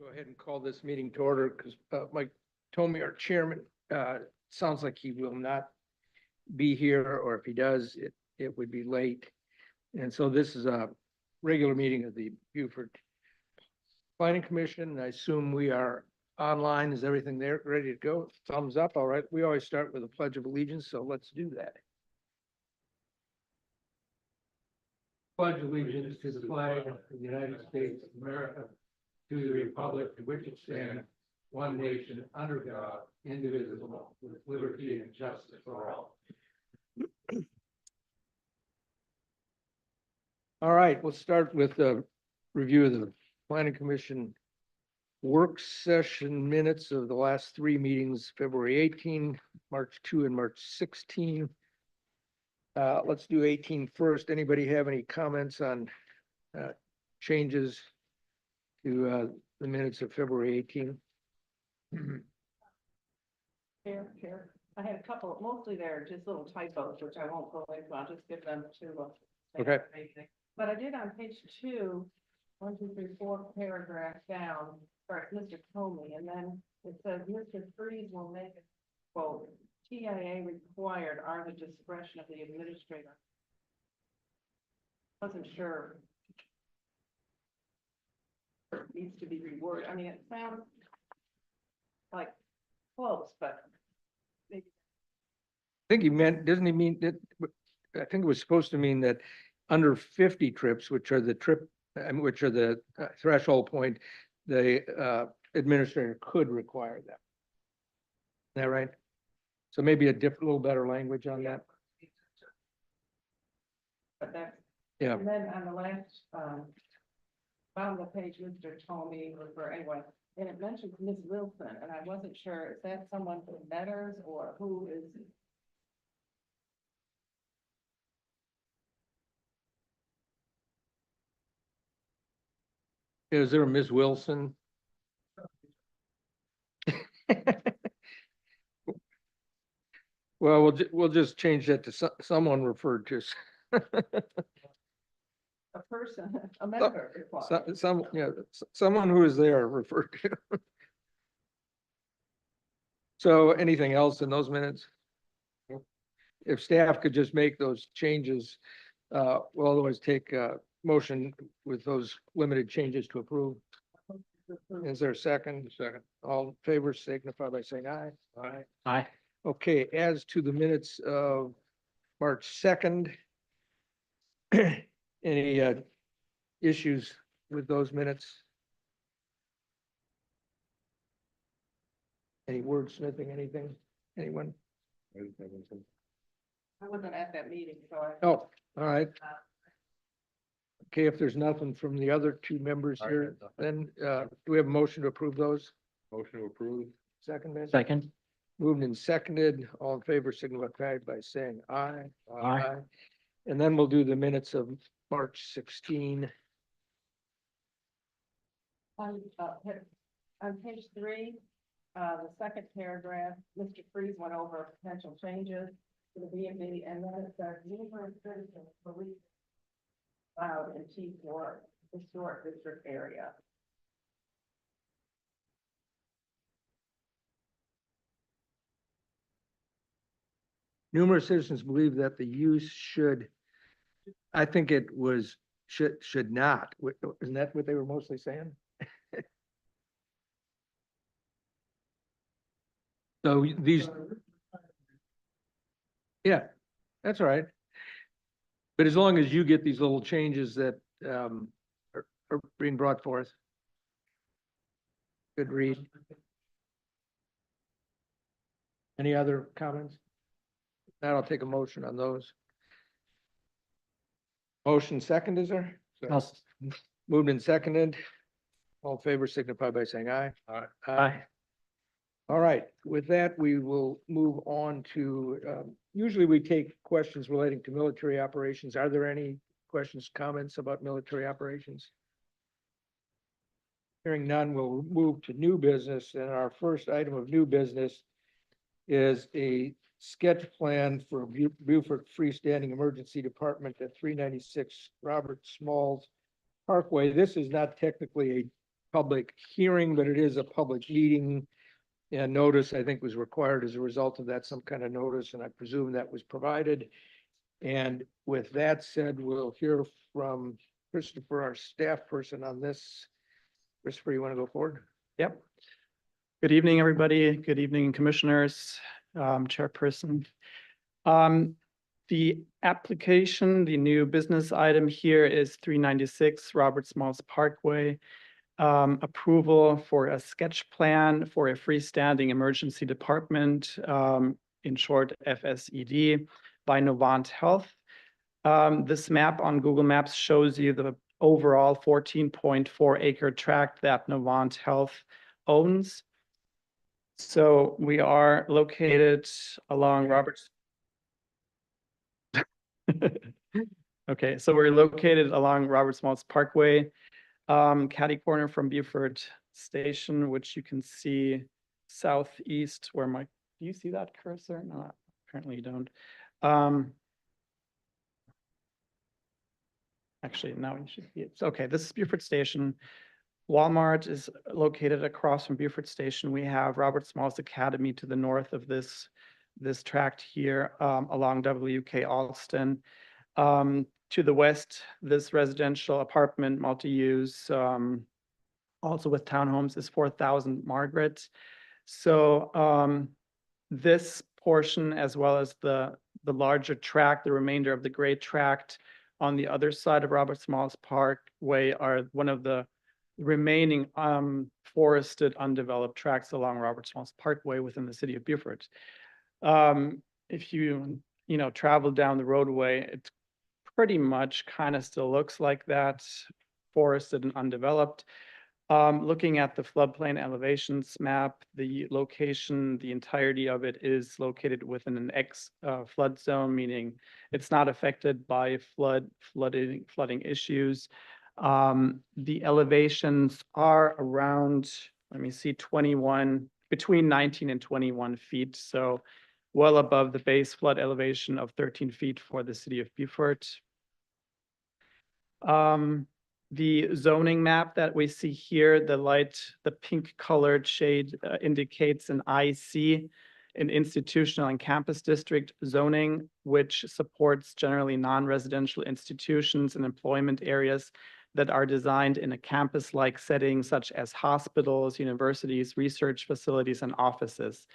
Go ahead and call this meeting to order because Mike Tomey, our chairman, sounds like he will not be here, or if he does, it would be late. And so this is a regular meeting of the Beaufort Planning Commission. I assume we are online. Is everything there ready to go? Thumbs up. All right. We always start with a pledge of allegiance, so let's do that. Pledge allegiance to the flag of the United States of America, to the republic to which it stands, one nation, under God, indivisible, with liberty and justice for all. All right, we'll start with a review of the Planning Commission work session minutes of the last three meetings, February 18, March 2, and March 16. Let's do 18 first. Anybody have any comments on changes to the minutes of February 18? Here. I had a couple, mostly they're just little typos, which I won't go into. I'll just give them to. Okay. But I did on page 2, 1, 2, 3, 4 paragraphs down, for Mr. Comey, and then it says Mr. Freeze will make a quote, TIA required are the discretion of the administrator. Wasn't sure. It needs to be reworded. I mean, it sounds like close, but maybe. I think he meant, doesn't he mean that, I think it was supposed to mean that under 50 trips, which are the which are the threshold point, the administrator could require that. Is that right? So maybe a little better language on that. But that's. Yeah. And then on the last, bottom of the page, Mr. Tomey, or anyway, and it mentions Ms. Wilson, and I wasn't sure, is that someone from Metters or who is? Is there a Ms. Wilson? Well, we'll just change that to someone referred to. A person, a member. Someone who is there referred to. So anything else in those minutes? If staff could just make those changes, we'll otherwise take a motion with those limited changes to approve. Is there a second? Second. All in favor signify by saying aye. Aye. Aye. Okay, as to the minutes of March 2nd, any issues with those minutes? Any wordsmithing, anything? Anyone? I wasn't at that meeting, so I. Oh, all right. Okay, if there's nothing from the other two members here, then do we have a motion to approve those? Motion to approve. Second, Ben? Second. Moved and seconded. All in favor signify by saying aye. Aye. And then we'll do the minutes of March 16. On page 3, the second paragraph, Mr. Freeze went over potential changes to the B&B, and then it says numerous citizens believe allowed in T4 historic district area. Numerous citizens believe that the use should, I think it was should not. Isn't that what they were mostly saying? So these, yeah, that's all right. But as long as you get these little changes that are being brought forth. Good read. Any other comments? Now I'll take a motion on those. Motion second, is there? Moved and seconded. All in favor signify by saying aye. Aye. Aye. All right, with that, we will move on to, usually we take questions relating to military operations. Are there any questions, comments about military operations? Hearing none, we'll move to new business, and our first item of new business is a sketch plan for Beaufort Freestanding Emergency Department at 396 Robert Smalls Parkway. This is not technically public hearing, but it is a public meeting. And notice, I think, was required as a result of that, some kind of notice, and I presume that was provided. And with that said, we'll hear from Christopher, our staff person on this. Christopher, you want to go forward? Yep. Good evening, everybody. Good evening, commissioners, chairperson. The application, the new business item here is 396 Robert Smalls Parkway. Approval for a sketch plan for a freestanding emergency department, in short FSED, by Novant Health. This map on Google Maps shows you the overall 14.4 acre tract that Novant Health owns. So we are located along Roberts. Okay, so we're located along Robert Smalls Parkway, catty corner from Beaufort Station, which you can see southeast where do you see that cursor? No, apparently you don't. Actually, now you should see it. Okay, this is Beaufort Station. Walmart is located across from Beaufort Station. We have Robert Smalls Academy to the north of this tract here, along WK Alston. To the west, this residential apartment multi-use, also with townhomes, is 4,000 Margaret. So this portion, as well as the larger tract, the remainder of the gray tract on the other side of Robert Smalls Parkway, are one of the remaining forested undeveloped tracts along Robert Smalls Parkway within the city of Beaufort. If you travel down the roadway, it pretty much kind of still looks like that, forested and undeveloped. Looking at the floodplain elevations map, the location, the entirety of it is located within an X flood zone, meaning it's not affected by flooding issues. The elevations are around, let me see, between 19 and 21 feet. So well above the base flood elevation of 13 feet for the city of Beaufort. The zoning map that we see here, the pink colored shade indicates an IC, an institutional and campus district zoning, which supports generally non-residential institutions and employment areas that are designed in a campus-like setting, such as hospitals, universities, research facilities, and offices.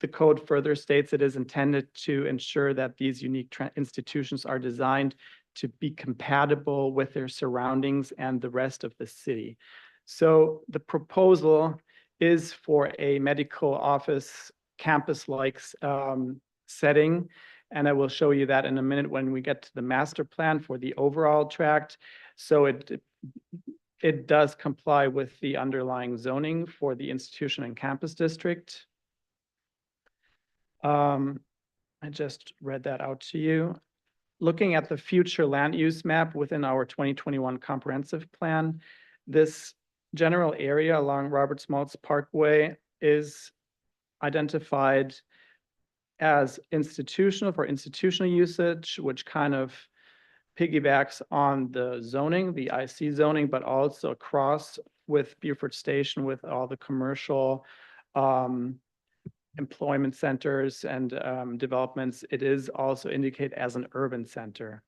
The code further states it is intended to ensure that these unique institutions are designed to be compatible with their surroundings and the rest of the city. So the proposal is for a medical office campus-like setting, and I will show you that in a minute when we get to the master plan for the overall tract. So it does comply with the underlying zoning for the institution and campus district. I just read that out to you. Looking at the future land use map within our 2021 comprehensive plan, this general area along Robert Smalls Parkway is identified as institutional for institutional usage, which kind of piggybacks on the zoning, the IC zoning, but also across with Beaufort Station with all the commercial employment centers and developments. It is also indicated as an urban center.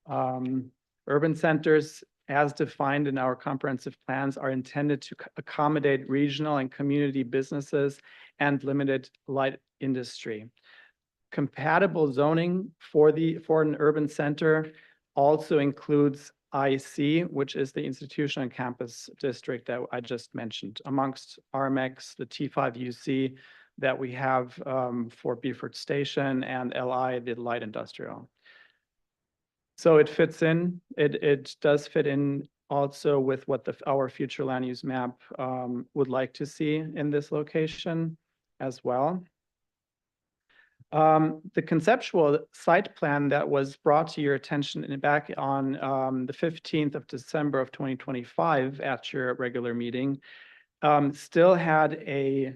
Urban centers, as defined in our comprehensive plans, are intended to accommodate regional and community businesses and limited light industry. Compatible zoning for an urban center also includes IC, which is the institutional and campus district that I just mentioned, amongst RMX, the T5UC that we have for Beaufort Station, and LI, the light industrial. So it fits in, it does fit in also with what our future land use map would like to see in this location as well. The conceptual site plan that was brought to your attention back on the 15th of December of 2025 at your regular meeting still had a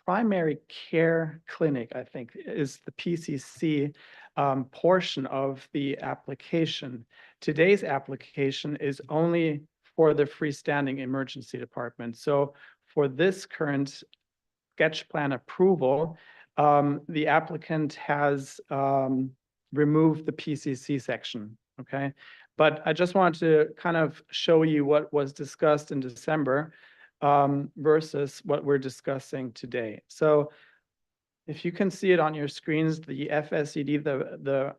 primary care clinic, I think is the PCC portion of the application. Today's application is only for the freestanding emergency department. So for this current sketch plan approval, the applicant has removed the PCC section, okay? But I just wanted to kind of show you what was discussed in December versus what we're discussing today. So if you can see it on your screens, the FSED, the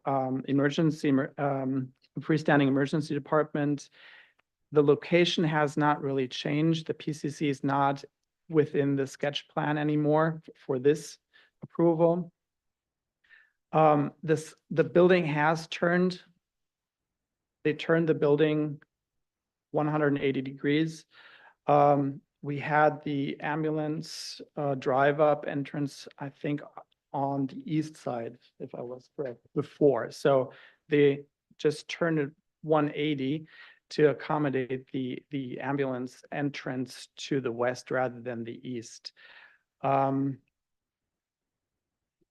freestanding emergency department, the location has not really changed. The PCC is not within the sketch plan anymore for this approval. The building has turned. They turned the building 180 degrees. We had the ambulance drive-up entrance, I think, on the east side, if I was correct, before. So they just turned it 180 to accommodate the ambulance entrance to the west rather than the east. The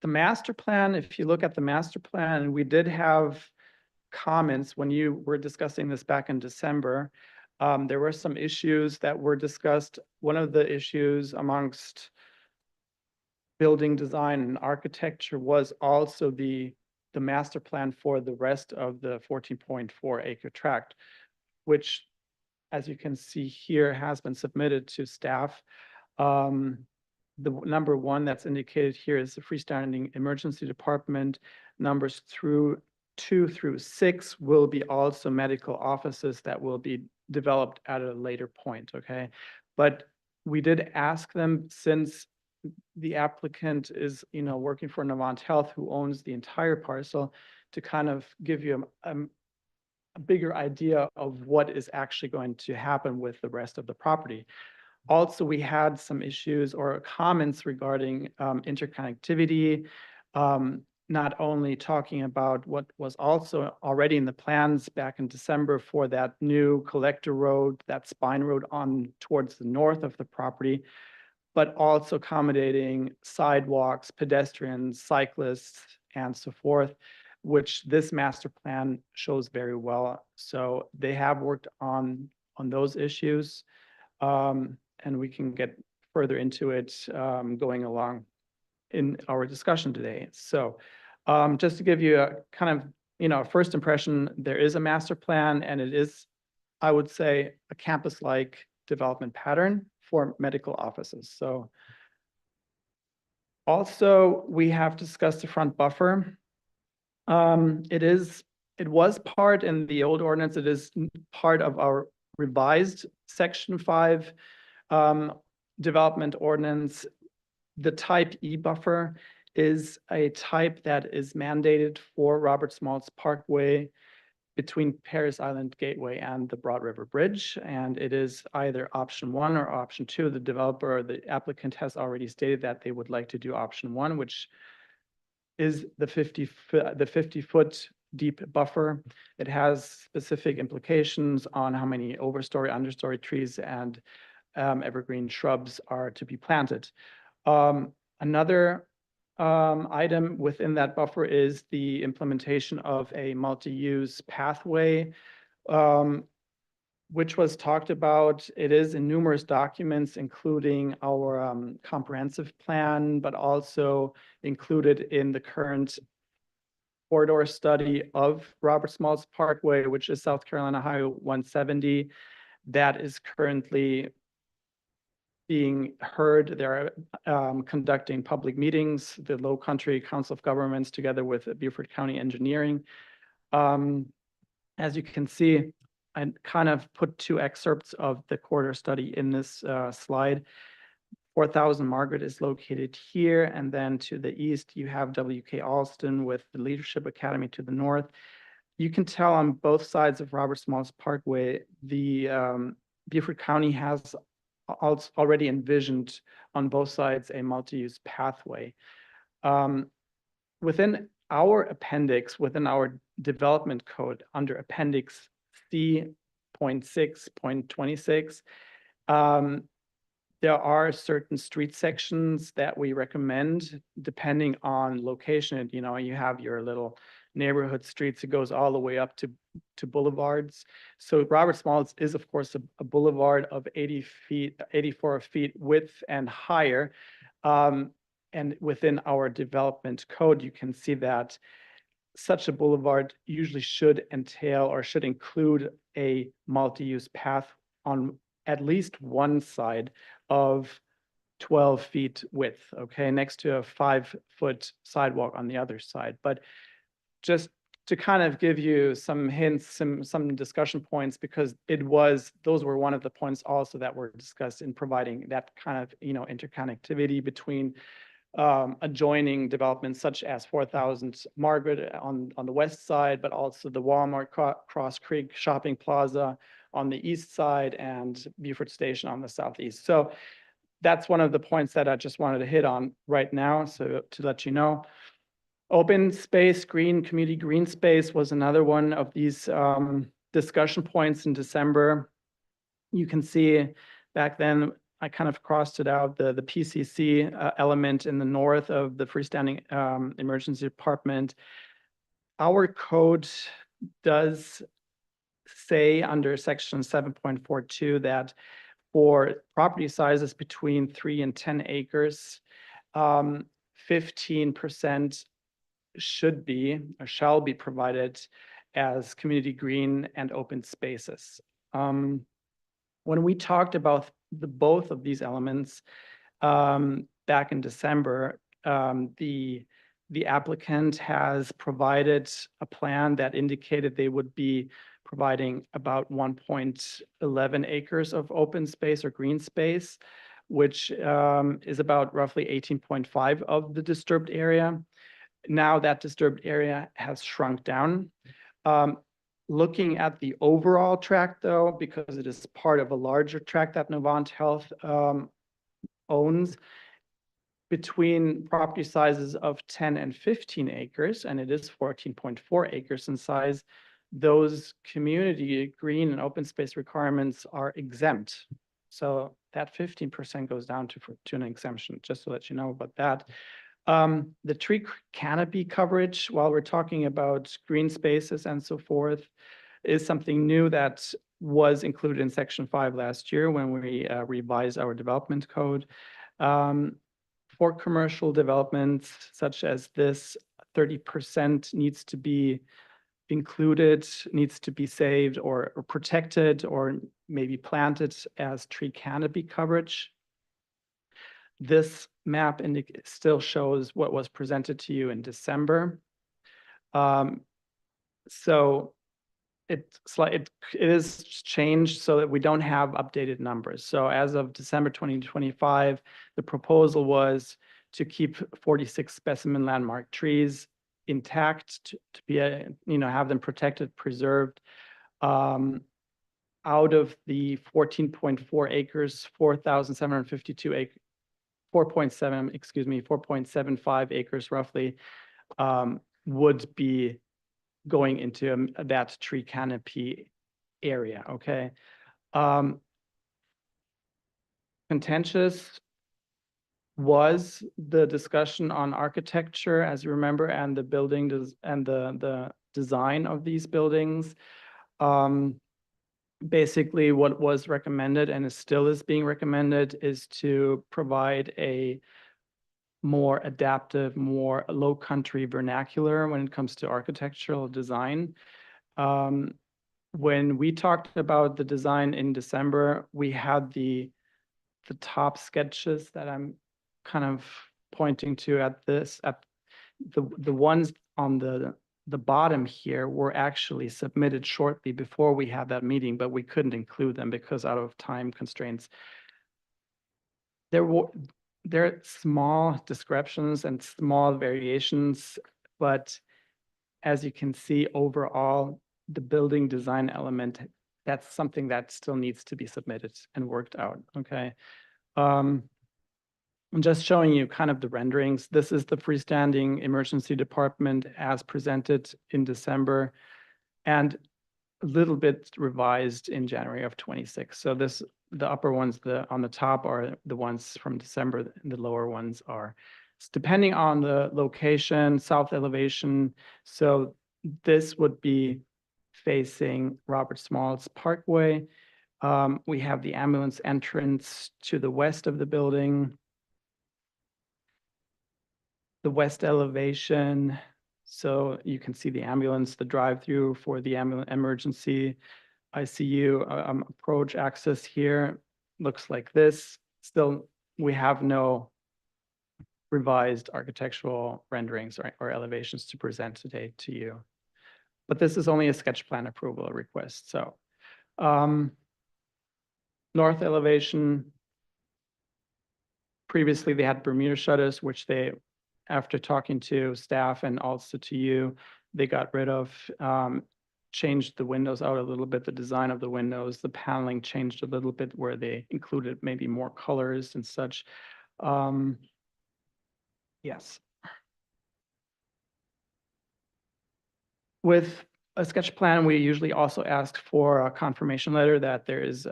master plan, if you look at the master plan, we did have comments when you were discussing this back in December. There were some issues that were discussed. One of the issues amongst building design and architecture was also the master plan for the rest of the 14.4 acre tract, which, as you can see here, has been submitted to staff. The number one that's indicated here is the freestanding emergency department. Numbers 2 through 6 will be also medical offices that will be developed at a later point, okay? But we did ask them, since the applicant is, working for Novant Health, who owns the entire parcel, to kind of give you a bigger idea of what is actually going to happen with the rest of the property. Also, we had some issues or comments regarding interconnectivity, not only talking about what was also already in the plans back in December for that new collector road, that spine road on towards the north of the property, but also accommodating sidewalks, pedestrians, cyclists, and so forth, which this master plan shows very well. So they have worked on those issues. And we can get further into it going along in our discussion today. So just to give you a kind of, first impression, there is a master plan, and it is, I would say, a campus-like development pattern for medical offices. So also, we have discussed the front buffer. It was part in the old ordinance. It is part of our revised Section 5 development ordinance. The type E buffer is a type that is mandated for Robert Smalls Parkway between Paris Island Gateway and the Broad River Bridge. And it is either option 1 or option 2. The developer, the applicant, has already stated that they would like to do option 1, which is the 50-foot deep buffer. It has specific implications on how many overstory, understory trees and evergreen shrubs are to be planted. Another item within that buffer is the implementation of a multi-use pathway, which was talked about. It is in numerous documents, including our comprehensive plan, but also included in the current corridor study of Robert Smalls Parkway, which is South Carolina Highway 170. That is currently being heard. They're conducting public meetings, the Low Country Council of Governments, together with Beaufort County Engineering. As you can see, I kind of put 2 excerpts of the corridor study in this slide. 4000 Margaret is located here, and then to the east, you have WK Alston with the Leadership Academy to the north. You can tell on both sides of Robert Smalls Parkway, the Beaufort County has already envisioned on both sides a multi-use pathway. Within our appendix, within our development code, under Appendix C.6.26, there are certain street sections that we recommend depending on location. You have your little neighborhood streets. It goes all the way up to boulevards. So Robert Smalls is, of course, a boulevard of 80 feet, 84 feet width and higher. And within our development code, you can see that such a boulevard usually should entail or should include a multi-use path on at least one side of 12 feet width, okay, next to a 5-foot sidewalk on the other side. But just to kind of give you some hints, some discussion points, because those were one of the points also that were discussed in providing that kind of, interconnectivity between adjoining developments such as 4000 Margaret on the west side, but also the Walmart Cross Creek Shopping Plaza on the east side and Beaufort Station on the southeast. So that's one of the points that I just wanted to hit on right now. So to let you know, open space, community green space was another one of these discussion points in December. You can see back then, I kind of crossed it out, the PCC element in the north of the freestanding emergency department. Our code does say under section 7.42 that for property sizes between 3 and 10 acres, 15% should be or shall be provided as community green and open spaces. When we talked about both of these elements back in December, the applicant has provided a plan that indicated they would be providing about 1.11 acres of open space or green space, which is about roughly 18.5 of the disturbed area. Now that disturbed area has shrunk down. Looking at the overall tract, though, because it is part of a larger tract that Novant Health owns, between property sizes of 10 and 15 acres, and it is 14.4 acres in size, those community green and open space requirements are exempt. So that 15% goes down to an exemption, just to let you know about that. The tree canopy coverage, while we're talking about green spaces and so forth, is something new that was included in section 5 last year when we revised our development code. For commercial developments such as this, 30% needs to be included, needs to be saved or protected or maybe planted as tree canopy coverage. This map still shows what was presented to you in December. So it is changed so that we don't have updated numbers. So as of December 2025, the proposal was to keep 46 specimen landmark trees intact, to be have them protected, preserved. Out of the 14.4 acres, 4,752 acres, 4.75 acres roughly would be going into that tree canopy area, okay? Contentious was the discussion on architecture, as you remember, and the building and the design of these buildings. Basically, what was recommended and still is being recommended is to provide a more adaptive, more low country vernacular when it comes to architectural design. When we talked about the design in December, we had the top sketches that I'm kind of pointing to at the ones on the bottom here were actually submitted shortly before we had that meeting, but we couldn't include them because out of time constraints. There are small descriptions and small variations, but as you can see, overall, the building design element, that's something that still needs to be submitted and worked out, okay? I'm just showing you kind of the renderings. This is the freestanding emergency department as presented in December and a little bit revised in January of 26. So the upper ones on the top are the ones from December, and the lower ones are depending on the location, south elevation. So this would be facing Robert Smalls Parkway. We have the ambulance entrance to the west of the building. The west elevation, so you can see the ambulance, the drive-through for the emergency ICU approach access here looks like this. Still, we have no revised architectural renderings or elevations to present today to you. But this is only a sketch plan approval request, so. North elevation. Previously, they had Bermuda shutters, which they, after talking to staff and also to you, they got rid of, changed the windows out a little bit, the design of the windows, the paneling changed a little bit where they included maybe more colors and such. Yes. With a sketch plan, we usually also ask for a confirmation letter that there is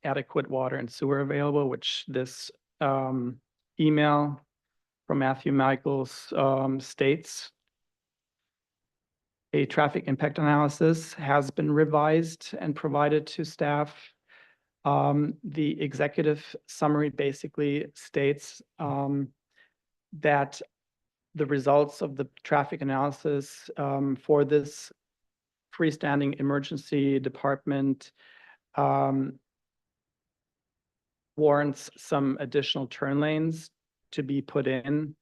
adequate water and sewer available, which this email from Matthew Michaels states. A traffic impact analysis has been revised and provided to staff. The executive summary basically states that the results of the traffic analysis for this freestanding emergency department warrants some additional turn lanes to be put in.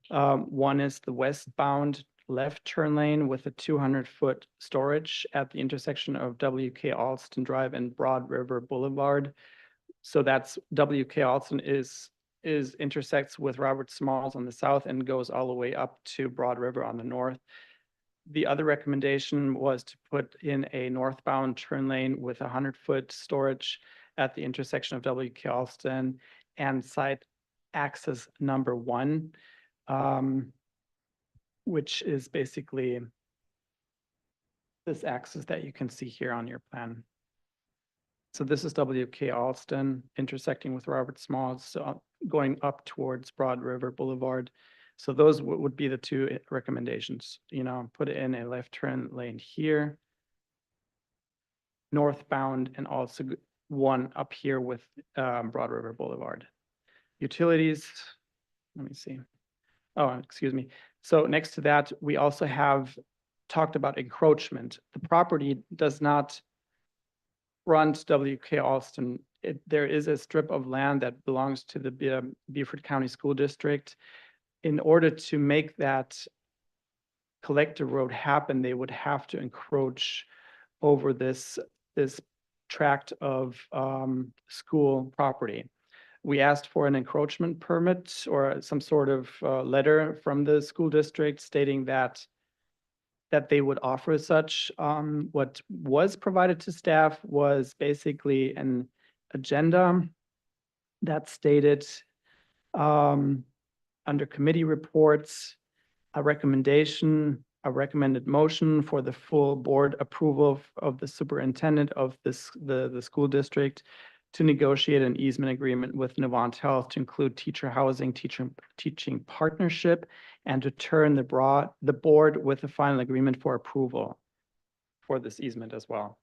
One is the westbound left turn lane with a 200-foot storage at the intersection of W.K. Alston Drive and Broad River Boulevard. So that's W.K. Alston is intersects with Robert Smalls on the south and goes all the way up to Broad River on the north. The other recommendation was to put in a northbound turn lane with a 100-foot storage at the intersection of W.K. Alston and site access number 1, which is basically this axis that you can see here on your plan. So this is W.K. Alston intersecting with Robert Smalls, so going up towards Broad River Boulevard. So those would be the two recommendations, put in a left turn lane here, northbound, and also one up here with Broad River Boulevard. Utilities, let me see. Oh, excuse me. So next to that, we also have talked about encroachment. The property does not front W.K. Alston. There is a strip of land that belongs to the Beaufort County School District. In order to make that collector road happen, they would have to encroach over this tract of school property. We asked for an encroachment permit or some sort of letter from the school district stating that they would offer such. What was provided to staff was basically an agenda that stated under committee reports, a recommended motion for the full board approval of the superintendent of the school district to negotiate an easement agreement with Novant Health to include teacher housing, teaching partnership, and to turn the board with a final agreement for approval for this easement as well.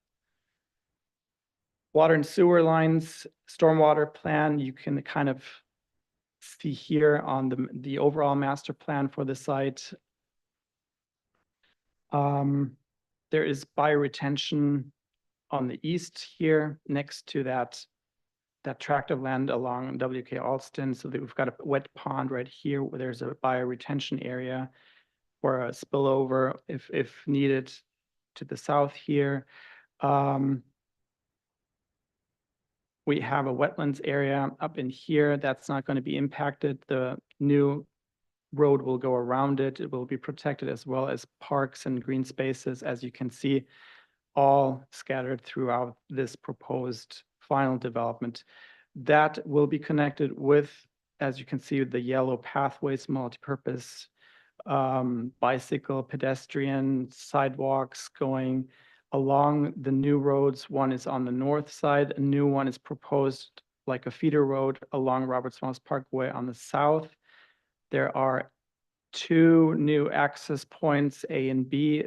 Water and sewer lines, stormwater plan, you can kind of see here on the overall master plan for the site. There is bioretention on the east here next to that tract of land along W.K. Alston. So that we've got a wet pond right here where there's a bioretention area for a spillover if needed to the south here. We have a wetlands area up in here that's not going to be impacted. The new road will go around it. It will be protected, as well as parks and green spaces, as you can see, all scattered throughout this proposed final development. That will be connected with, as you can see, the yellow pathways, multi-purpose bicycle, pedestrian, sidewalks going along the new roads. One is on the north side. A new one is proposed like a feeder road along Robert Smalls Parkway on the south. There are 2 new access points, A and B,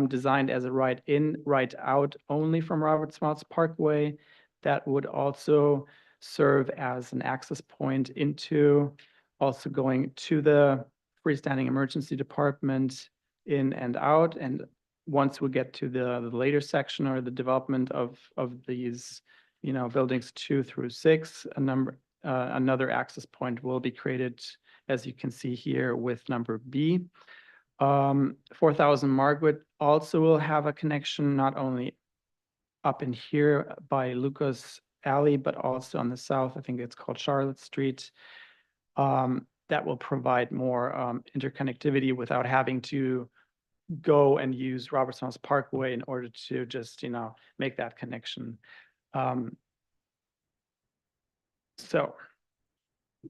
designed as a right in, right out only from Robert Smalls Parkway. That would also serve as an access point into, also going to the freestanding emergency department in and out. And once we get to the later section or the development of these, buildings 2 through 6, another access point will be created, as you can see here with number B. 4000 Margaret also will have a connection not only up in here by Lucas Alley, but also on the south. I think it's called Charlotte Street. That will provide more interconnectivity without having to go and use Robert Smalls Parkway in order to just, make that connection. So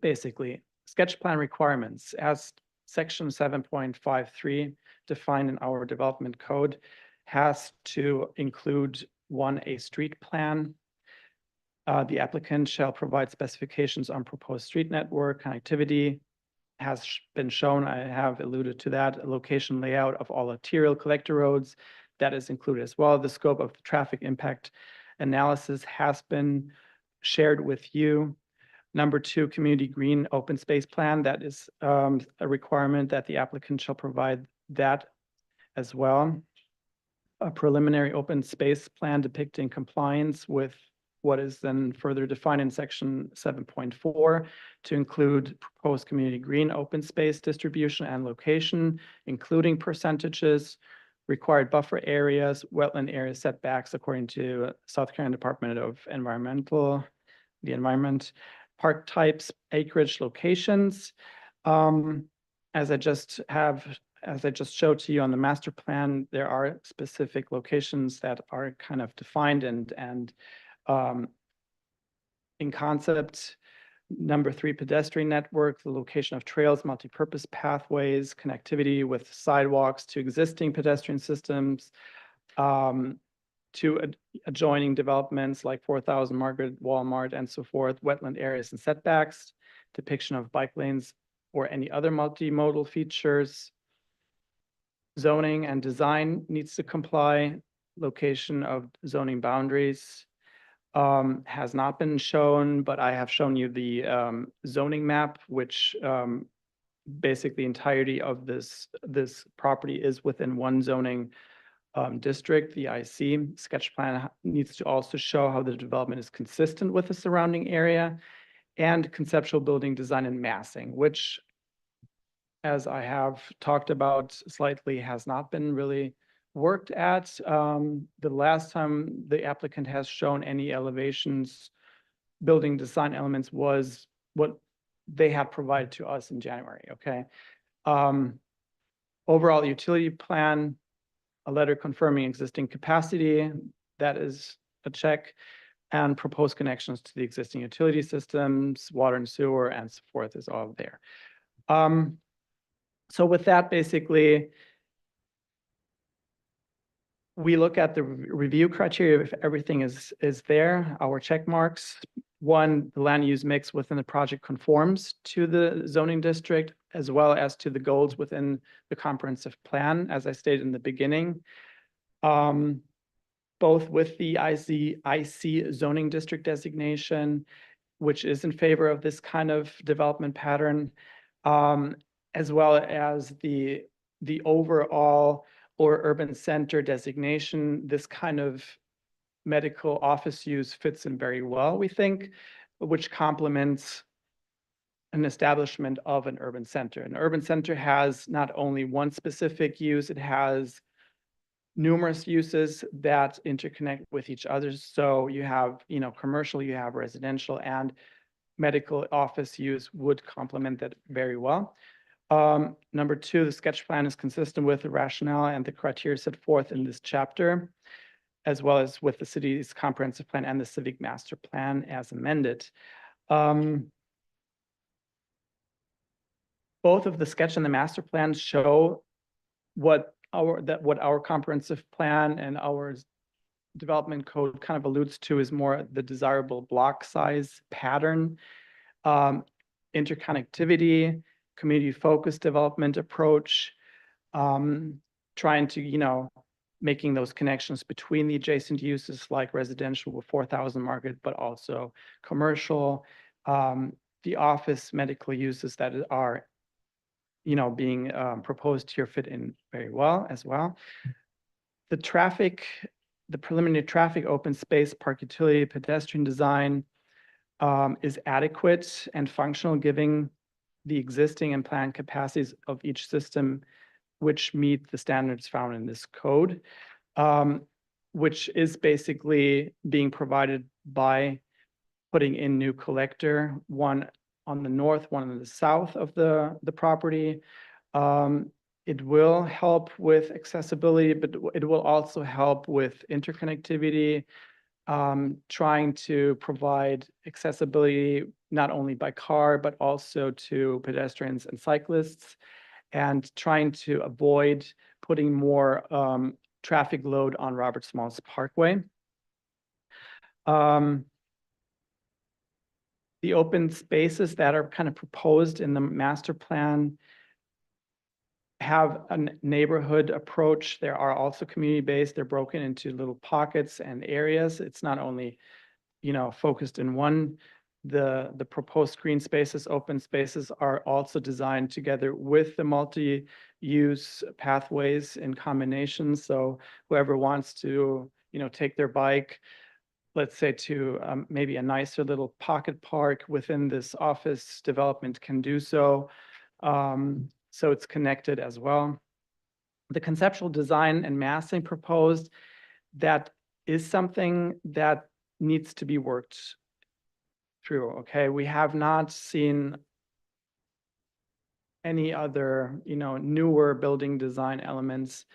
basically, sketch plan requirements as section 7.53 defined in our development code has to include a street plan. The applicant shall provide specifications on proposed street network connectivity. Has been shown, I have alluded to that, location layout of all arterial collector roads. That is included as well. The scope of the traffic impact analysis has been shared with you. Number 2, community green open space plan. That is a requirement that the applicant shall provide that as well. A preliminary open space plan depicting compliance with what is then further defined in section 7.4 to include proposed community green open space distribution and location, including percentages, required buffer areas, wetland area setbacks according to South Carolina Department of the Environment, park types, acreage, locations. As I just showed to you on the master plan, there are specific locations that are kind of defined and in concept. Number 3, pedestrian network, the location of trails, multipurpose pathways, connectivity with sidewalks to existing pedestrian systems, to adjoining developments like 4000 Margaret, Walmart, and so forth, wetland areas and setbacks, depiction of bike lanes or any other multimodal features. Zoning and design needs to comply. Location of zoning boundaries has not been shown, but I have shown you the zoning map, which basically the entirety of this property is within one zoning district, the IC. Sketch plan needs to also show how the development is consistent with the surrounding area, and conceptual building design and massing, which, as I have talked about slightly, has not been really worked at. The last time the applicant has shown any elevations, building design elements, was what they have provided to us in January, okay? Overall utility plan, a letter confirming existing capacity, that is a check, and proposed connections to the existing utility systems, water and sewer, and so forth is all there. So with that, basically, we look at the review criteria if everything is there, our check marks. 1, the land use mix within the project conforms to the zoning district, as well as to the goals within the comprehensive plan, as I stated in the beginning. Both with the IC zoning district designation, which is in favor of this kind of development pattern, as well as the overall or urban center designation. This kind of medical office use fits in very well, we think, which complements an establishment of an urban center. An urban center has not only one specific use, it has numerous uses that interconnect with each other. So you have, commercial, you have residential, and medical office use would complement that very well. Number 2, the sketch plan is consistent with the rationale and the criteria set forth in this chapter, as well as with the city's comprehensive plan and the civic master plan as amended. Both of the sketch and the master plans show what our comprehensive plan and our development code kind of alludes to is more the desirable block size pattern, interconnectivity, community focused development approach, trying to, you know, making those connections between the adjacent uses like residential with 4,000 Market, but also commercial, the office medical uses that are, you know, being proposed here fit in very well as well. The traffic, the preliminary traffic, open space, park utility, pedestrian design is adequate and functional, giving the existing and planned capacities of each system, which meet the standards found in this code, which is basically being provided by putting in new collector, one on the north, one on the south of the property. It will help with accessibility, but it will also help with interconnectivity, trying to provide accessibility not only by car, but also to pedestrians and cyclists, and trying to avoid putting more traffic load on Robert Smalls Parkway. The open spaces that are kind of proposed in the master plan have a neighborhood approach. There are also community-based. They're broken into little pockets and areas. It's not only, you know, focused in one. The proposed green spaces, open spaces are also designed together with the multi-use pathways in combination. So whoever wants to, you know, take their bike, let's say to maybe a nicer little pocket park within this office development can do so. So it's connected as well. The conceptual design and massing proposed, that is something that needs to be worked through, okay? We have not seen any other, you know, newer building design elements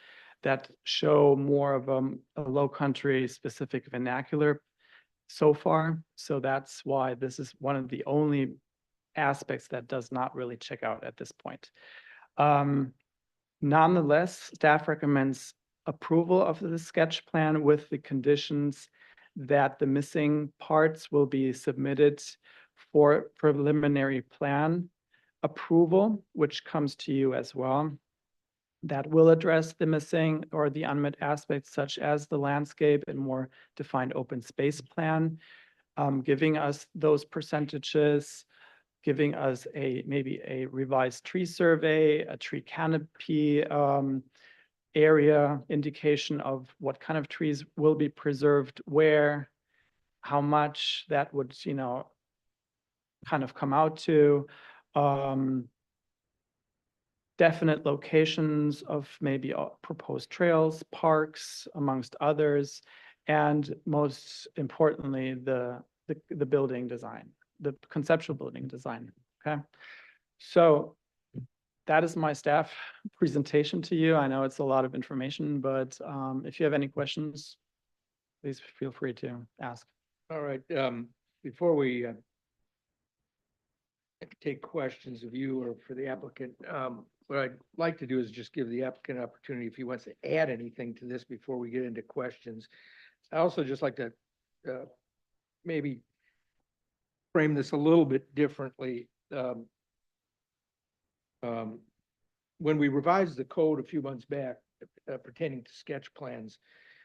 that show more of a low country specific vernacular so far. So that's why this is one of the only aspects that does not really check out at this point. Nonetheless, staff recommends approval of the sketch plan with the conditions that the missing parts will be submitted for preliminary plan approval, which comes to you as well. That will address the missing or the unmet aspects, such as the landscape and more defined open space plan, giving us those percentages, giving us maybe a revised tree survey, a tree canopy area indication of what kind of trees will be preserved where, how much that would, you know, kind of come out to. Definite locations of maybe proposed trails, parks, amongst others, and most importantly, the building design, the conceptual building design, okay? So that is my staff presentation to you. I know it's a lot of information, but if you have any questions, please feel free to ask. All right, before we take questions of you or for the applicant, what I'd like to do is just give the applicant an opportunity if he wants to add anything to this before we get into questions. I also just like to maybe frame this a little bit differently. When we revised the code a few months back pertaining to sketch plans,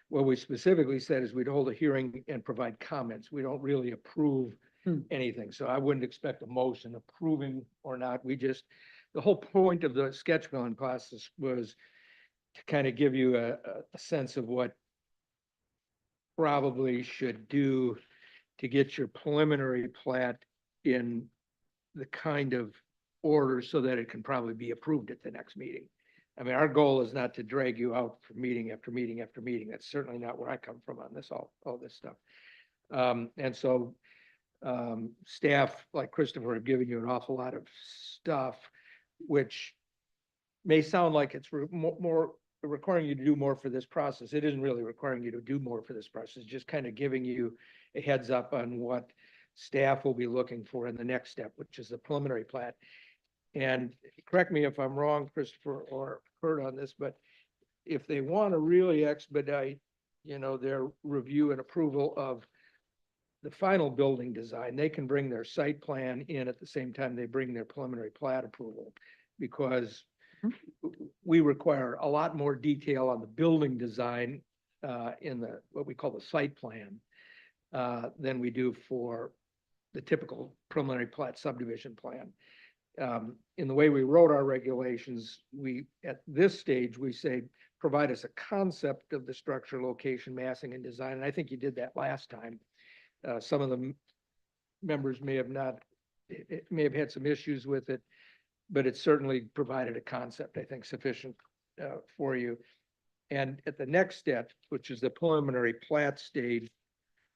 what we specifically said is we'd hold a hearing and provide comments. We don't really approve anything. So I wouldn't expect a motion approving or not. We just, the whole point of the sketch plan process was to kind of give you a sense of what probably should do to get your preliminary plat in the kind of order so that it can probably be approved at the next meeting. I mean, our goal is not to drag you out for meeting after meeting after meeting. That's certainly not where I come from on this, all this stuff. And so staff like Christopher have given you an awful lot of stuff, which may sound like it's more requiring you to do more for this process. It isn't really requiring you to do more for this process, it's just kind of giving you a heads up on what staff will be looking for in the next step, which is the preliminary plat. And correct me if I'm wrong, Christopher or Kurt, on this, but if they want to really expedite, you know, their review and approval of the final building design, they can bring their site plan in at the same time they bring their preliminary plat approval, because we require a lot more detail on the building design in what we call the site plan than we do for the typical preliminary plat subdivision plan. In the way we wrote our regulations, at this stage, we say, provide us a concept of the structure, location, massing, and design. And I think you did that last time. Some of the members may have may have had some issues with it, but it certainly provided a concept, I think, sufficient for you. And at the next step, which is the preliminary plat stage,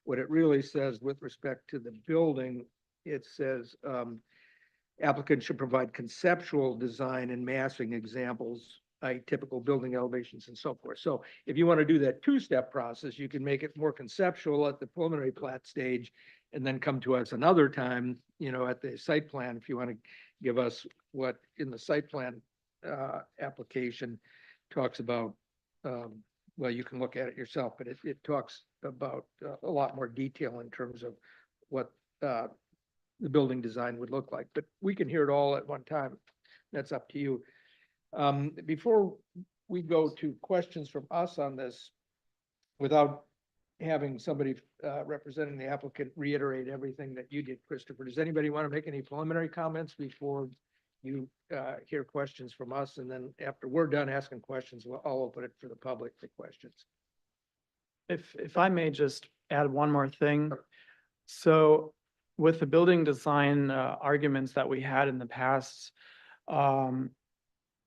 what it really says with respect to the building, it says applicant should provide conceptual design and massing examples, typical building elevations and so forth. So if you want to do that two-step process, you can make it more conceptual at the preliminary plat stage and then come to us another time, at the site plan, if you want to give us what in the site plan application talks about. Well, you can look at it yourself, but it talks about a lot more detail in terms of what the building design would look like, but we can hear it all at one time. That's up to you. Before we go to questions from us on this, without having somebody representing the applicant reiterate everything that you did, Christopher, does anybody want to make any preliminary comments before you hear questions from us? And then after we're done asking questions, I'll open it for the public for questions. If I may just add one more thing. So with the building design arguments that we had in the past, also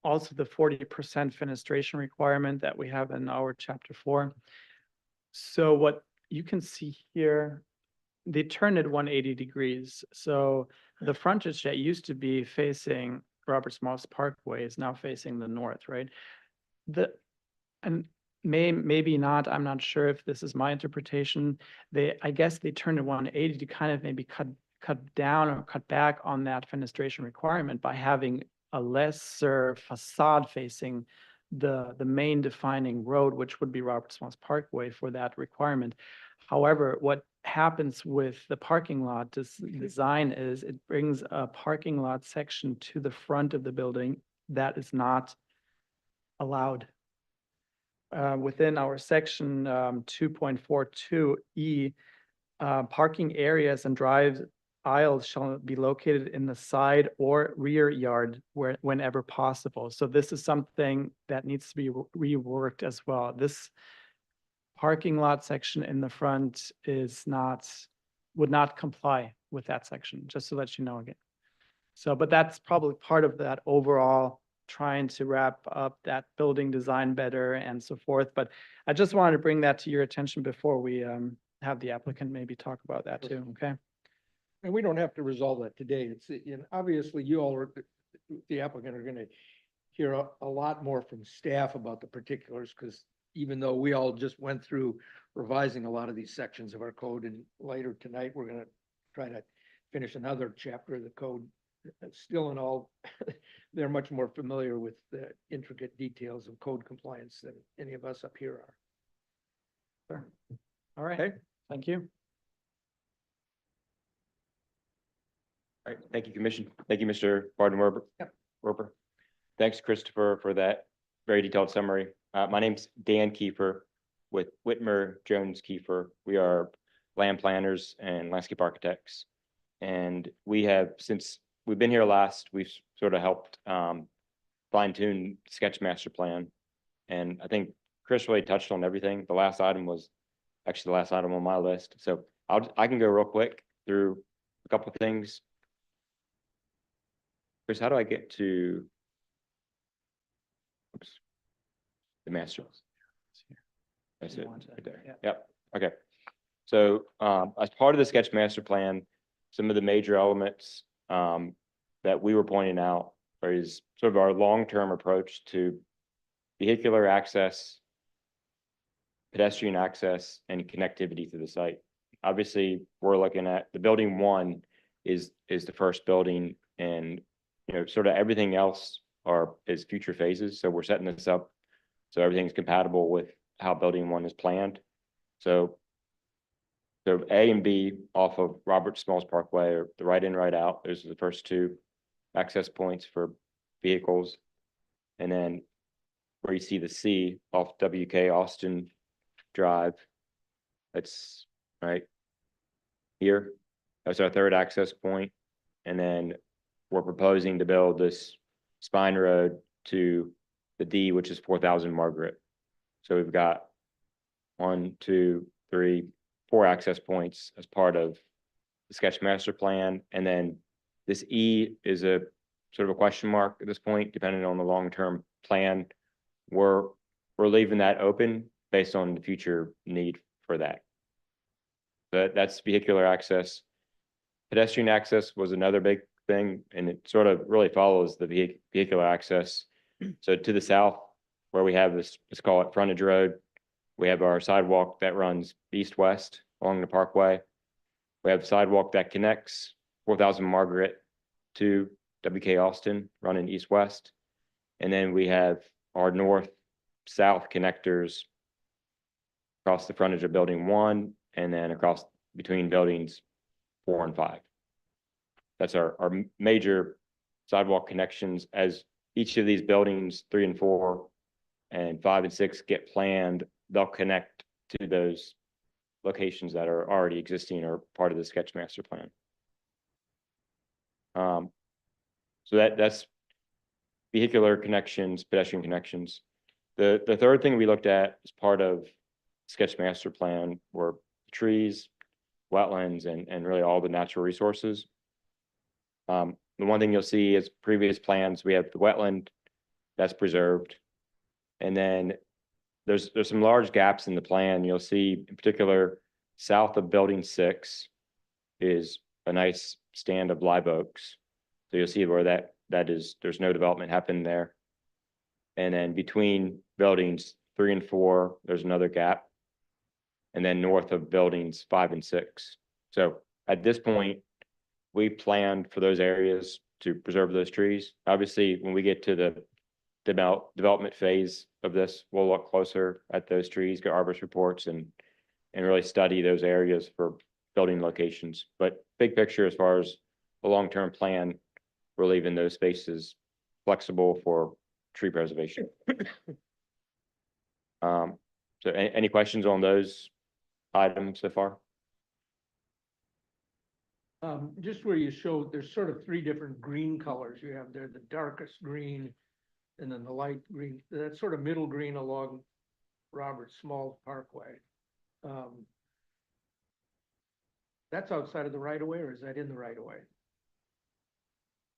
the 40% fenestration requirement that we have in our chapter 4. So what you can see here, they turned it 180 degrees. So the frontage that used to be facing Robert Smalls Parkway is now facing the north, right? And maybe not, I'm not sure if this is my interpretation. I guess they turned it 180 to kind of maybe cut down or cut back on that fenestration requirement by having a lesser facade facing the main defining road, which would be Robert Smalls Parkway for that requirement. However, what happens with the parking lot design is it brings a parking lot section to the front of the building that is not allowed. Within our section 2.42E, parking areas and drive aisles shall be located in the side or rear yard whenever possible. So this is something that needs to be reworked as well. This parking lot section in the front would not comply with that section, just to let you know again. So, but that's probably part of that overall trying to wrap up that building design better and so forth. But I just wanted to bring that to your attention before we have the applicant maybe talk about that too, okay? And we don't have to resolve that today. Obviously you all, the applicant, are going to hear a lot more from staff about the particulars, because even though we all just went through revising a lot of these sections of our code, and later tonight, we're going to try to finish another chapter of the code. Still in all, they're much more familiar with the intricate details of code compliance than any of us up here are. Sure. All right, Okay. Thank you. All right, thank you, Commission. Thank you, Mr. Barden-Werber. Yep. Werber. Thanks, Christopher, for that very detailed summary. My name's Dan Kiefer with Whitmer Jones Kiefer. We are land planners and landscape architects. And we have, since we've been here last, we've sort of helped fine tune sketch master plan. And I think Chris really touched on everything. The last item was actually the last item on my list. So I can go real quick through a couple of things. Chris, how do I get to the master? That's it, right there. Yeah. Yep, okay. So as part of the sketch master plan, some of the major elements that we were pointing out is sort of our long-term approach to vehicular access, pedestrian access, and connectivity to the site. Obviously, we're looking at the building 1 is the first building, and sort of everything else is future phases. So we're setting this up so everything's compatible with how building 1 is planned. So A and B off of Robert Smalls Parkway are the right in, right out. Those are the first 2 access points for vehicles. And then where you see the C off WK Austin Drive, that's right here. That's our third access point. And then we're proposing to build this spine road to the D, which is 4,000 Margaret. So we've got 1, 2, 3, 4 access points as part of the sketch master plan. And then this E is a sort of a question mark at this point, depending on the long-term plan. We're leaving that open based on the future need for that. But that's vehicular access. Pedestrian access was another big thing, and it sort of really follows the vehicular access. So to the south, where we have this, let's call it frontage road, we have our sidewalk that runs east-west along the parkway. We have a sidewalk that connects 4,000 Margaret to WK Austin running east-west. And then we have our north-south connectors across the frontage of building 1 and then across between buildings 4 and 5. That's our major sidewalk connections. As each of these buildings, 3 and 4 and 5 and 6 get planned, they'll connect to those locations that are already existing or part of the sketch master plan. So that's vehicular connections, pedestrian connections. The third thing we looked at as part of sketch master plan were trees, wetlands, and really all the natural resources. The one thing you'll see is previous plans, we have the wetland that's preserved. And then there's some large gaps in the plan. You'll see in particular, south of building 6 is a nice stand of live oaks. So you'll see where that is, there's no development happening there. And then between buildings 3 and 4, there's another gap. And then north of buildings 5 and 6. So at this point, we planned for those areas to preserve those trees. Obviously, when we get to the development phase of this, we'll look closer at those trees, get arborist reports, and really study those areas for building locations. But big picture, as far as the long-term plan, we're leaving those spaces flexible for tree preservation. So any questions on those items so far? Just where you show, there's sort of 3 different green colors. You have there the darkest green and then the light green, that sort of middle green along Robert Small Parkway. That's outside of the right of way, or is that in the right of way?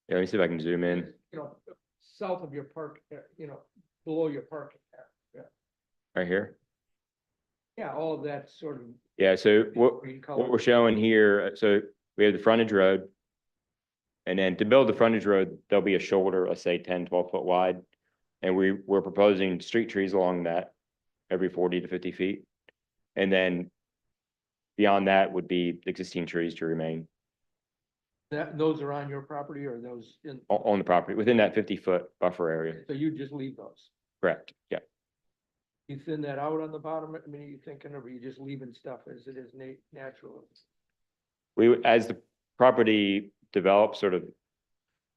Yeah, let me see if I can zoom in. You know, south of your park, below your parking. Right here. Yeah, all of that sort of Yeah, so green what color. we're showing here, so we have the frontage road. And then to build the frontage road, there'll be a shoulder, let's say 10, 12 foot wide. And we're proposing street trees along that every 40 to 50 feet. And then beyond that would be existing trees to remain Those are on your property, or those in, on the property within that 50-foot buffer area. so you just leave those? Correct, yeah. You thin that out on the bottom, I mean, are you thinking, or are you just leaving stuff as it is natural? As the property develops sort of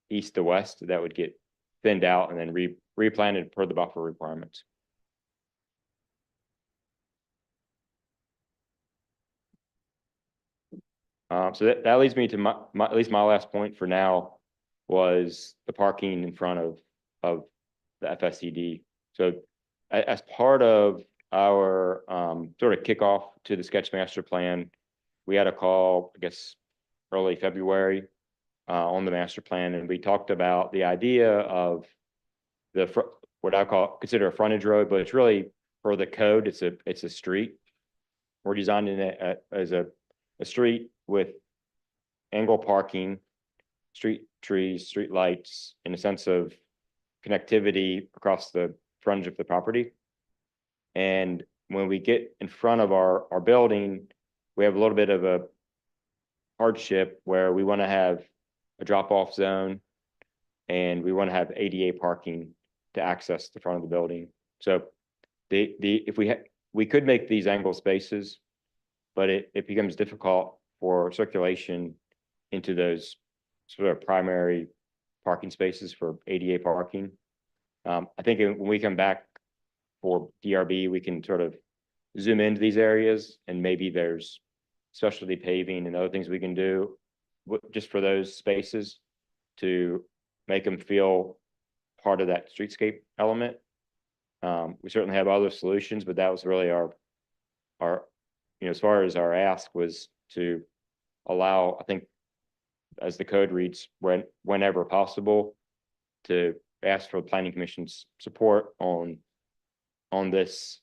east to west, that would get thinned out and then replanted per the buffer requirements. So that leads me to my at least my last point for now was the parking in front of the FSCD. So as part of our sort of kickoff to the sketch master plan, we had a call, I guess, early February on the master plan, and we talked about the idea of what I consider a frontage road, but it's really for the code. It's a street. We're designing it as a street with angle parking, street trees, street lights, in a sense of connectivity across the frontage of the property. And when we get in front of our building, we have a little bit of a hardship where we want to have a drop-off zone and we want to have ADA parking to access the front of the building. So if we could make these angle spaces, but it becomes difficult for circulation into those sort of primary parking spaces for ADA parking. I think when we come back for DRB, we can sort of zoom into these areas and maybe there's specialty paving and other things we can do just for those spaces to make them feel part of that streetscape element. We certainly have other solutions, but that was really our, as far as our ask was to allow, I think, as the code reads, whenever possible, to ask for the planning commission's support on this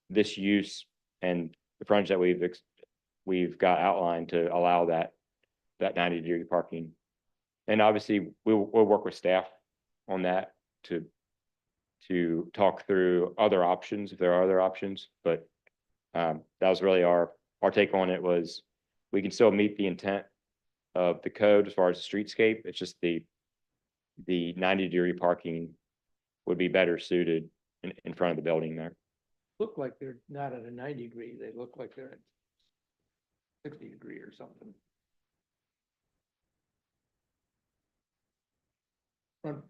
use and the frontage that we've got outlined to allow that 90-degree parking. And obviously, we'll work with staff on that to talk through other options if there are other options. But that was really our take on it. Was we can still meet the intent of the code as far as the streetscape. It's just the 90-degree parking would be better suited in front of the building there. Look like they're not at a 90-degree, they look like they're at 60-degree or something.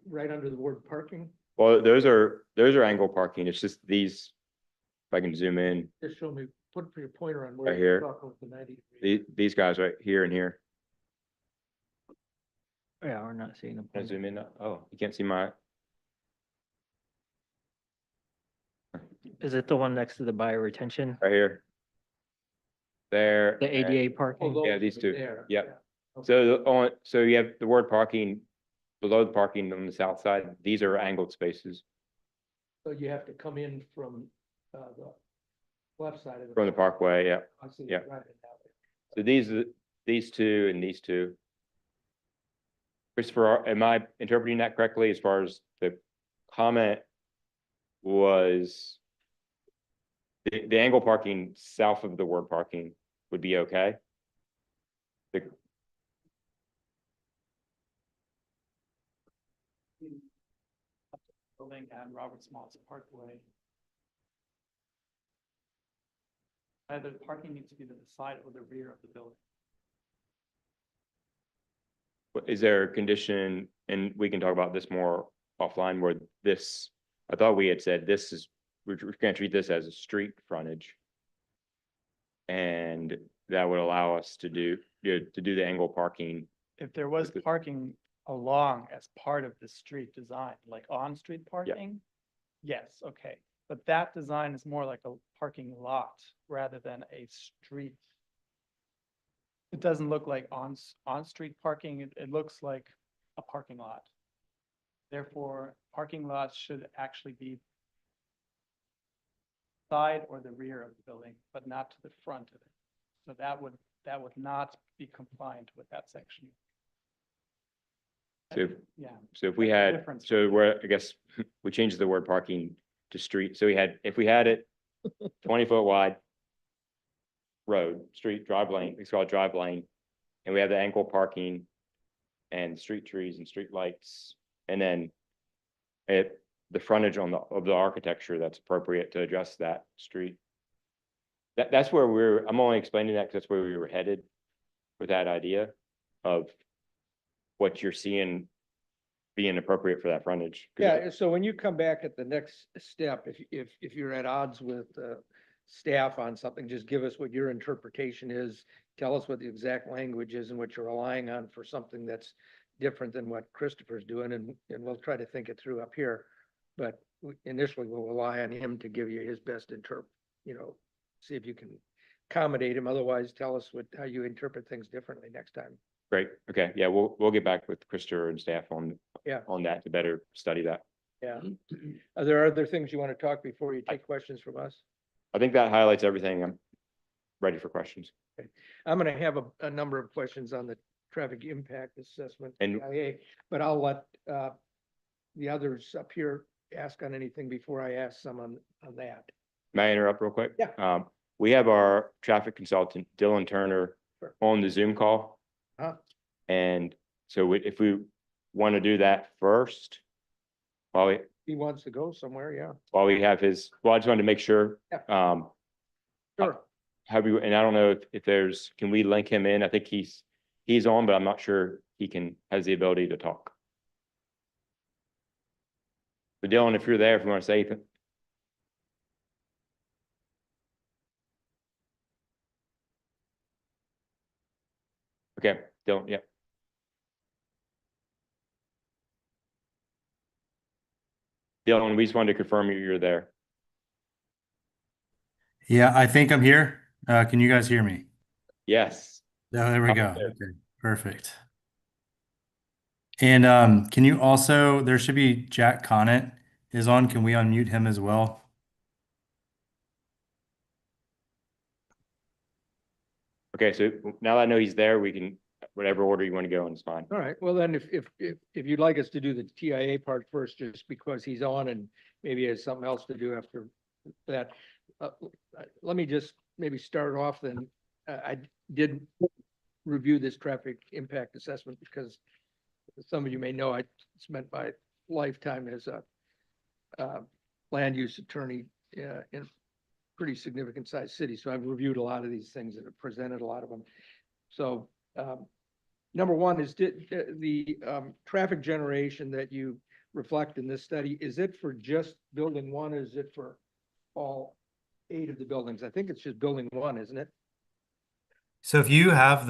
Right under the word parking, Well, those are angle parking. It's just these, if I can zoom in, just show me, put your pointer on where Right you're here. talking with the 90-degree. these guys right here and here. Yeah, we're not seeing them. Can I zoom in? Oh, you can't see my, Is it the one next to the bioretention? right here. There. The and- ADA Oh, parking? those Yeah, these are two. there. Yep. Okay. So you have the word parking below the parking on the south side. These are angled spaces So you have to come in from the left side of the. from the parkway. Yeah. I see yeah. it right in that way. So these two and these two. Christopher, am I interpreting that correctly as far as the comment was the angle parking south of the word parking would be okay? Building and Robert Smalls Parkway. Either the parking needs to be to the side or the rear of the building. Is there a condition, and we can talk about this more offline, where this, I thought we had said this is, we're gonna treat this as a street frontage. And that would allow us to do the angle parking. If there was With the- parking along as part of the street design, like on-street parking? Yes, okay, but that design is more like a parking lot rather than a street. It doesn't look like on-street parking, it looks like a parking lot. Therefore, parking lots should actually be side or the rear of the building, but not to the front of it. So that would not be compliant with that section. So, Yeah, so if we That's the had, difference. so where, I guess, we changed the word parking to street, so if we had it 20-foot wide road, street, drive lane, it's called drive lane, and we have the angle parking and street trees and street lights, and then the frontage of the architecture that's appropriate to address that street. That's where I'm only explaining that because that's where we were headed with that idea of what you're seeing being appropriate for that frontage. 'Cause Yeah, so when you come back at the next step, if you're at odds with staff on something, just give us what your interpretation is. Tell us what the exact language is and what you're relying on for something that's different than what Christopher's doing, and we'll try to think it through up here. But initially, we'll rely on him to give you his best see if you can accommodate him. Otherwise, tell us how you interpret things differently next time. Great, okay, yeah, we'll get back with Christopher and staff Yeah. on that to better study that. Yeah. Are there other things you want to talk before you take questions from us? I think that highlights everything. I'm ready for questions. I'm gonna have a number of questions on the traffic impact assessment, And- TIA, but I'll let the others up here ask on anything before I ask some on that. May I interrupt real quick? Yeah. We have our traffic consultant, Dylan Turner, Sure. on the Zoom call. Huh? And so if we want to do that first, while He wants to go somewhere, yeah. we have his, well, I just wanted to make sure. Yeah. Sure. And I don't know if can we link him in? I think he's on, but I'm not sure he has the ability to talk. But Dylan, if you're there, if you want to say anything. Okay, Dylan, yeah. Dylan, we just wanted to confirm you're there. Yeah, I think I'm here. Can you guys hear me? Yes. Oh, there we I'm go. there. Okay, perfect. And can you also, there should be Jack Conant is on. Can we unmute him as well? Okay, so now that I know he's there, we can, whatever order you want to go in is fine. All right, well then, if you'd like us to do the TIA part first, just because he's on and maybe he has something else to do after that. Let me just maybe start off then. I did review this traffic impact assessment because some of you may know I spent my lifetime as a land use attorney in pretty significant sized cities. So I've reviewed a lot of these things and have presented a lot of them. So number one is the traffic generation that you reflect in this study, is it for just building one? Is it for all 8 of the buildings? I think it's just building one, isn't it? So if you have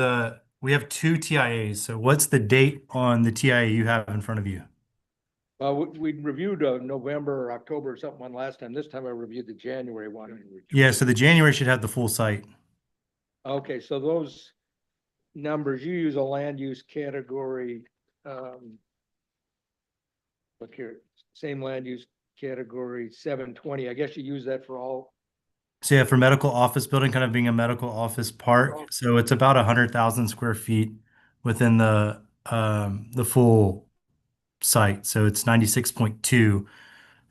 we have 2 TIAs. So what's the date on the TIA you have in front of you? We reviewed November or October or something one last time. This time I reviewed the January one. Yeah, so the January should have the full site. Okay, so those numbers, you use a land use category. Look here, same land use category 720. I guess you use that for all. So yeah, for medical office building, kind of being a medical office park. So it's about 100,000 square feet within the full site. So it's 96.2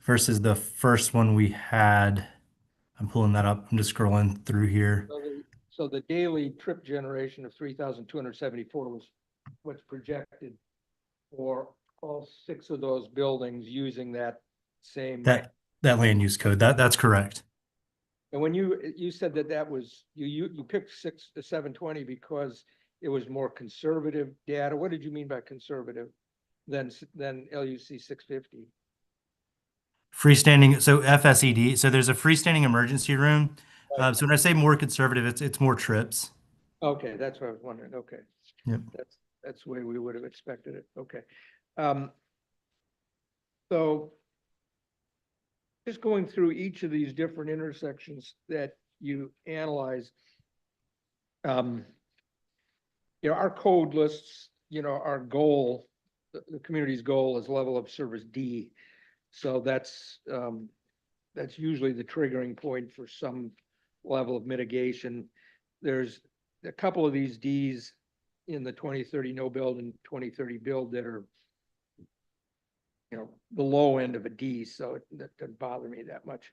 versus the first one we had. I'm pulling that up. I'm just scrolling through here. So the daily trip generation of 3,274 was what's projected for all 6 of those buildings using that same. That land use code. That's correct. And when you said that was, you picked 720 because it was more conservative data. What did you mean by conservative than LUC 650? Freestanding, so FSED. So there's a freestanding emergency room. So when I say more conservative, it's more trips. Okay, that's what I was wondering. Okay. Yep. That's the way we would have expected it. Okay. So just going through each of these different intersections that you analyze, our code lists, our goal, the community's goal is level of service D. So that's usually the triggering point for some level of mitigation. There's a couple of these Ds in the 2030 no build and 2030 build that are, the low end of a D, so that doesn't bother me that much.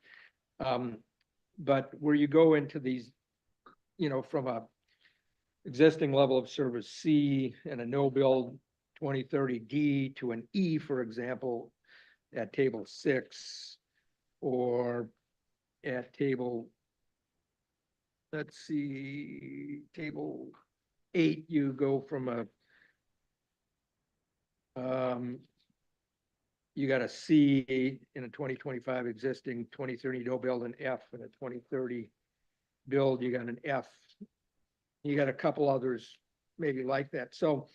But where you go into these, from a existing level of service C and a no build 2030 D to an E, for example, at table 6, or at table, let's see, table 8, you go from a you got a C in a 2025 existing, 2030 no build, an F in a 2030 build, you got an F. You got a couple others maybe like that. So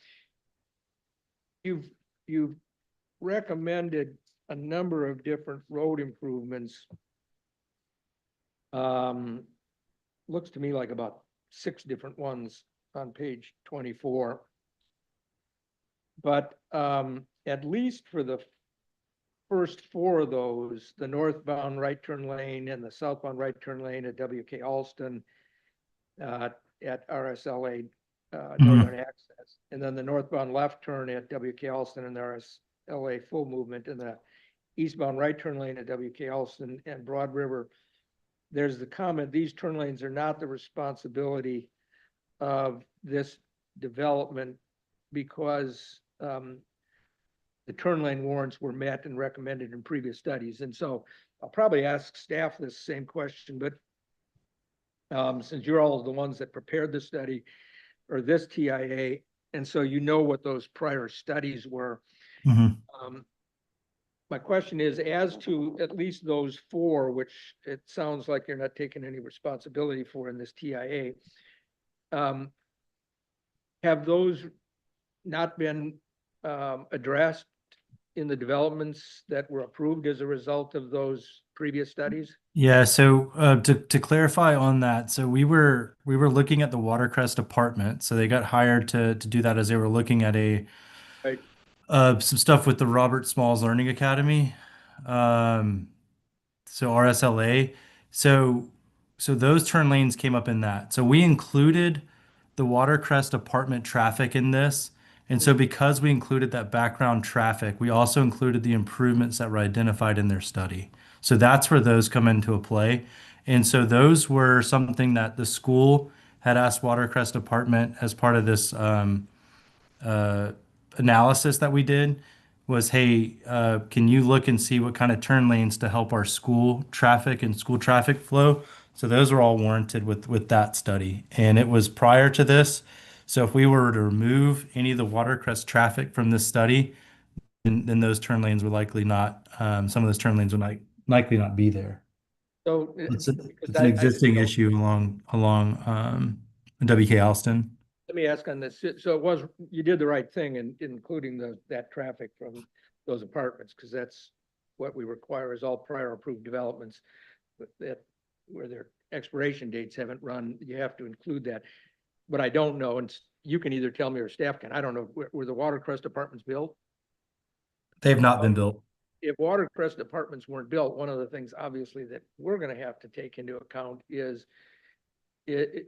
you've recommended a number of different road improvements. Looks to me like about 6 different ones on page 24. But at least for the first 4 of those, the northbound right turn lane and the southbound right turn lane at WK Alston, at RSLA Northern Access, and then the northbound left turn at WK Alston and RSLA full movement, and the eastbound right turn lane at WK Alston and Broad River. There's the comment, these turn lanes are not the responsibility of this development because the turn lane warrants were met and recommended in previous studies. And so I'll probably ask staff this same question, but since you're all the ones that prepared the study or this TIA, and so what those prior studies were, my question is, as to at least those four, which it sounds like you're not taking any responsibility for in this TIA. Have those not been addressed in the developments that were approved as a result of those previous studies? Yeah, so to clarify on that, so we were looking at the Watercrest apartment. So they got hired to do that as they were looking at Right. some stuff with the Robert Smalls Learning Academy. Um, so RSLA. So those turn lanes came up in that. So we included the Watercrest apartment traffic in this. And so because we included that background traffic, we also included the improvements that were identified in their study. So that's where those come into a play. And so those were something that the school had asked Watercrest Apartment as part of this uh, analysis that we did was, hey, can you look and see what kind of turn lanes to help our school traffic and school traffic flow? So those were all warranted with that study. And it was prior to this. So if we were to remove any of the Watercrest traffic from this study, then those turn lanes would likely not, some of those turn lanes would likely not be there. So. It's because an I- existing so issue along WK Alston. Let me ask on this. So it was, you did the right thing in including that traffic from those apartments, because that's what we require is all prior approved developments that where their expiration dates haven't run, you have to include that. But I don't know, and you can either tell me or staff can, I don't know, were the Watercrest apartments built? They have not been built. If Watercrest apartments weren't built, one of the things obviously that we're gonna have to take into account is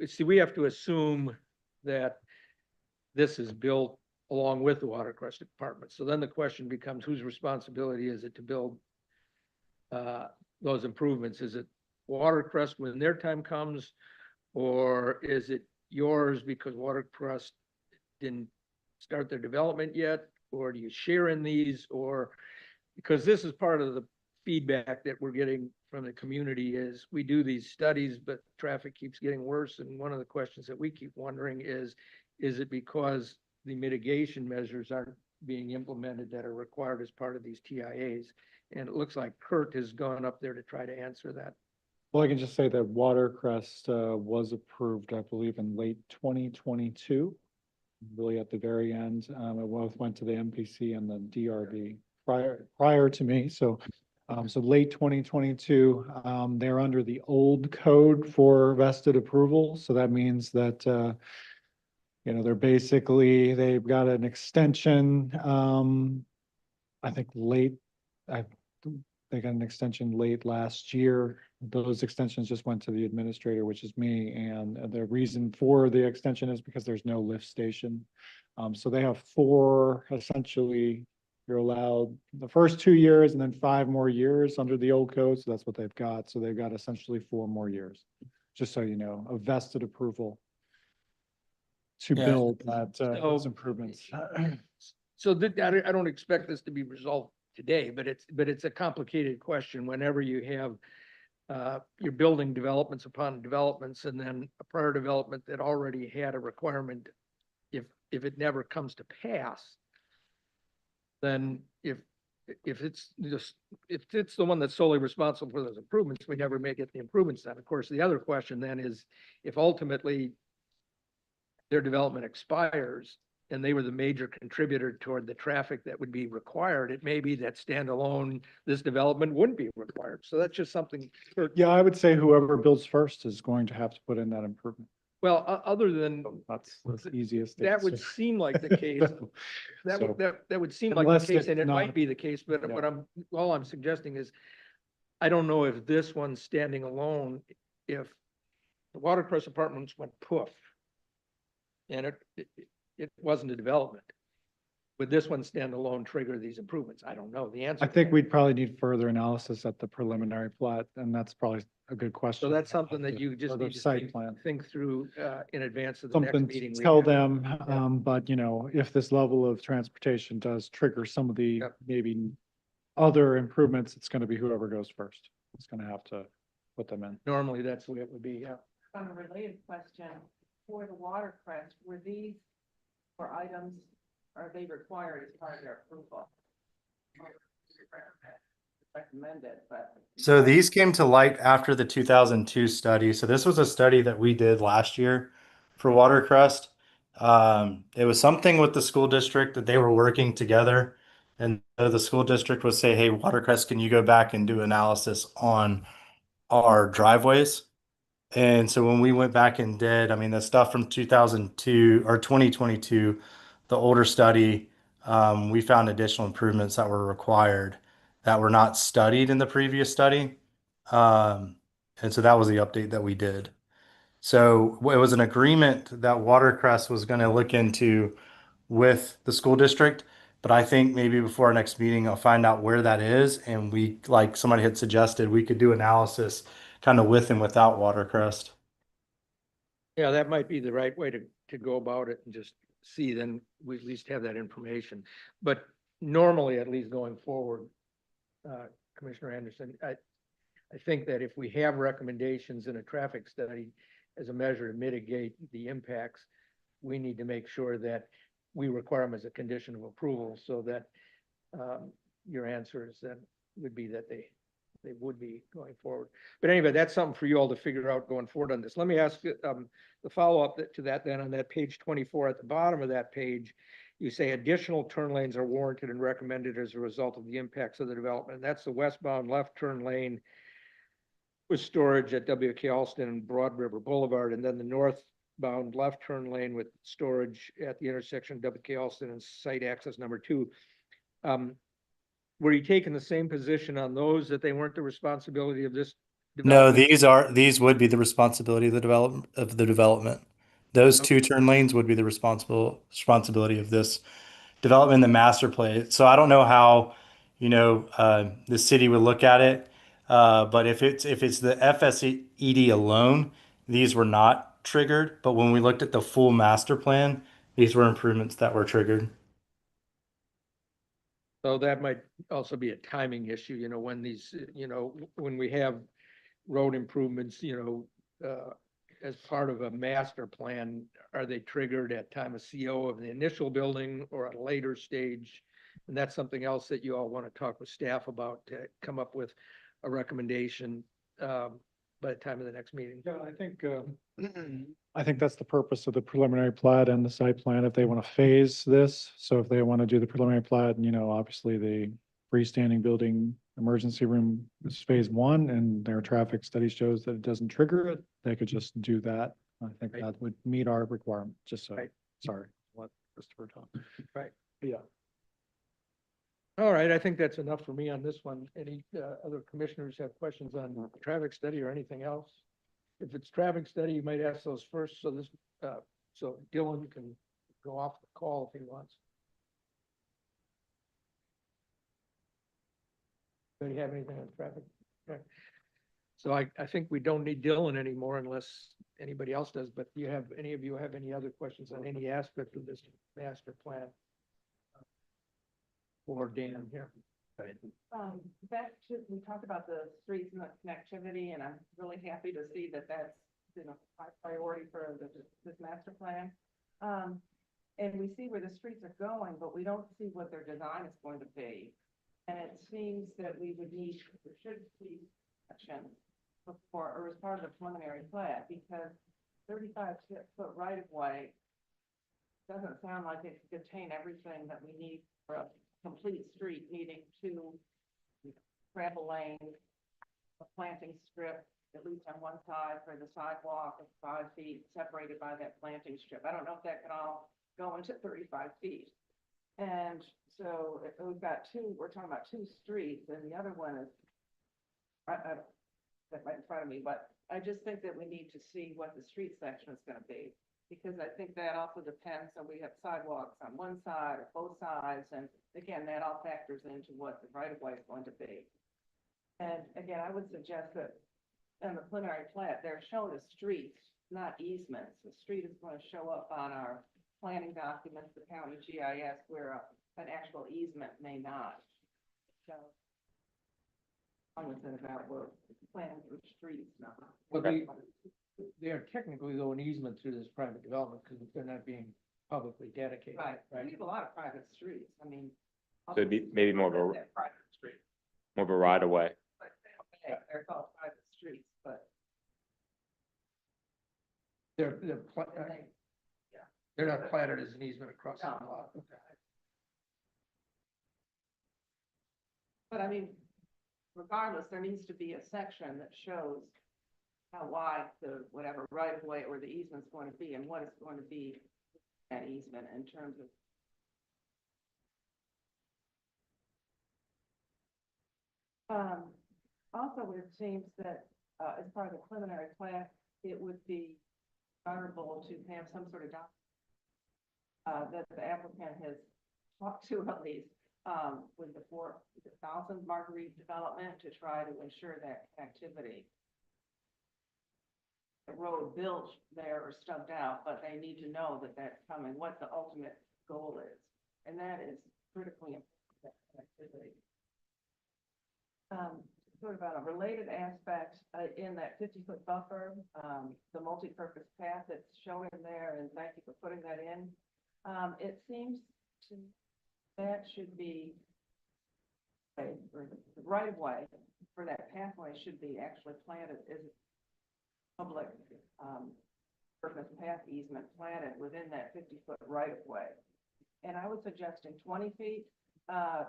see, we have to assume that this is built along with the Watercrest apartments. So then the question becomes, whose responsibility is it to build those improvements? Is it Watercrest when their time comes? Or is it yours because Watercrest didn't start their development yet? Or do you share in these? Or, because this is part of the feedback that we're getting from the community is we do these studies, but traffic keeps getting worse. And one of the questions that we keep wondering is it because the mitigation measures aren't being implemented that are required as part of these TIAs? And it looks like Kurt has gone up there to try to answer that. Well, I can just say that Watercrest was approved, I believe, in late 2022, really at the very end. It both went to the MPC and the DRB prior to me. So late 2022, they're under the old code for vested approval. So that means that they've got an extension. I think they got an extension late last year. Those extensions just went to the administrator, which is me. And the reason for the extension is because there's no lift station. So they have four, essentially, you're allowed the first 2 years and then 5 more years under the old code. So that's what they've got. So they've got essentially 4 more years, just so you know, of vested approval to Yeah. build those improvements. So I don't expect this to be resolved today, but it's a complicated question whenever you have you're building developments upon developments, and then a prior development that already had a requirement, if it never comes to pass, then if it's the one that's solely responsible for those improvements, we never may get the improvements done. Of course, the other question then is, if ultimately their development expires and they were the major contributor toward the traffic that would be required, it may be that standalone, this development wouldn't be required. So that's just something. Yeah, I would say whoever builds first is going to have to put in that improvement. Well, other than, That's the easiest. that would answer. seem like the case. So, That would seem like the unless case, it's and it might not- be the case, but Yeah. all I'm suggesting is, I don't know if this one's standing alone, if the Watercrest apartments went poof, and it wasn't a development, would this one stand alone trigger these improvements? I don't know the answer. I to think that. we'd probably need further analysis at the preliminary plat, and that's probably a good question. So that's something that you just Further need to site plan. think through in advance of the next Something meeting. to we tell have. them, Yeah. but if this level of transportation does trigger some of the Yep. maybe other improvements, it's gonna be whoever goes first. It's gonna have to put them in. Normally, that's the way it would be, yeah. On a related question, for the Watercrest, were these for items, are they required as part of their approval? recommend it, but. So these came to light after the 2002 study. So this was a study that we did last year for Watercrest. It was something with the school district that they were working together. And so the school district would say, hey, Watercrest, can you go back and do analysis on our driveways? And so when we went back and did, I mean, the stuff from 2002 or 2022, the older study, we found additional improvements that were required that were not studied in the previous study. And so that was the update that we did. So it was an agreement that Watercrest was going to look into with the school district. But I think maybe before our next meeting, I'll find out where that is. And we, like somebody had suggested, we could do analysis kind of with and without Watercrest. Yeah, that might be the right way to go about it and just see, then we at least have that information. But normally, at least going forward, Commissioner Anderson, I think that if we have recommendations in a traffic study as a measure to mitigate the impacts, we need to make sure that we require them as a condition of approval, so that your answer is then would be that they would be going forward. But anyway, that's something for you all to figure out going forward on this. Let me ask the follow-up to that then. On that page 24, at the bottom of that page, you say additional turn lanes are warranted and recommended as a result of the impacts of the development. And that's the westbound left turn lane with storage at WK Alston and Broad River Boulevard, and then the northbound left turn lane with storage at the intersection of WK Alston and site access number 2. Were you taking the same position on those, that they weren't the responsibility of this No, development? these would be the responsibility of the development. Those two turn lanes would be the responsibility of this development, the master plan. So I don't know how, the city would look at it. But if it's the FSED alone, these were not triggered. But when we looked at the full master plan, these were improvements that were triggered. So that might also be a timing issue, when these, when we have road improvements, as part of a master plan, are they triggered at time of CO of the initial building or at a later stage? And that's something else that you all want to talk with staff about to come up with a recommendation by the time of the next meeting. Yeah, I think that's the purpose of the preliminary plat and the site plan, if they want to phase this. So if they want to do the preliminary plat, obviously the freestanding building emergency room is phase 1 and their traffic study shows that it doesn't trigger it, they could just do that. I think Right. that would meet our requirement, just so, Right. sorry, let Christopher talk. Right. Yeah. All right, I think that's enough for me on this one. Any other commissioners have questions on traffic study or anything else? If it's traffic study, you might ask those first, so so Dylan can go off the call if he wants. Do you have anything on traffic? Okay. So I think we don't need Dylan anymore unless anybody else does, but any of you have any other questions on any aspect of this master plan? Or Dan here? Back to, we talked about the streets and the connectivity, and I'm really happy to see that that's, high priority for this master plan. And we see where the streets are going, but we don't see what their design is going to be. And it seems that we would need, there should be action before, or as part of the preliminary plat, because 35-foot right of way doesn't sound like it could contain everything that we need for a complete street, needing 2 gravel lanes, a planting strip, at least on one side for the sidewalk of 5 feet separated by that planting strip. I don't know if that can all go into 35 feet. And so we've got 2, we're talking about 2 streets, and the other one is, that right in front of me, but I just think that we need to see what the street section is going to be, because I think that also depends. So we have sidewalks on one side or both sides, and again, that all factors into what the right of way is going to be. And again, I would suggest that in the preliminary plat, they're shown as streets, not easements. The street is going to show up on our planning documents, the county GIS, where an actual easement may not. So I'm going to say about we're planning for streets now. Well, they are technically though an easement through this private development because they're not being publicly dedicated. Right, we have a lot of private streets. I mean. So it'd be maybe more of a, Private street. more of a right of way. But they're called private streets, but They're, they, they're not platted as an easement across the No. lot. but I mean, regardless, there needs to be a section that shows how wide the whatever right of way or the easement's going to be and what it's going to be that easement in terms of. Also, it seems that, as part of the preliminary plan, it would be desirable to have some sort of that the applicant has talked to at least, with the 4,000 Marguerite development to try to ensure that activity. The road built there or stubbed out, but they need to know that that's coming, what the ultimate goal is. And that is critically important, that activity. Sort of on a related aspect, in that 50-foot buffer, the multi-purpose path that's shown in there, and thank you for putting that in. It seems to, that should be, or the right of way for that pathway should be actually planted as a public, purpose path easement planted within that 50-foot right of way. And I was suggesting 20 feet,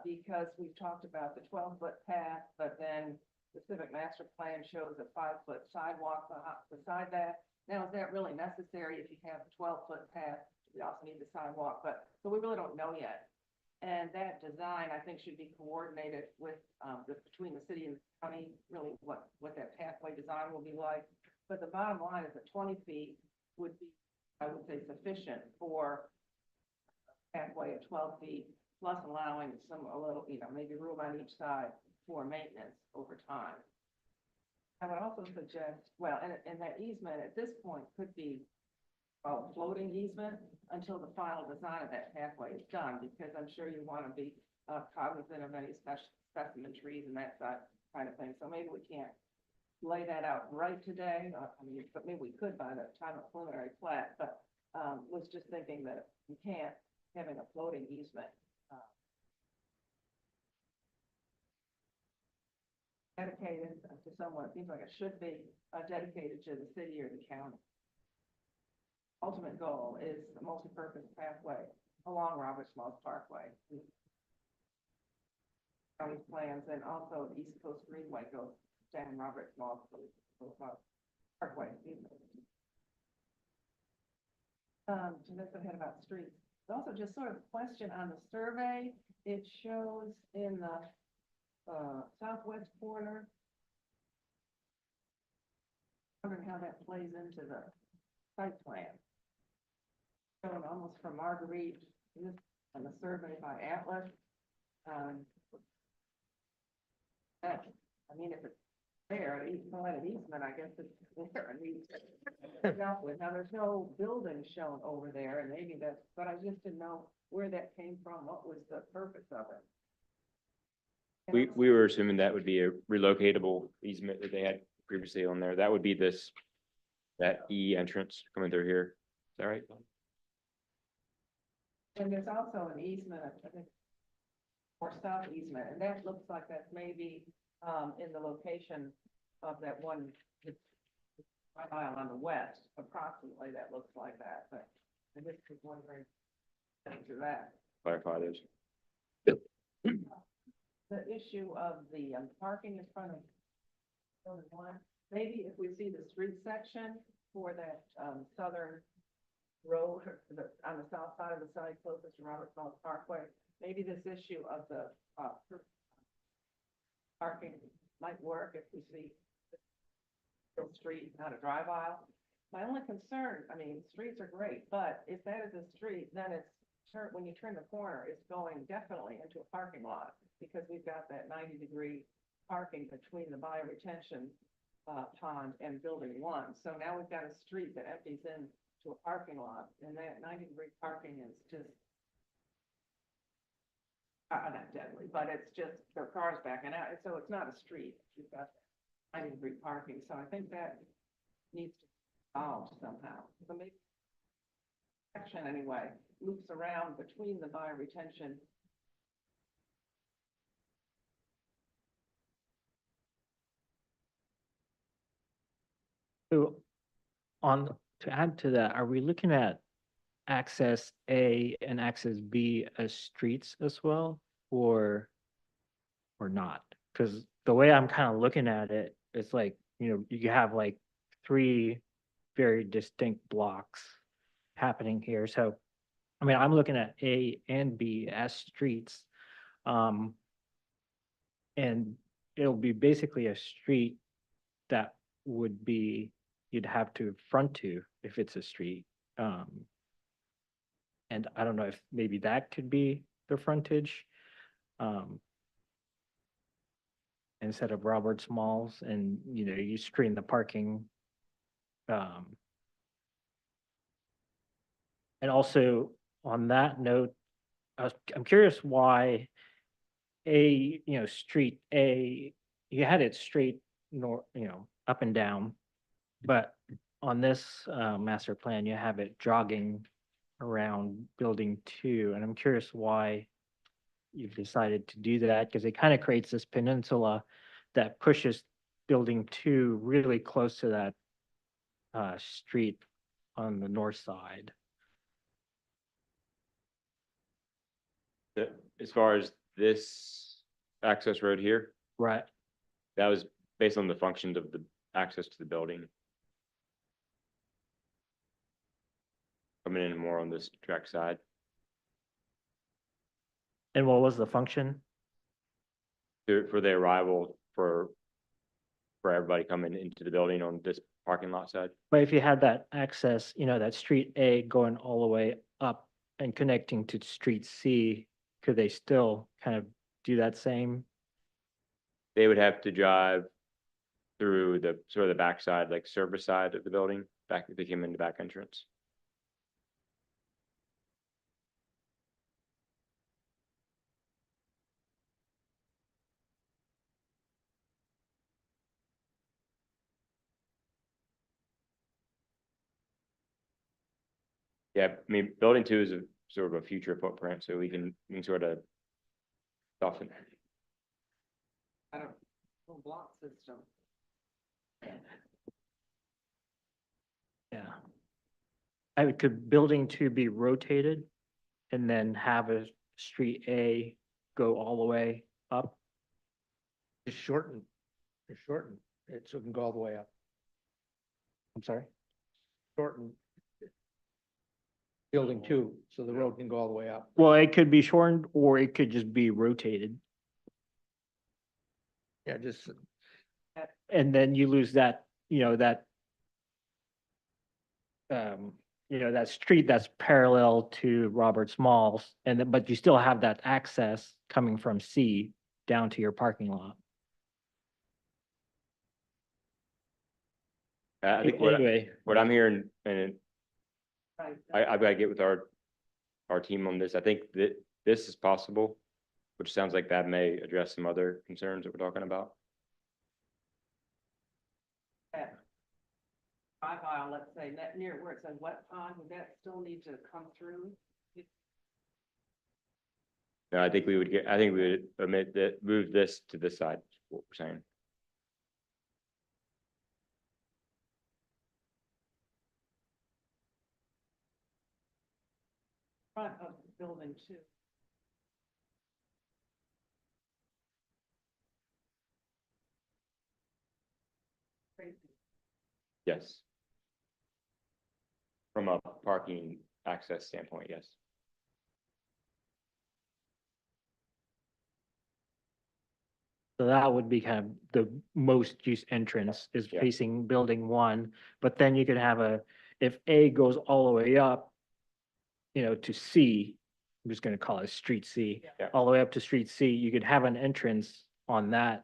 because we've talked about the 12-foot path, but then the civic master plan shows a 5-foot sidewalk beside that. Now, is that really necessary if you have a 12-foot path? We also need the sidewalk, but, so we really don't know yet. And that design, I think, should be coordinated with, between the city and the county, really what that pathway design will be like. But the bottom line is that 20 feet would be, I would say, sufficient for a pathway of 12 feet, plus allowing a little, maybe room on each side for maintenance over time. I would also suggest, well, and that easement at this point could be a floating easement until the final design of that pathway is done, because I'm sure you want to be cognizant of any specimen trees and that kind of thing. So maybe we can't lay that out right today. But maybe we could by the time of preliminary plat, but was just thinking that you can't having a floating easement. Dedicated to someone, it seems like it should be dedicated to the city or the county. Ultimate goal is the multi-purpose pathway along Robert Smalls Parkway. County plans, and also the East Coast Greenway goes down Robert Smalls Parkway. So that's ahead about streets. Also, just sort of question on the survey, it shows in the southwest corner. Wondering how that plays into the site plan. Showing almost from Marguerite, this on the survey by Atlas. That, if it's there, the easement, I guess it's there and needs dealt with. Now, there's no building shown over there, and maybe that's, but I just didn't know where that came from. What was the purpose of it? We were assuming that would be a relocatable easement that they had previously on there. That would be that E entrance coming through here. Is that right? And there's also an easement, I think, or south easement, and that looks like that's maybe, in the location of that one mile on the west, approximately, that looks like that, but I just was wondering to that. Clarify those. The issue of the parking in front of building one, maybe if we see the street section for that southern road on the south side of the site closest to Robert Smalls Parkway, maybe this issue of the parking might work if we see the street, not a drive aisle. My only concern, streets are great, but if that is a street, then it's when you turn the corner, it's going definitely into a parking lot, because we've got that 90-degree parking between the bioretention pond and building one. So now we've got a street that empties in to a parking lot, and that 90-degree parking is just not deadly, but it's just their cars backing out, and so it's not a street. You've got 90-degree parking, so I think that needs to be solved somehow. So maybe section anyway loops around between the bioretention So on, to add to that, are we looking at access A and access B as streets as well, or not? Because the way I'm kind of looking at it, it's like, you have like three very distinct blocks happening here. So, I mean, I'm looking at A and B as streets. Um, and it'll be basically a street that would be, you'd have to front to if it's a street. And I don't know if maybe that could be the frontage. Um, instead of Roberts Malls, and you screen the parking. And also on that note, I'm curious why street A, you had it straight north, up and down. But on this master plan, you have it jogging around building 2, and I'm curious why you've decided to do that, because it kind of creates this peninsula that pushes building 2 really close to that street on the north side. As far as this access road here, Right. that was based on the functions of the access to the building. Coming in more on this track side. And what was the function? For the arrival for everybody coming into the building on this parking lot side. But if you had that access, that street A going all the way up and connecting to street C, could they still kind of do that same? They would have to drive through the sort of the backside, like service side of the building, back if they came in the back entrance. Yeah, I mean, building 2 is a sort of a future footprint, so we can sort of soften. I don't, block system. Yeah. Could building 2 be rotated and then have a street A go all the way up? Just shorten it so it can go all the way up. I'm sorry? Shorten building 2, so the road can go all the way up. Well, it could be shortened or it could just be rotated. Yeah, just, And then you lose that, that street that's parallel to Roberts Malls, and then, but you still have that access coming from C down to your parking lot. I think what Anyway, I'm hearing, and Right. I've got to get with our team on this. I think that this is possible, which sounds like that may address some other concerns that we're talking about. Drive aisle, let's say, that near where it says west side, would that still need to come through? No, I think we would omit that, move this to this side, is what we're saying. Front of the building 2. Crazy. Yes. From a parking access standpoint, yes. so that would be kind of the most use entrance is Yeah. facing building 1, but then you could have if A goes all the way up, to C, I'm just gonna call it street C, Yeah. all the way up to street C, you could have an entrance on that,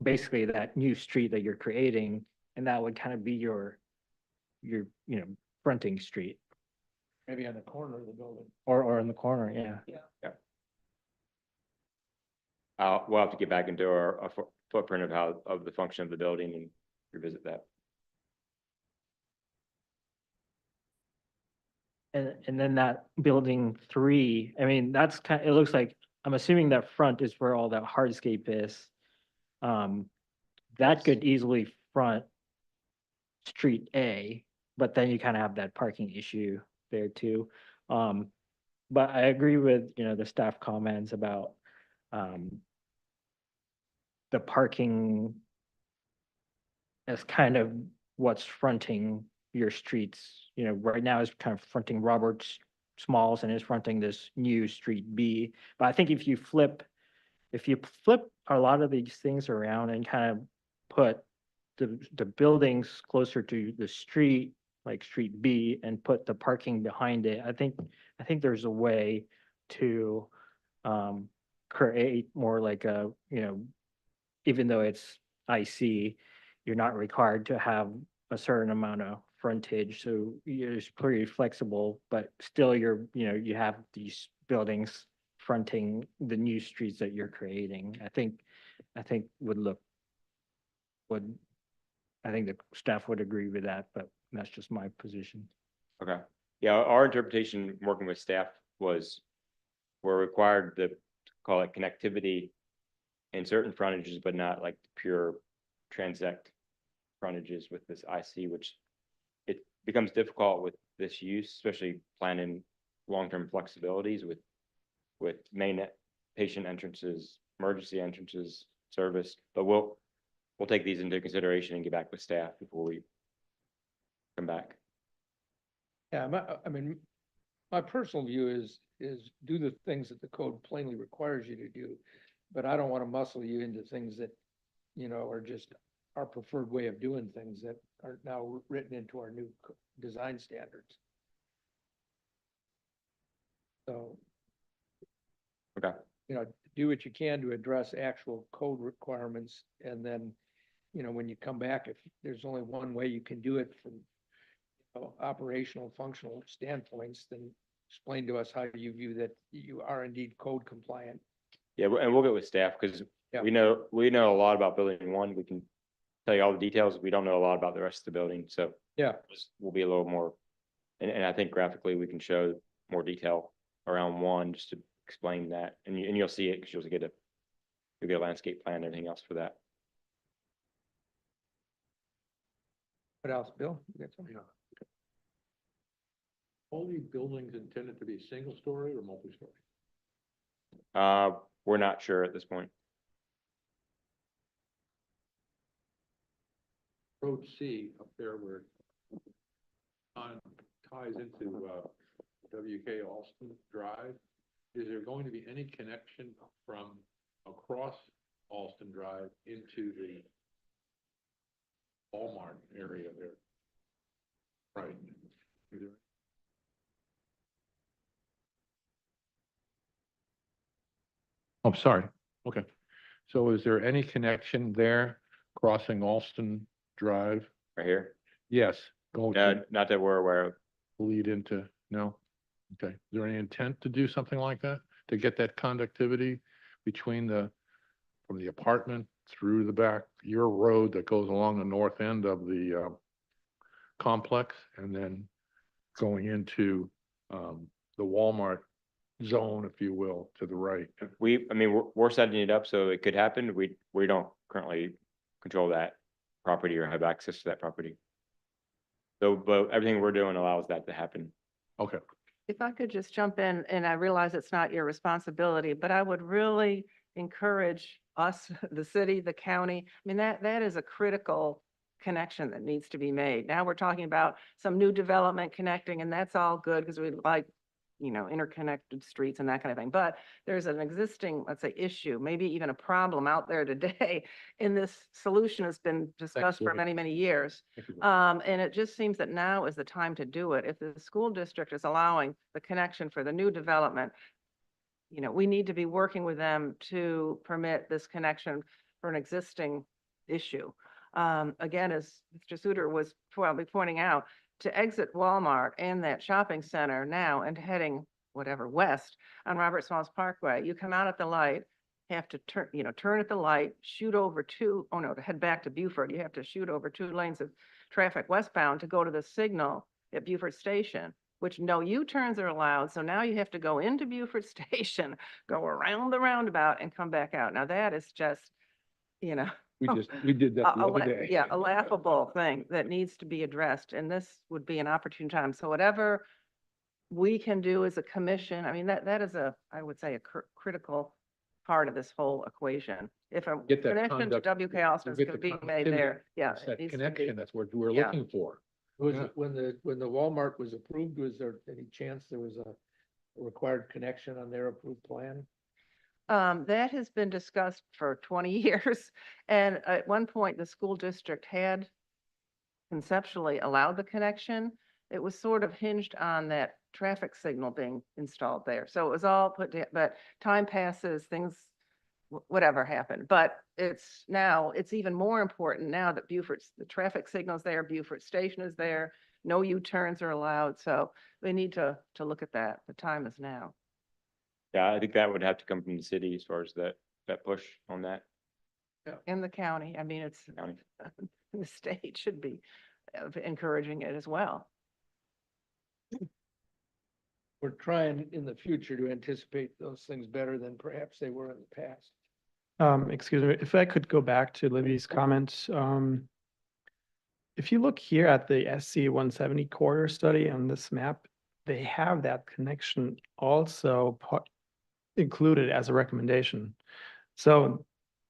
basically that new street that you're creating, and that would kind of be your fronting street, maybe on the corner of the building. or in the corner, yeah. We'll have to get back into our footprint of the function of the building and revisit that. And then that building 3, I mean, that's it looks like, I'm assuming that front is where all that hardscape is. That could easily front Street A, but then you kind of have that parking issue there too. But I agree with, the staff comments about, the parking as kind of what's fronting your streets. Right now it's kind of fronting Roberts Smalls and is fronting this new Street B. But I think if you flip a lot of these things around and kind of put the buildings closer to the street, like Street B, and put the parking behind it, I think there's a way to create more like a, even though it's IC, you're not required to have a certain amount of frontage, so it's pretty flexible, but still you have these buildings fronting the new streets that you're creating. I think I think the staff would agree with that, but that's just my position. Okay, yeah, our interpretation, working with staff, was we're required to call it connectivity in certain frontages, but not like pure transect frontages with this IC, which it becomes difficult with this use, especially planning long-term flexibilities with main patient entrances, emergency entrances, service, but we'll take these into consideration and get back with staff before we come back. Yeah, my personal view is do the things that the code plainly requires you to do. But I don't want to muscle you into things that, are just our preferred way of doing things that are now written into our new design standards. So, Okay, do what you can to address actual code requirements. And then, when you come back, if there's only one way you can do it from operational, functional standpoints, then explain to us how you view that you are indeed code compliant. yeah, and we'll get with staff because Yeah. we know a lot about building one. We can tell you all the details. We don't know a lot about the rest of the building, so Yeah. we'll be a little more. And I think graphically we can show more detail around one just to explain that, and you'll see it because you'll get a landscape plan and everything else for that. What else, Bill? You got something? All these buildings intended to be single story or multi-story? We're not sure at this point. Road C up there where ties into WK Alston Drive. Is there going to be any connection from across Alston Drive into the Walmart area there? Right. Is there- Oh, sorry. Okay. So is there any connection there crossing Alston Drive? Right here, Yes. Go to not that we're aware of. lead into, no? Okay. Is there any intent to do something like that? To get that conductivity between from the apartment through the back, your road that goes along the north end of the complex and then going into the Walmart zone, if you will, to the right? We're setting it up so it could happen. We don't currently control that property or have access to that property. So, but everything we're doing allows that to happen. Okay. If I could just jump in, and I realize it's not your responsibility, but I would really encourage us, the city, the county. That is a critical connection that needs to be made. Now we're talking about some new development connecting, and that's all good because we like, interconnected streets and that kind of thing. But there's an existing, let's say, issue, maybe even a problem out there today. And this solution has been discussed for Lori. many, many years. Thank you. And it just seems that now is the time to do it. If the school district is allowing the connection for the new development, we need to be working with them to permit this connection for an existing issue. Again, as Mr. Suter was probably pointing out, to exit Walmart and that shopping center now and heading west on Robert Smalls Parkway, you come out at the light, have to turn at the light, to head back to Beaufort, you have to shoot over 2 lanes of traffic westbound to go to the signal at Beaufort Station, which no U-turns are allowed. So now you have to go into Beaufort Station, go around the roundabout and come back out. Now that is just, We did that the a other la- day. yeah, a laughable thing that needs to be addressed, and this would be an opportune time. So whatever we can do as a commission, I mean, that is I would say, critical part of this whole equation. If a Get that connection to conduct- WK Austin is get the being made connectivity. there, yeah. It's it that needs to be. connection, that's what we're Yeah. looking for. Was Yeah. it, when the Walmart was approved, was there any chance there was a required connection on their approved plan? That has been discussed for 20 years. And at one point, the school district had conceptually allowed the connection. It was sort of hinged on that traffic signal being installed there. So it was all but time passes, things, whatever happened. But it's even more important now that the traffic signal's there, Beaufort Station is there, no U-turns are allowed. So we need to look at that. The time is now. Yeah, I think that would have to come from the city as far as that push on that In the county, I mean, it's, county. the state should be encouraging it as well. We're trying in the future to anticipate those things better than perhaps they were in the past. Excuse me, if I could go back to Libby's comment. If you look here at the SC 170 corridor study on this map, they have that connection also included as a recommendation. So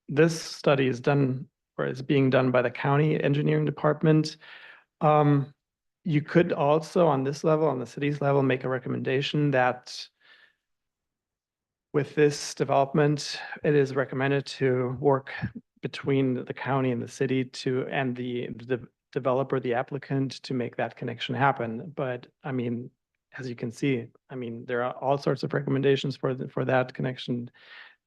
this study is done, or is being done by the county engineering department. You could also, on this level, on the city's level, make a recommendation that with this development, it is recommended to work between the county and the city and the developer, the applicant, to make that connection happen. But I mean, as you can see, I mean, there are all sorts of recommendations for that connection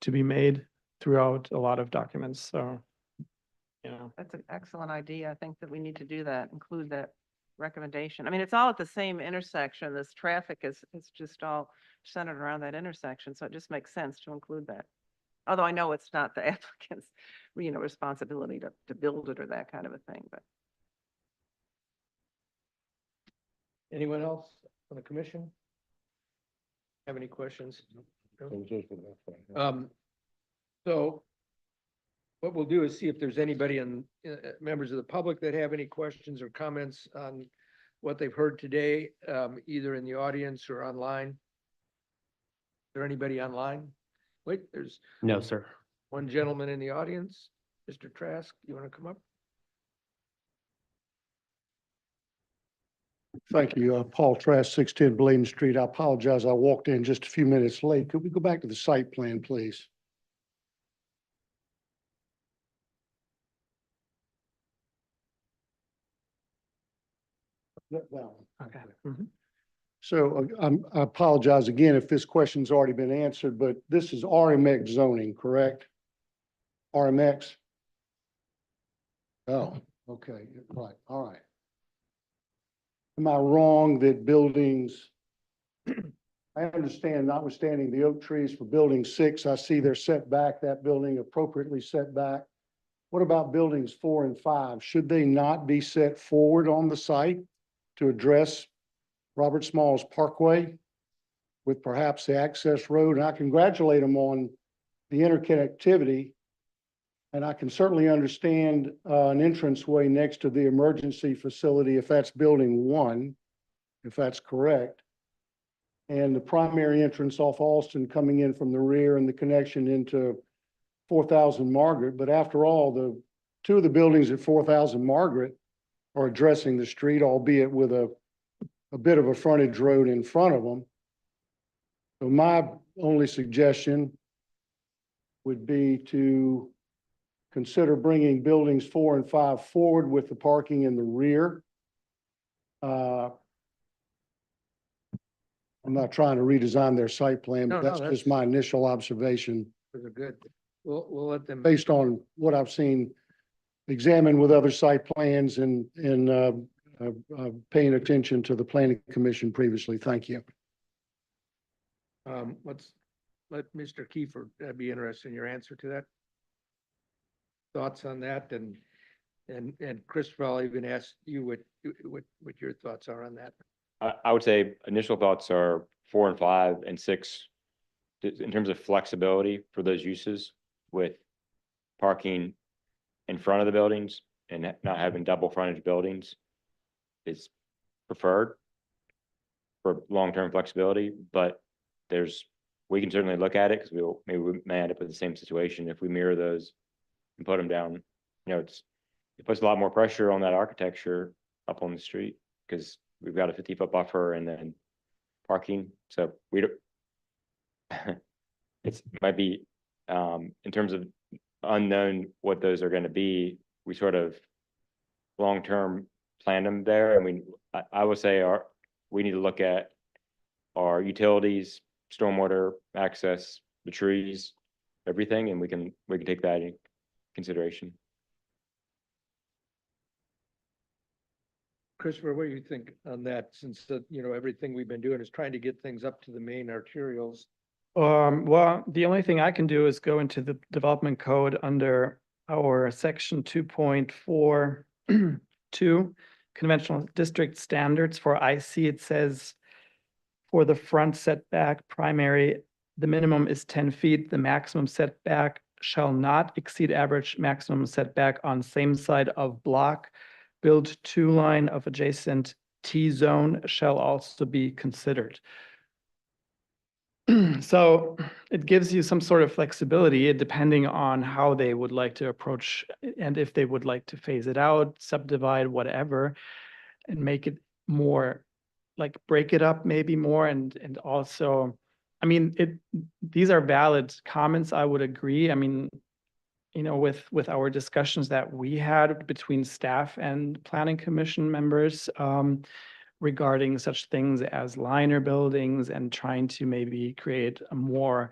to be made throughout a lot of documents. So, you know. That's an excellent idea. I think that we need to do that, include that recommendation. I mean, it's all at the same intersection. This traffic is just all centered around that intersection. So it just makes sense to include that. Although I know it's not the applicant's, responsibility to build it or that kind of a thing, but. Anyone else on the commission? Have any questions? No? So what we'll do is see if there's anybody members of the public that have any questions or comments on what they've heard today, either in the audience or online. Is there anybody online? Wait, there's No, sir. one gentleman in the audience. Mr. Trask, you want to come up? Thank you. Paul Trask, 610 Bladen Street. I apologize. I walked in just a few minutes late. Could we go back to the site plan, please? That one. Okay. Mhm. So I apologize again if this question's already been answered, but this is RMX zoning, correct? RMX? Oh, okay, right, all right. Am I wrong that buildings, I understand notwithstanding the oak trees for building 6, I see they're set back, that building appropriately set back. What about buildings 4 and 5? Should they not be set forward on the site to address Robert Smalls Parkway with perhaps the access road? And I congratulate them on the interconnectivity. And I can certainly understand an entranceway next to the emergency facility if that's building 1, if that's correct. And the primary entrance off Alston coming in from the rear and the connection into 4,000 Margaret. But after all, the 2 of the buildings at 4,000 Margaret are addressing the street, albeit with a bit of a frontage road in front of them. So my only suggestion would be to consider bringing buildings 4 and 5 forward with the parking in the rear. I'm not trying to redesign their site plan, but No, that's that's- just my initial observation Those are good. We'll let them. based on what I've seen examined with other site plans and paying attention to the planning commission previously. Thank you. Let's let Mr. Kiefer be interested in your answer to that. Thoughts on that, and Christopher, I'll even ask you what your thoughts are on that. I would say initial thoughts are 4 and 5 and 6 in terms of flexibility for those uses with parking in front of the buildings and not having double frontage buildings is preferred for long-term flexibility, but we can certainly look at it because maybe we may end up with the same situation if we mirror those and put them down. You know, it puts a lot more pressure on that architecture up on the street because we've got a 50-foot buffer and then parking. So we don't, might be, in terms of unknown what those are going to be, we sort of long-term plan them there. I mean, I would say we need to look at our utilities, stormwater access, the trees, everything, and we can take that in consideration. Christopher, what do you think on that, since everything we've been doing is trying to get things up to the main arterials? Well, the only thing I can do is go into the development code under our section 2.42 conventional district standards. For IC, it says for the front setback primary, the minimum is 10 feet. The maximum setback shall not exceed average maximum setback on same side of block. Build 2 line of adjacent T zone shall also be considered. So it gives you some sort of flexibility depending on how they would like to approach and if they would like to phase it out, subdivide, whatever, and make it more like break it up maybe more. And also, I mean, these are valid comments. I would agree. I mean, with our discussions that we had between staff and planning commission members, regarding such things as liner buildings and trying to maybe create a more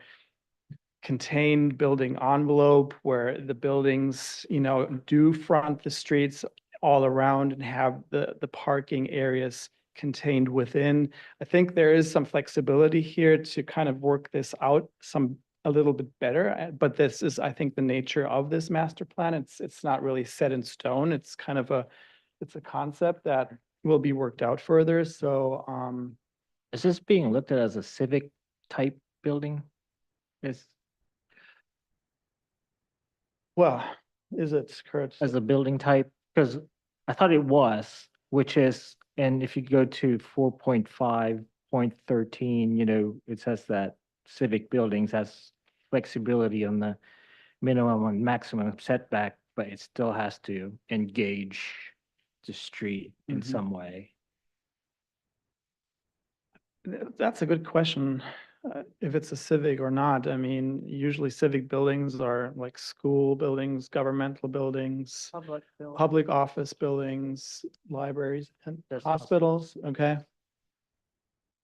contained building envelope where the buildings, do front the streets all around and have the parking areas contained within. I think there is some flexibility here to kind of work this out a little bit better, but this is, I think, the nature of this master plan. It's not really set in stone. It's kind of it's a concept that will be worked out further. So, Is this being looked at as a civic type building? well, is it, Kurt? As a building type? Because I thought it was, which is, and if you go to 4.5.13, it says that civic buildings has flexibility on the minimum and maximum setback, but it still has to engage the street in Mhm. some way. That's a good question, if it's a civic or not. I mean, usually civic buildings are like school buildings, governmental buildings, public office buildings, libraries, and There's hospitals. Okay.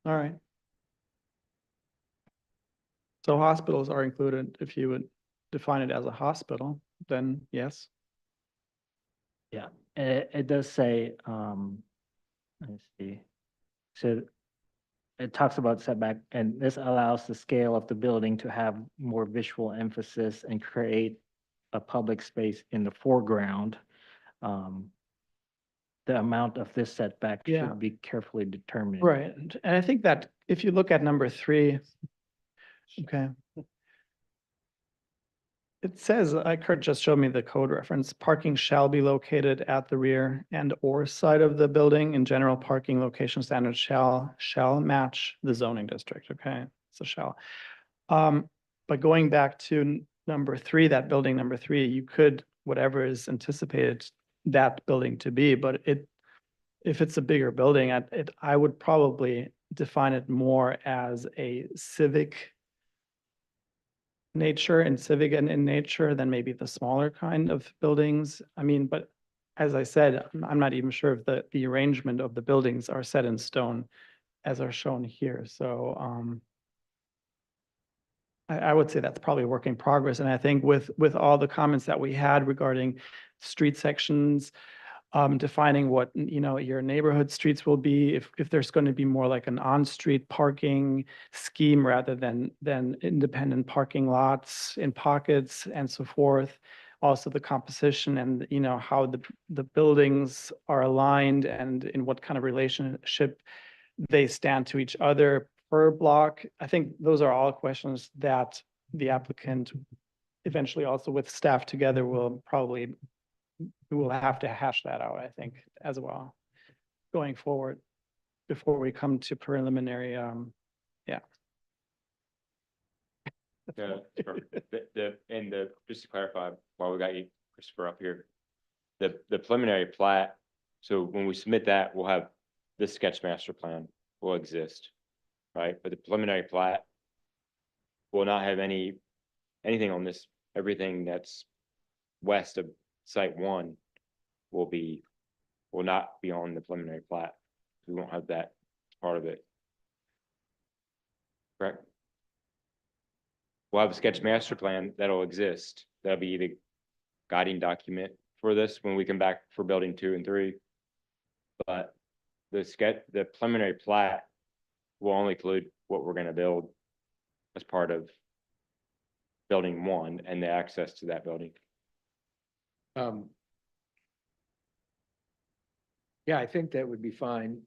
All right. So hospitals are included. If you would define it as a hospital, then yes. Yeah, it does say, let's see. So it talks about setback, and this allows the scale of the building to have more visual emphasis and create a public space in the foreground. The amount of this setback Yeah. should be carefully determined. Right. And I think that if you look at number 3, okay. It says, Kurt just showed me the code reference, parking shall be located at the rear and or side of the building. In general, parking location standards shall match the zoning district. Okay, so shall. But going back to number 3, that building number 3, you could, whatever is anticipated that building to be, but if it's a bigger building, I would probably define it more as a civic nature and civic and in nature than maybe the smaller kind of buildings. I mean, but as I said, I'm not even sure if the arrangement of the buildings are set in stone as are shown here. So I would say that's probably a work in progress. And I think with all the comments that we had regarding street sections, defining what, your neighborhood streets will be, if there's going to be more like an on-street parking scheme rather than independent parking lots in pockets and so forth. Also the composition and, how the buildings are aligned and in what kind of relationship they stand to each other per block. I think those are all questions that the applicant eventually also with staff together will probably we will have to hash that out, I think, as well, going forward, before we come to preliminary, just to clarify, while we got you, Christopher, up here, the preliminary plat, so when we submit that, we'll have this sketch master plan will exist, right? But the preliminary plat will not have anything on this, everything that's west of site one will not be on the preliminary plat. We won't have that part of it. Correct? We'll have a sketch master plan that'll exist. That'll be the guiding document for this when we come back for building 2 and 3. But the preliminary plat will only include what we're gonna build as part of building 1 and the access to that building. Yeah, I think that would be fine.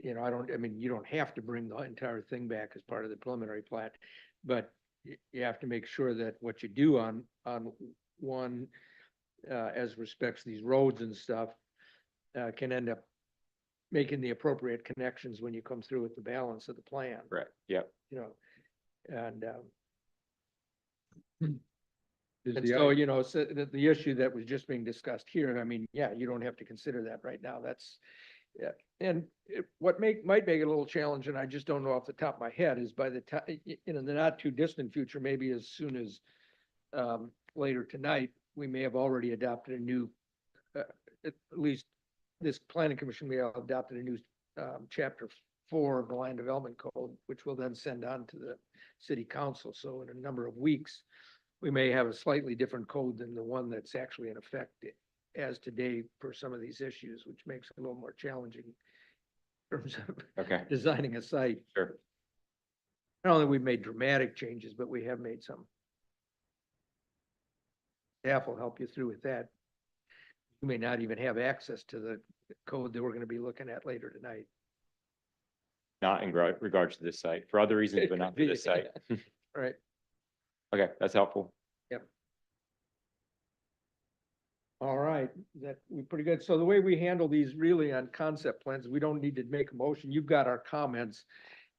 You know, I mean, you don't have to bring the entire thing back as part of the preliminary plat, but you have to make sure that what you do on one, as respects these roads and stuff, can end up making the appropriate connections when you come through with the balance of the plan. Correct. Yep. You know, and, Is and the so, i- you know, so the issue that was just being discussed here, I mean, yeah, you don't have to consider that right now. That's, yeah. And what might make it a little challenging, I just don't know off the top of my head, is by the time, in the not too distant future, maybe as soon as later tonight, we may have already adopted a new, at least this planning commission may have adopted a new chapter 4 of the land development code, which will then send on to the city council. So in a number of weeks, we may have a slightly different code than the one that's actually in effect as today for some of these issues, which makes it a little more challenging in terms of Okay, designing a site. sure. Not only we've made dramatic changes, but we have made some. Staff will help you through with that. You may not even have access to the code that we're gonna be looking at later tonight. Not in regards to this site, for other reasons, but not for this site. Right. Okay, that's helpful. All right, that, we pretty good. So the way we handle these really on concept plans, we don't need to make a motion. You've got our comments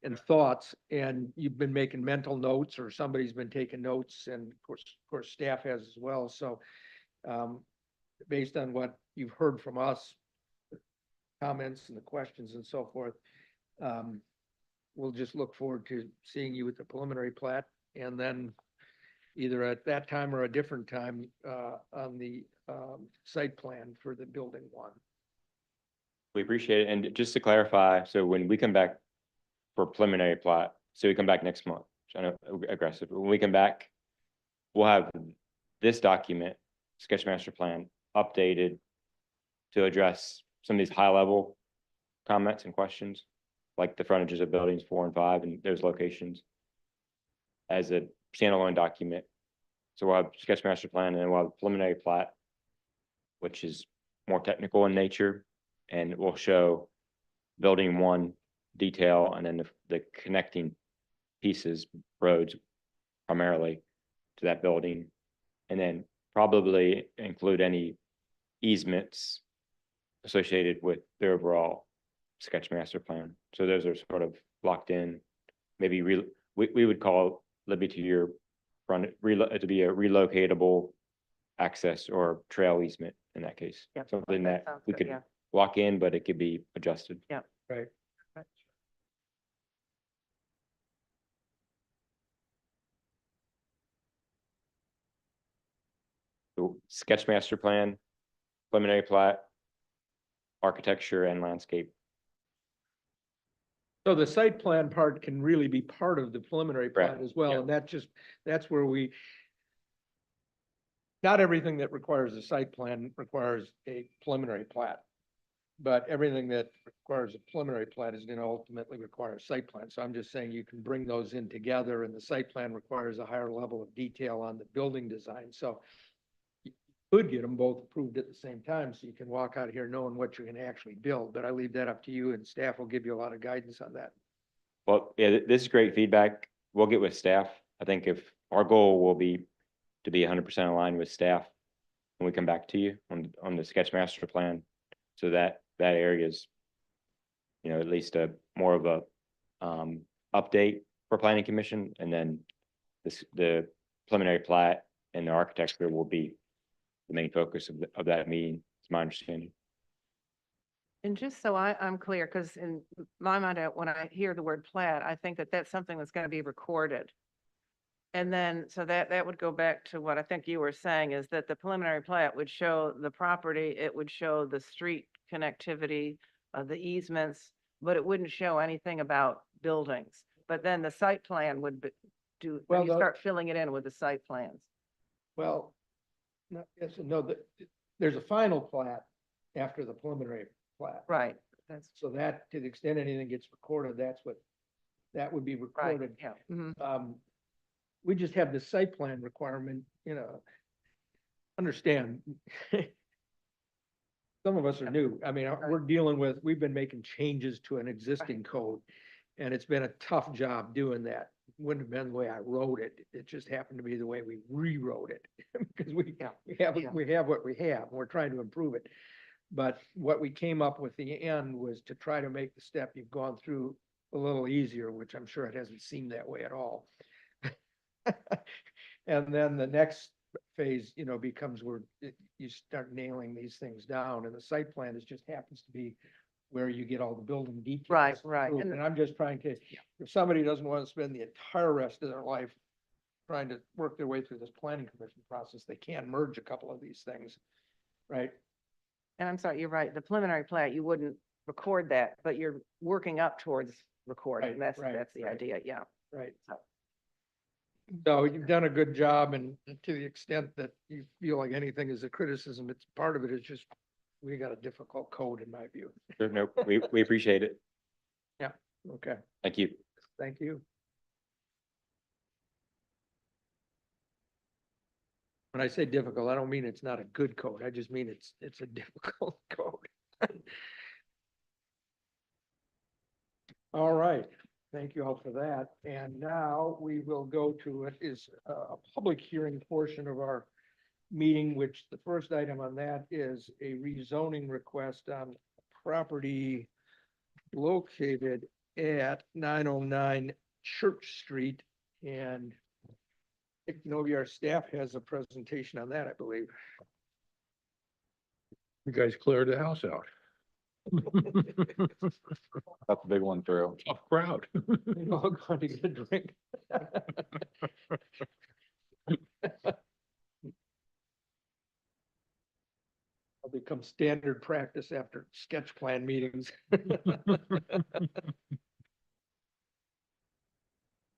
and thoughts, and you've been making mental notes, or somebody's been taking notes, and of course, staff has as well. So, based on what you've heard from us, comments and the questions and so forth, we'll just look forward to seeing you at the preliminary plat, and then either at that time or a different time, on the, site plan for the building 1. We appreciate it. And just to clarify, so when we come back for preliminary plat, so we come back next month, which I know aggressive, but when we come back, we'll have this document, sketch master plan, updated to address some of these high level comments and questions, like the frontages of buildings 4 and 5 and those locations as a standalone document. So we'll have sketch master plan, and then we'll have preliminary plat, which is more technical in nature, and will show building 1 detail, and then the connecting pieces, roads primarily to that building, and then probably include any easements associated with the overall sketch master plan. So those are sort of locked in, maybe we would call Libby to your front, to be a relocatable access or trail easement in that case. Yep, Something that that sounds we good, could yeah. lock in, but it could be adjusted. Right. So sketch master plan, preliminary plat, architecture and landscape. So the site plan part can really be part of the preliminary plat Correct, as well, yeah. and that's where not everything that requires a site plan requires a preliminary plat. But everything that requires a preliminary plat is gonna ultimately require a site plan. So I'm just saying you can bring those in together, and the site plan requires a higher level of detail on the building design. So you could get them both approved at the same time, so you can walk out of here knowing what you're gonna actually build, but I leave that up to you, and staff will give you a lot of guidance on that. Well, yeah, this is great feedback. We'll get with staff. I think if our goal will be to be 100% aligned with staff when we come back to you on the sketch master plan. So that area is, you know, at least a more of a update for planning commission, and then the preliminary plat and the architecture will be the main focus of that meeting, is my understanding. And just so I'm clear, because in my mind, when I hear the word plat, I think that that's something that's going to be recorded. And then, so that would go back to what I think you were saying, is that the preliminary plat would show the property, it would show the street connectivity, the easements, but it wouldn't show anything about buildings. But then the site plan would Well, you the- start filling it in with the site plans. Well, no, yes and no, there's a final plat after the preliminary plat. Right, that's So that, to the extent anything gets recorded, that would be right, recorded. yeah. Mhm. We just have the site plan requirement, you know. Understand. Some of us are new. I mean, we've been making changes to an existing code. And it's been a tough job doing that. Wouldn't have been the way I wrote it. It just happened to be the way we rewrote it. Because we have what we have. We're trying to improve it. But what we came up with the end was to try to make the step you've gone through a little easier, which I'm sure it hasn't seemed that way at all. And then the next phase, you know, becomes where you start nailing these things down, and the site plan just happens to be where you get all the building details. Right, right. approved. And- And I'm just trying to, if somebody doesn't want to spend the entire rest of their life trying to work their way through this planning commission process, they can merge a couple of these things, right? And I'm sorry, you're right. The preliminary plat, you wouldn't record that, but you're working up towards recording. Right, That's the right. idea, yeah. Right. So- So you've done a good job, and to the extent that you feel like anything is a criticism, it's part of it is just, we got a difficult code in my view. Sure, no, we appreciate it. Okay, Thank you. thank you. When I say difficult, I don't mean it's not a good code. I just mean it's a difficult code. All right, thank you all for that. And now we will go to it is a public hearing portion of our meeting, which the first item on that is a rezoning request on property located at 909 Church Street. And Dick Novy, our staff, has a presentation on that, I believe. You guys cleared the house out. That's a big one through. Tough crowd. We're all going to get a drink. It'll become standard practice after sketch plan meetings.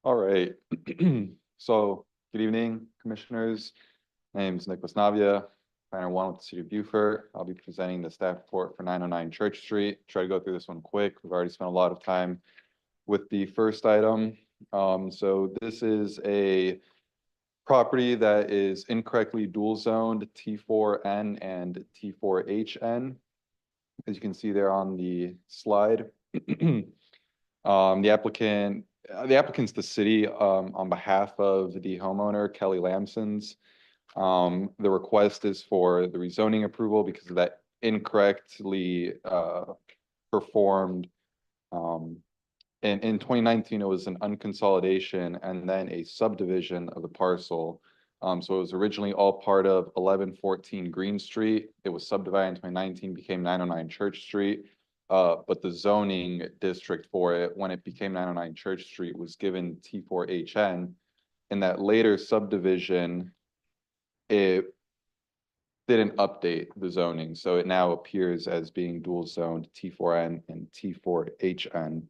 All right. So, good evening, commissioners. My name is Nicholas Navia, planner one with the city of Beaufort. I'll be presenting the staff report for 909 Church Street. Try to go through this one quick. We've already spent a lot of time with the first item. So this is a property that is incorrectly dual zoned T4N and T4HN. As you can see there on the slide. The applicant's the city, on behalf of the homeowner, Kelly Lamson's. The request is for the rezoning approval because of that incorrectly, performed, in 2019, it was an unconsolidation and then a subdivision of the parcel. So it was originally all part of 1114 Green Street. It was subdivided in 2019, became 909 Church Street. But the zoning district for it, when it became 909 Church Street, was given T4HN. In that later subdivision, it didn't update the zoning, so it now appears as being dual zoned T4N and T4HN.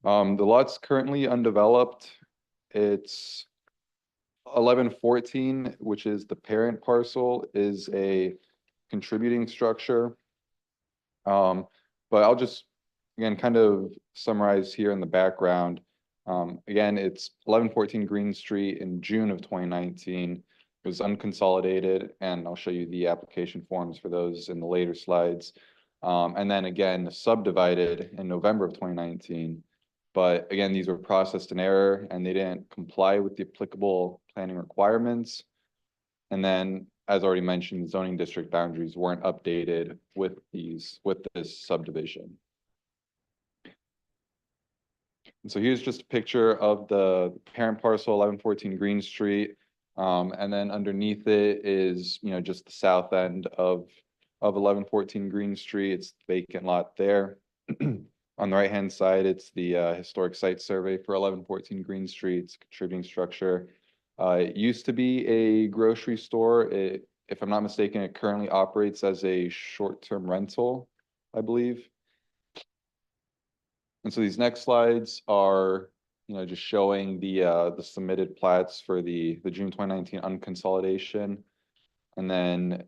The lot's currently undeveloped. It's 1114, which is the parent parcel, is a contributing structure. But I'll just, again, kind of summarize here in the background. Again, it's 1114 Green Street in June of 2019. It was unconsolidated, and I'll show you the application forms for those in the later slides. And then again, subdivided in November of 2019. But again, these were processed in error and they didn't comply with the applicable planning requirements. And then as already mentioned, zoning district boundaries weren't updated with this subdivision. And so here's just a picture of the parent parcel, 1114 Green Street. And then underneath it is, just the south end of 1114 Green Street. It's the vacant lot there. On the right-hand side, it's the historic site survey for 1114 Green Street. It's a contributing structure. It used to be a grocery store. If I'm not mistaken, it currently operates as a short-term rental, I believe. And so these next slides are, just showing the submitted plats for the June 2019 unconsolidation. And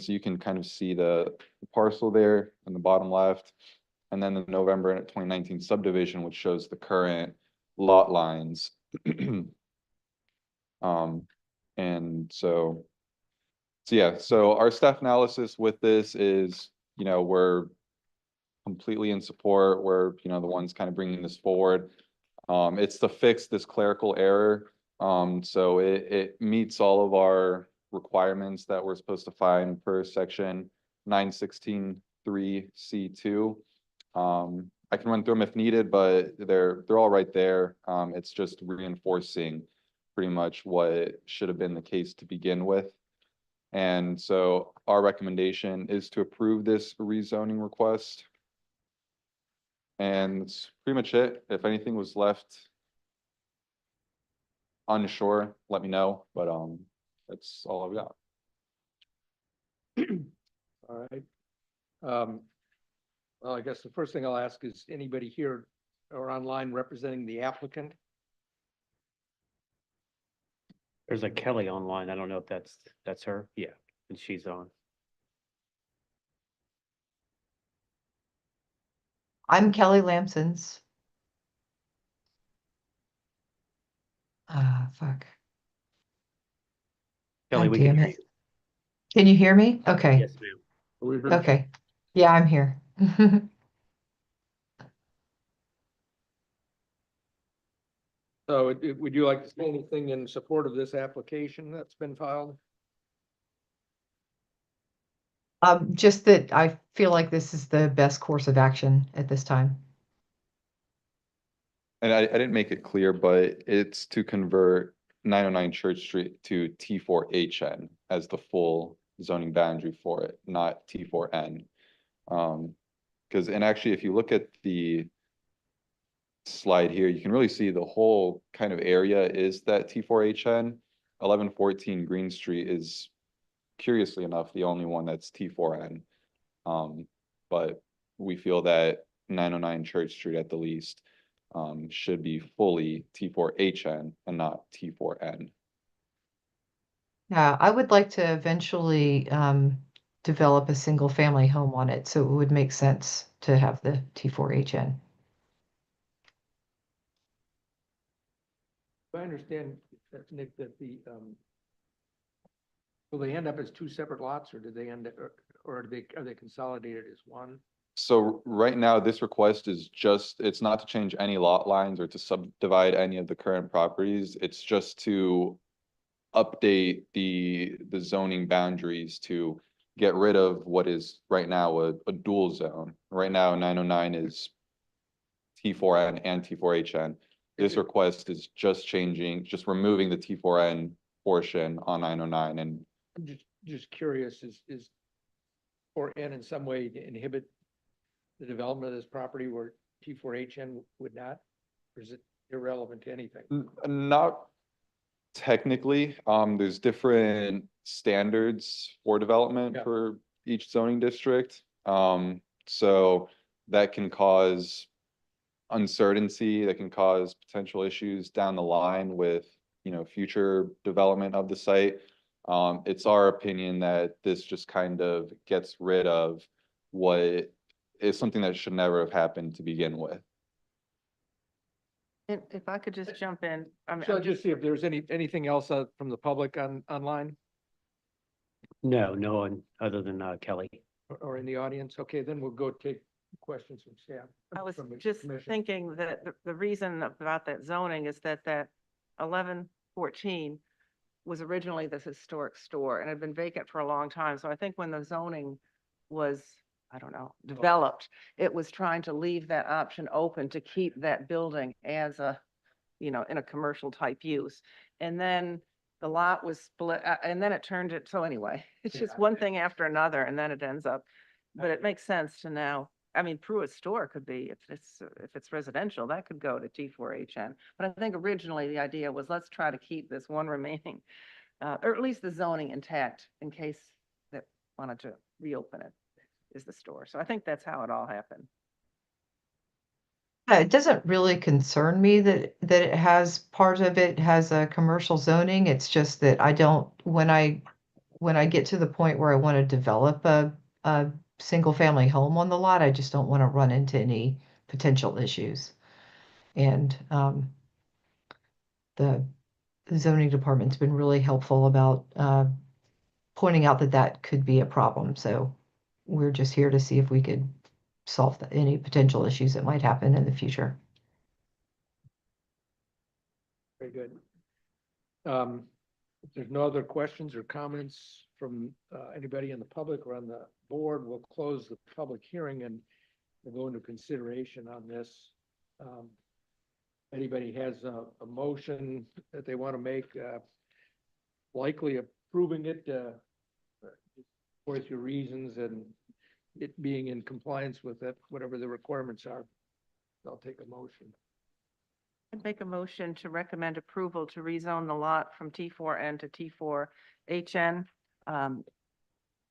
so you can kind of see the parcel there in the bottom left. And then the November 2019 subdivision, which shows the current lot lines. And so yeah, so our staff analysis with this is, we're completely in support. We're, the ones kind of bringing this forward. It's to fix this clerical error. So it meets all of our requirements that we're supposed to find per section 916(3)(c)(2). I can run through them if needed, but they're all right there. It's just reinforcing pretty much what should have been the case to begin with. And so our recommendation is to approve this rezoning request. And that's pretty much it. If anything was left unsure, let me know, but that's all I've got. All right. Well, I guess the first thing I'll ask is anybody here or online representing the applicant? There's a Kelly online. I don't know if that's her. Yeah, and she's on. I'm Kelly Lamsons. Fuck. Kelly, God we damn can hear it. Can you hear me? you. Okay, Yes, ma'am. okay. Yeah, I'm here. So would you like to say anything in support of this application that's been filed? Just that I feel like this is the best course of action at this time. And I didn't make it clear, but it's to convert 909 Church Street to T4HN as the full zoning boundary for it, not T4N. Because, and actually, if you look at the slide here, you can really see the whole kind of area is that T4HN. 1114 Green Street is, curiously enough, the only one that's T4N. But we feel that 909 Church Street at the least should be fully T4HN and not T4N. Yeah, I would like to eventually develop a single family home on it, so it would make sense to have the T4HN. I understand that, Nick, that will they end up as two separate lots, or do they or are they consolidated as one? So right now, this request is it's not to change any lot lines or to subdivide any of the current properties. It's just to update the zoning boundaries to get rid of what is right now a dual zone. Right now, 909 is T4N and T4HN. This request is just removing the T4N portion on 909. And I'm just curious, is 4N in some way to inhibit the development of this property where T4HN would not? Or is it irrelevant to anything? not technically, there's different standards for development Yeah. for each zoning district. So that can cause uncertainty, that can cause potential issues down the line with, future development of the site. It's our opinion that this just kind of gets rid of what is something that should never have happened to begin with. If I could just jump in, So just see if there's anything else from the public online No, no one other than Kelly. or in the audience. Okay, then we'll go take questions from staff. I was from the just commission. thinking that the reason about that zoning is that 1114 was originally this historic store and had been vacant for a long time. So I think when the zoning was, I don't know, developed, it was trying to leave that option open to keep that building as a, you know, in a commercial type use. And then the lot was split, and then it turned it, so anyway, it's just one thing after another, and then it ends up. But it makes sense to now, I mean, Pruitt Store could be, if it's residential, that could go to T4HN. But I think originally the idea was, let's try to keep this one remaining, or at least the zoning intact in case that wanted to reopen it, is the store. So I think that's how it all happened. It doesn't really concern me that it has, part of it has a commercial zoning. It's just that I don't, when I get to the point where I want to develop a single family home on the lot, I just don't want to run into any potential issues. And the zoning department's been really helpful about pointing out that that could be a problem. So we're just here to see if we could solve any potential issues that might happen in the future. Very good. If there's no other questions or comments from anybody in the public or on the board, we'll close the public hearing and we'll go into consideration on this. Anybody has a motion that they want to make, likely approving it, with your reasons and it being in compliance with it, whatever the requirements are. I'll take a motion. I'd make a motion to recommend approval to rezone the lot from T4N to T4HN,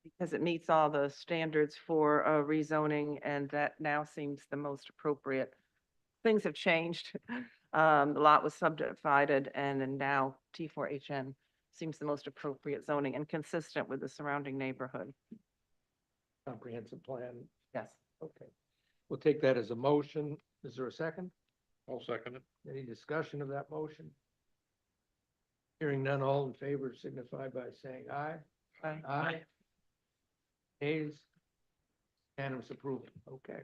because it meets all the standards for rezoning, and that now seems the most appropriate. Things have changed. The lot was subdivided, and then now T4HN seems the most appropriate zoning and consistent with the surrounding neighborhood. Comprehensive plan. Yes. Okay. We'll take that as a motion. Is there a second? I'll second it. Any discussion of that motion? Hearing none, all in favor signify by saying aye. Aye. Aye. Ayes. Unanimous approval. Okay.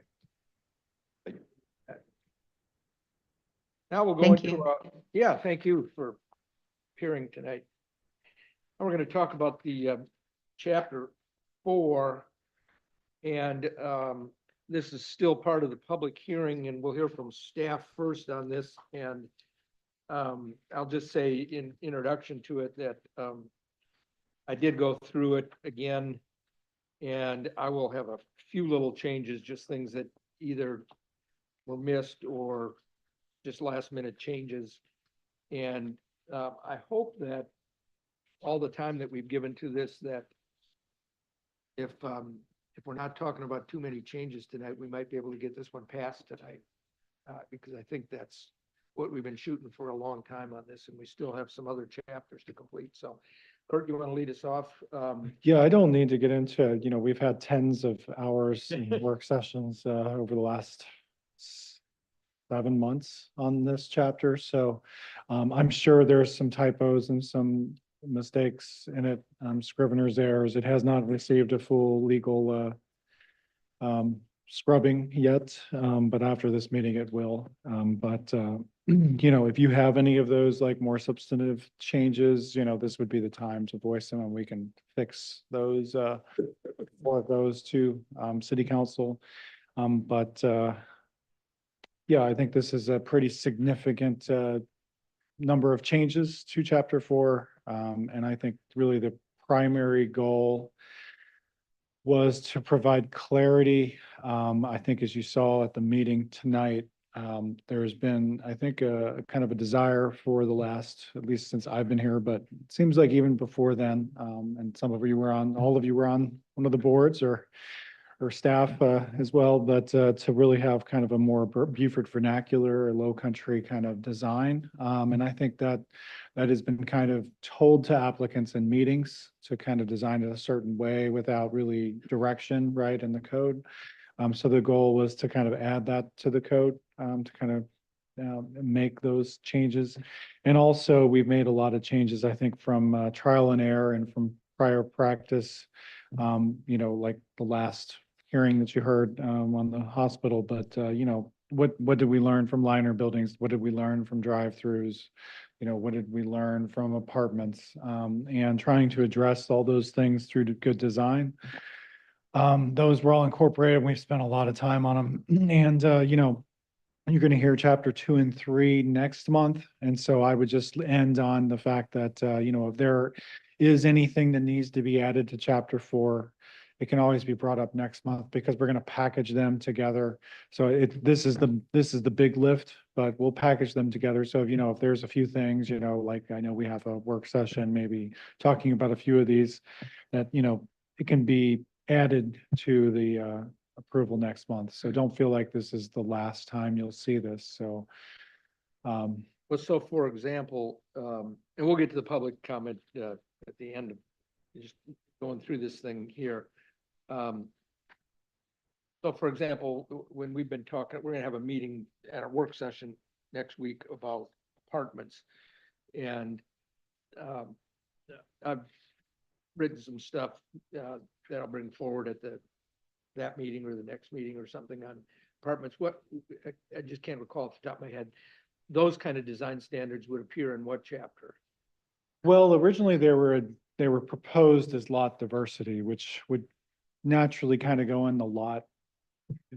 Now we'll go Thank into, you. yeah, thank you for appearing tonight. Now we're going to talk about the chapter 4. And this is still part of the public hearing, and we'll hear from staff first on this. And I'll just say in introduction to it that I did go through it again, and I will have a few little changes, just things that either were missed or just last minute changes. And I hope that all the time that we've given to this, that if we're not talking about too many changes tonight, we might be able to get this one passed tonight. Because I think that's what we've been shooting for a long time on this, and we still have some other chapters to complete. So Kurt, you want to lead us off? Yeah, I don't need to get into, we've had tens of hours in work sessions over the last 7 months on this chapter. So I'm sure there's some typos and some mistakes in it, scrivener's errors. It has not received a full legal scrubbing yet, but after this meeting it will. If you have any of those like more substantive changes, this would be the time to voice them and we can fix those or those to city council. Yeah, I think this is a pretty significant number of changes to chapter 4. And I think really the primary goal was to provide clarity. I think as you saw at the meeting tonight, there's been, I think, a kind of a desire for the last, at least since I've been here, but it seems like even before then, and some of you were on, all of you were on one of the boards or staff as well, but to really have kind of a more Beaufort vernacular or low country kind of design. And I think that has been kind of told to applicants in meetings to kind of design it a certain way without really direction, right, in the code. So the goal was to kind of add that to the code, to kind of make those changes. And also we've made a lot of changes, I think, from trial and error and from prior practice, like the last hearing that you heard on the hospital, but what did we learn from liner buildings? What did we learn from drive-throughs? you know, what did we learn from apartments? And trying to address all those things through good design. Those were all incorporated. We've spent a lot of time on them. And, you know, you're going to hear chapter 2 and 3 next month. And so I would just end on the fact that, you know, if there is anything that needs to be added to chapter 4, it can always be brought up next month because we're going to package them together. So this is the big lift, but we'll package them together. So if, you know, if there's a few things, you know, like I know we have a work session, maybe talking about a few of these that, you know, it can be added to the, approval next month. So don't feel like this is the last time you'll see this. So, Well, so for example, and we'll get to the public comment at the end of just going through this thing here. So for example, when we've been talking, we're gonna have a meeting at a work session next week about apartments. And I've written some stuff that I'll bring forward at that meeting or the next meeting or something on apartments. What, I just can't recall off the top of my head. Those kind of design standards would appear in what chapter? well, originally they were proposed as lot diversity, which would naturally kind of go in the lot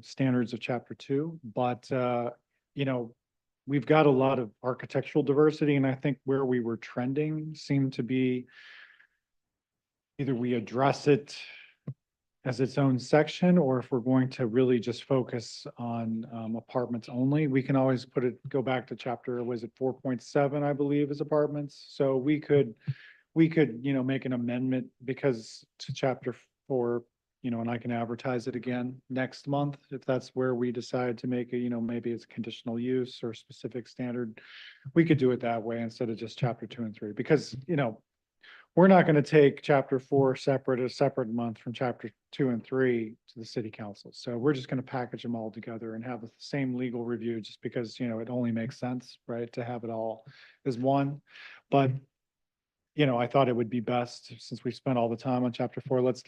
standards of chapter 2. But, you know, we've got a lot of architectural diversity, and I think where we were trending seemed to be either we address it as its own section, or if we're going to really just focus on apartments only, we can always go back to chapter, was it 4.7, I believe, is apartments. So we could, you know, make an amendment because to chapter 4, you know, and I can advertise it again next month if that's where we decide to make it, you know, maybe it's conditional use or specific standard. We could do it that way instead of just chapter 2 and 3, because, you know, we're not going to take chapter 4 a separate month from chapter 2 and 3 to the city council. So we're just going to package them all together and have the same legal review just because, you know, it only makes sense, right, to have it all as one. But, you know, I thought it would be best since we spent all the time on chapter 4, let's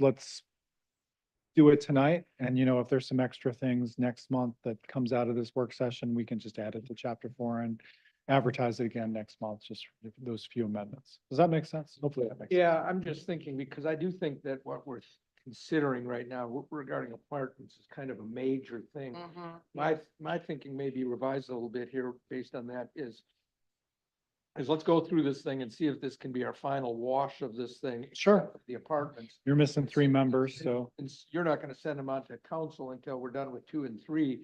do it tonight. And, you know, if there's some extra things next month that comes out of this work session, we can just add it to chapter 4 and advertise it again next month, just those few amendments. Does that make sense? Hopefully that makes sense. Yeah, I'm just thinking, because I do think that what we're considering right now regarding apartments is kind of a major thing. My thinking may be revised a little bit here based on that is let's go through this thing and see if this can be our final wash of this thing. Sure. The apartments. You're missing 3 members, so. And you're not gonna send them on to council until we're done with 2 and 3.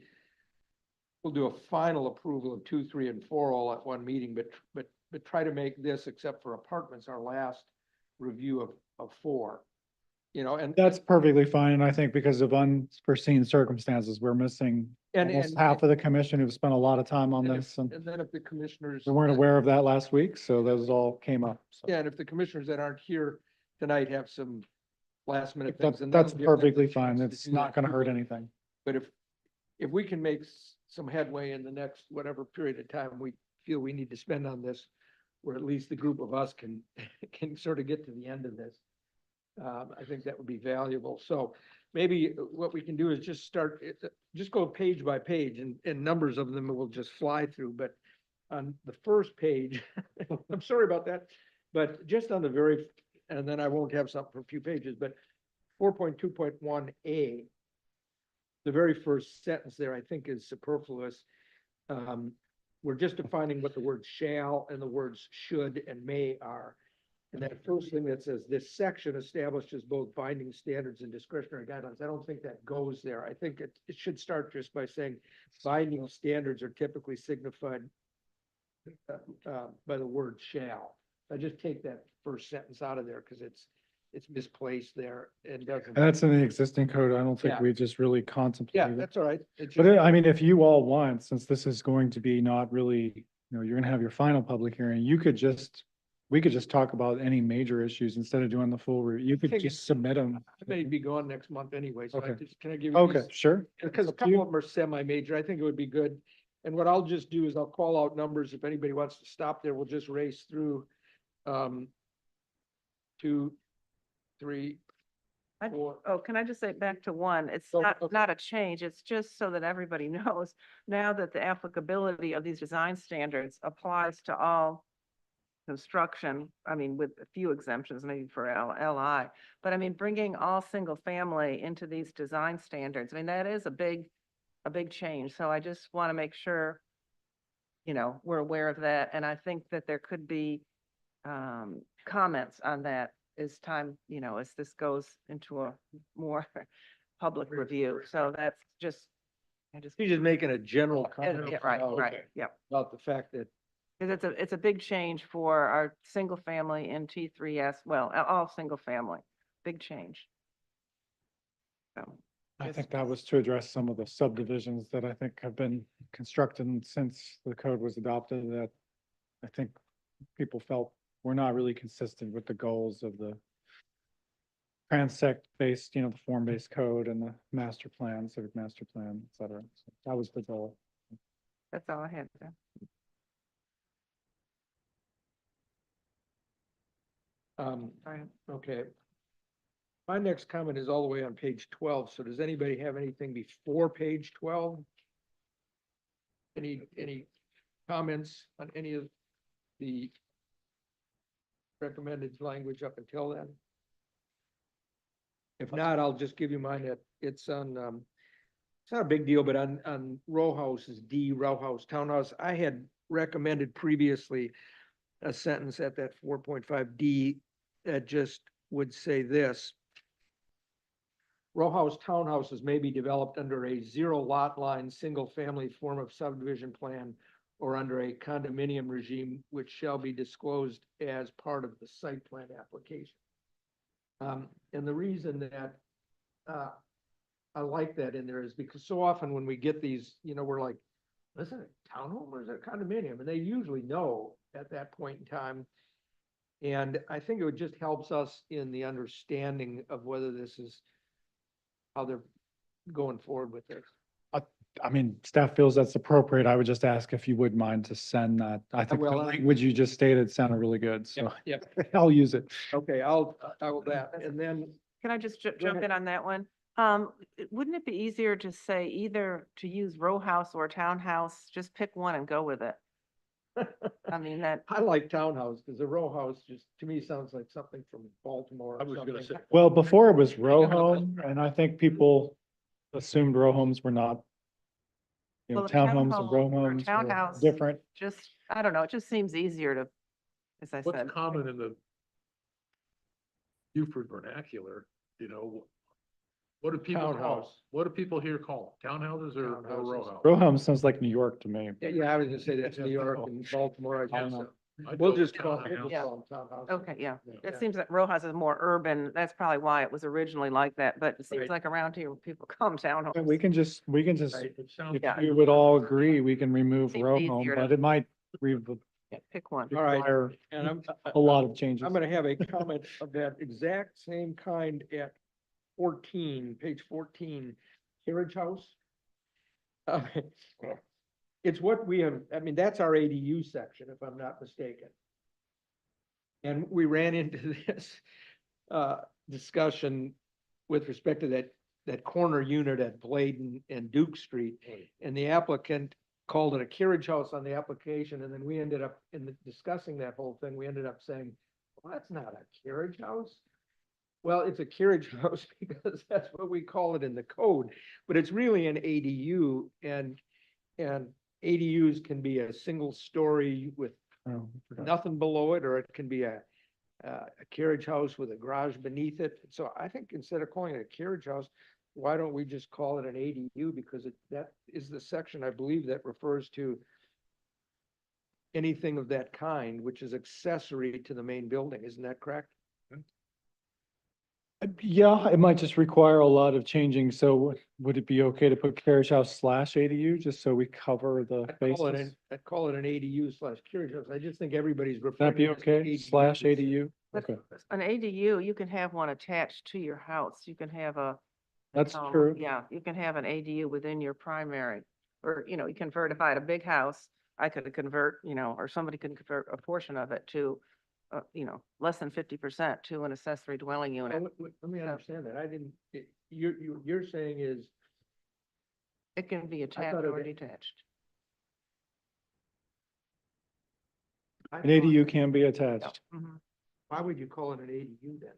We'll do a final approval of 2, 3, and 4 all at one meeting, but try to make this, except for apartments, our last review of 4. You know, and That's perfectly fine. And I think because of unforeseen circumstances, we're missing almost half of the commission who've spent a lot of time on and this. and then if the commissioners. We weren't aware of that last week, so those all came up. So Yeah, and if the commissioners that aren't here tonight have some last minute That's, things. then that's that'll give them perfectly a fine. chance to It's do not that gonna too. hurt anything. But if we can make some headway in the next whatever period of time we feel we need to spend on this, or at least the group of us can sort of get to the end of this. I think that would be valuable. So maybe what we can do is just just go page by page and numbers of them we'll just fly through. But on the first page, I'm sorry about that, but just on the and then I won't have something for a few pages, but 4.2.1A, the very first sentence there, I think is superfluous. We're just defining what the word shall and the words should and may are. And that first thing that says this section establishes both binding standards and discretionary guidelines. I don't think that goes there. I think it should start just by saying binding standards are typically signified by the word shall. I just take that first sentence out of there because it's misplaced there and doesn't. And that's in the existing code. I don't think Yeah. we just really Yeah, contemplated. that's all right. It's But just- I mean, if you all want, since this is going to be not really, you know, you're gonna have your final public hearing, we could just talk about any major issues instead of doing the full review. You could think just submit them. I may be gone next month anyway, so Okay. can I give you? Okay, these? sure. Because a Up to you. couple of them are semi-major. I think it would be good. And what I'll just do is I'll call out numbers. If anybody wants to stop there, we'll just race through 2, 3, I- 4. Oh, can I just say back to 1? It's Oh, not, okay. not a change. It's just so that everybody knows now that the applicability of these design standards applies to all construction, I mean, with a few exemptions, maybe for LI, but I mean, bringing all single family into these design standards, I mean, that is a big change. So I just want to make sure, we're aware of that. And I think that there could be comments on that as time, as this goes into a more public review. So that's just, He's just making a general comment. yeah, right, about- right, yeah. About the fact that Because it's a big change for our single family in T3S, well, all single family, big change. So. I just- think that was to address some of the subdivisions that I think have been constructed since the code was adopted that I think people felt were not really consistent with the goals of the transect-based, the form-based code and the master plan, civic master plan, et cetera. So that was the goal. That's all I had to. Right. Okay. My next comment is all the way on page 12. So does anybody have anything before page 12? Any comments on any of the recommended language up until then? If not, I'll just give you mine. It's on, it's not a big deal, but on row houses, D, row house, townhouse, I had recommended previously a sentence at that 4.5D that just would say this. Row house townhouses may be developed under a zero lot line, single family form of subdivision plan or under a condominium regime, which shall be disclosed as part of the site plan application. And the reason that I like that in there is because so often when we get these, we're like, listen, a townhome or is it a condominium? And they usually know at that point in time. And I think it just helps us in the understanding of whether this is how they're going forward with this. I mean, staff feels that's appropriate. I would just ask if you wouldn't mind to send that. I think the will. language you just stated sounded really good, so Yep. I'll use it. Okay, I will that. And then, Can I just jump ahead. in on that one? Wouldn't it be easier to say either to use row house or townhouse? Just pick one and go with it. I mean, that, I like townhouse because a row house just, to me, sounds like something from Baltimore I or was gonna something. say, Well, before it was row home, and I think people assumed row homes were not, Well, a townhomes and row townhome or homes were townhouse- different. just, I don't know, it just seems easier to, as I what's said. common in the Beaufort vernacular, what do people call? Townhouse. What do people here call? Townhouses or row Townhouses. house? Row home sounds like New York to me. Yeah, I was gonna say that's New York and Baltimore. I guess. Townhouse. We'll just call townhouse. them townhouse. Okay, yeah. Yeah. It seems that row house is more urban. That's probably why it was originally like that, but it seems Right. like around here, people call them And townhomes. we can just, Right. It sounds. if Yeah. you would all agree, we can remove Seems row home, easier to- but it might Yeah, pick one. All right. require And a lot of changes. I'm gonna have a comment of that exact same kind at 14, page 14, carriage house. Uh, It's what we have, I mean, that's our ADU section, if I'm not mistaken. And we ran into this discussion with respect to that corner unit at Bladen and Duke Street. And the applicant called it a carriage house on the application, and then we ended up, discussing that whole thing, we ended up saying, well, that's not a carriage house. Well, it's a carriage house because that's what we call it in the code, but it's really an ADU, and ADUs can be a single story with Oh, I forgot. nothing below it, or it can be a carriage house with a garage beneath it. So I think instead of calling it a carriage house, why don't we just call it an ADU? Because that is the section, I believe, that refers to anything of that kind, which is accessory to the main building. Isn't that correct? Yeah, it might just require a lot of changing. So would it be okay to put carriage house / ADU, just so we cover the bases? I'd call it an ADU / carriage house. I just think everybody's Would referring. that be to it as okay? ADUs. / ADU? But Okay, an ADU, you can have one attached to your house. You can have that's true. yeah, you can have an ADU within your primary. Or, you convert, if I had a big house, I could convert, or somebody could convert a portion of it to, less than 50% to an accessory dwelling Oh, unit. Let me understand that. I didn't, you're saying is, It can be attached thought it or had- detached. I An thought- ADU can be attached. Mhm. Why would you call it an ADU then?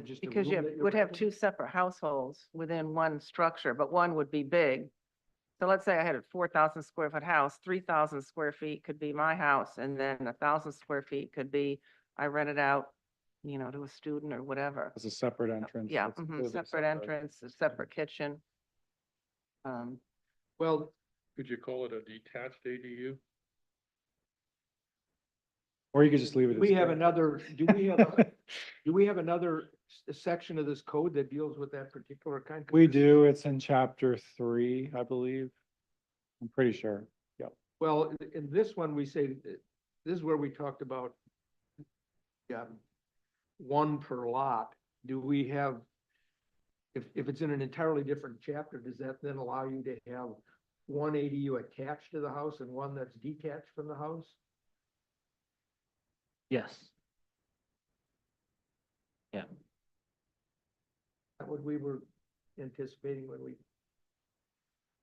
Just a Because room you that you're would have renting? two separate households within one structure, but one would be big. So let's say I had a 4,000 square foot house, 3,000 square feet could be my house, and then 1,000 square feet could be, I rent it out, to a student or whatever. As a separate entrance. Yeah, that's mhm, completely separate entrance, a separate kitchen. Um, Well, Could you call it a detached ADU? Or you could just leave it. as we have that. another, do we have another section of this code that deals with that particular kind? 'Cause We this- do, it's in chapter 3, I believe. I'm pretty sure. Well, in this one, we say, that this is where we talked about one per lot. Do we have, if it's in an entirely different chapter, does that then allow you to have one ADU attached to the house and one that's detached from the house? Yes. That what we were anticipating when we,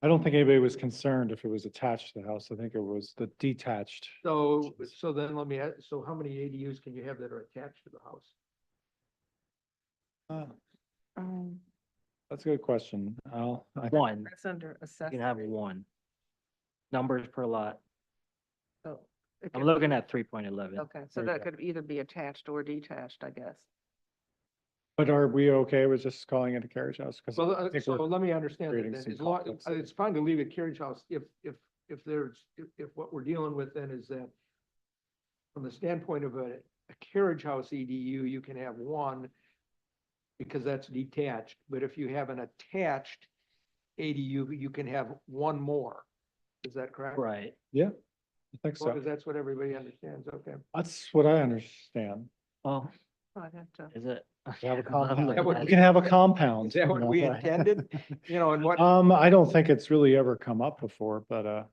I don't think anybody was concerned if it was attached to the house. I think it was the detached. so then let me ask, so how many ADUs can you have that are attached to the house? um, That's a good question. One, That's under you accessory. can have one. Numbers per lot. So it I'm could looking be- at 3.11. Okay, so that could either be attached or detached, I guess. But are we okay with just calling it a carriage house? Because Well, I think so we're let me understand that creating then. some As long, complexity. it's fine to leave it carriage house if what we're dealing with then is that from the standpoint of a carriage house EDU, you can have one because that's detached, but if you have an attached ADU, you can have one more. Is that correct? Right. I think Well, so. because that's what everybody understands, okay. That's what I understand. Well, I'd have to. is it? You have a I'm compound. looking what at You it. can have a compound. Is that what you know, we but- intended? And what, I don't think it's really ever come up before, but, I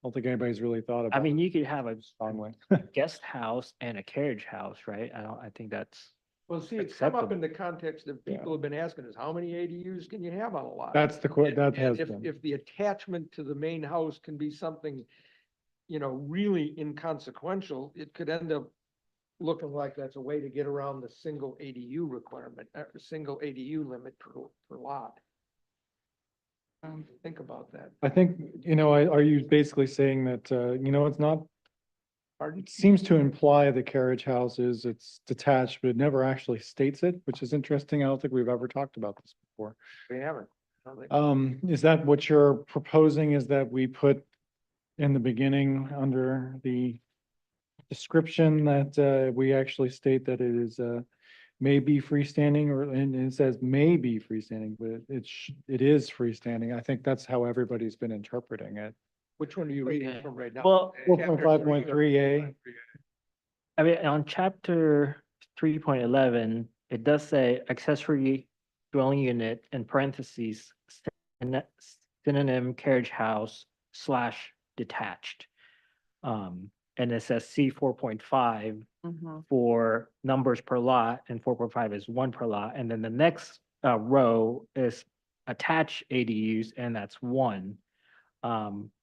don't think anybody's really thought about I it mean, you could have a strongly. guest house and a carriage house, right? I think that's, well, see, it's come up acceptable. in the context of Yeah. people have been asking us, how many ADUs can you have on a lot? That's the, And- that and has if, been. if the attachment to the main house can be something, really inconsequential, it could end up looking like that's a way to get around the single ADU requirement, single ADU limit per lot. Think about that. I think, are you basically saying that, it's not, Pardon? it seems to imply the carriage houses, it's detached, but it never actually states it, which is interesting. I don't think we've ever talked about this before. We haven't. I don't think- Is that what you're proposing, is that we put in the beginning under the description that, we actually state that it is, may be freestanding, and it says may be freestanding, but it is freestanding. I think that's how everybody's been interpreting it. Which one are you reading Okay. from right now? Well, Chapter 4.5.3A. I mean, on chapter 3.11, it does say accessory dwelling unit in parentheses, synonym carriage house / detached. And it says C 4.5 Mhm. for numbers per lot, and 4.5 is one per lot. And then the next row is attached ADUs, and that's one.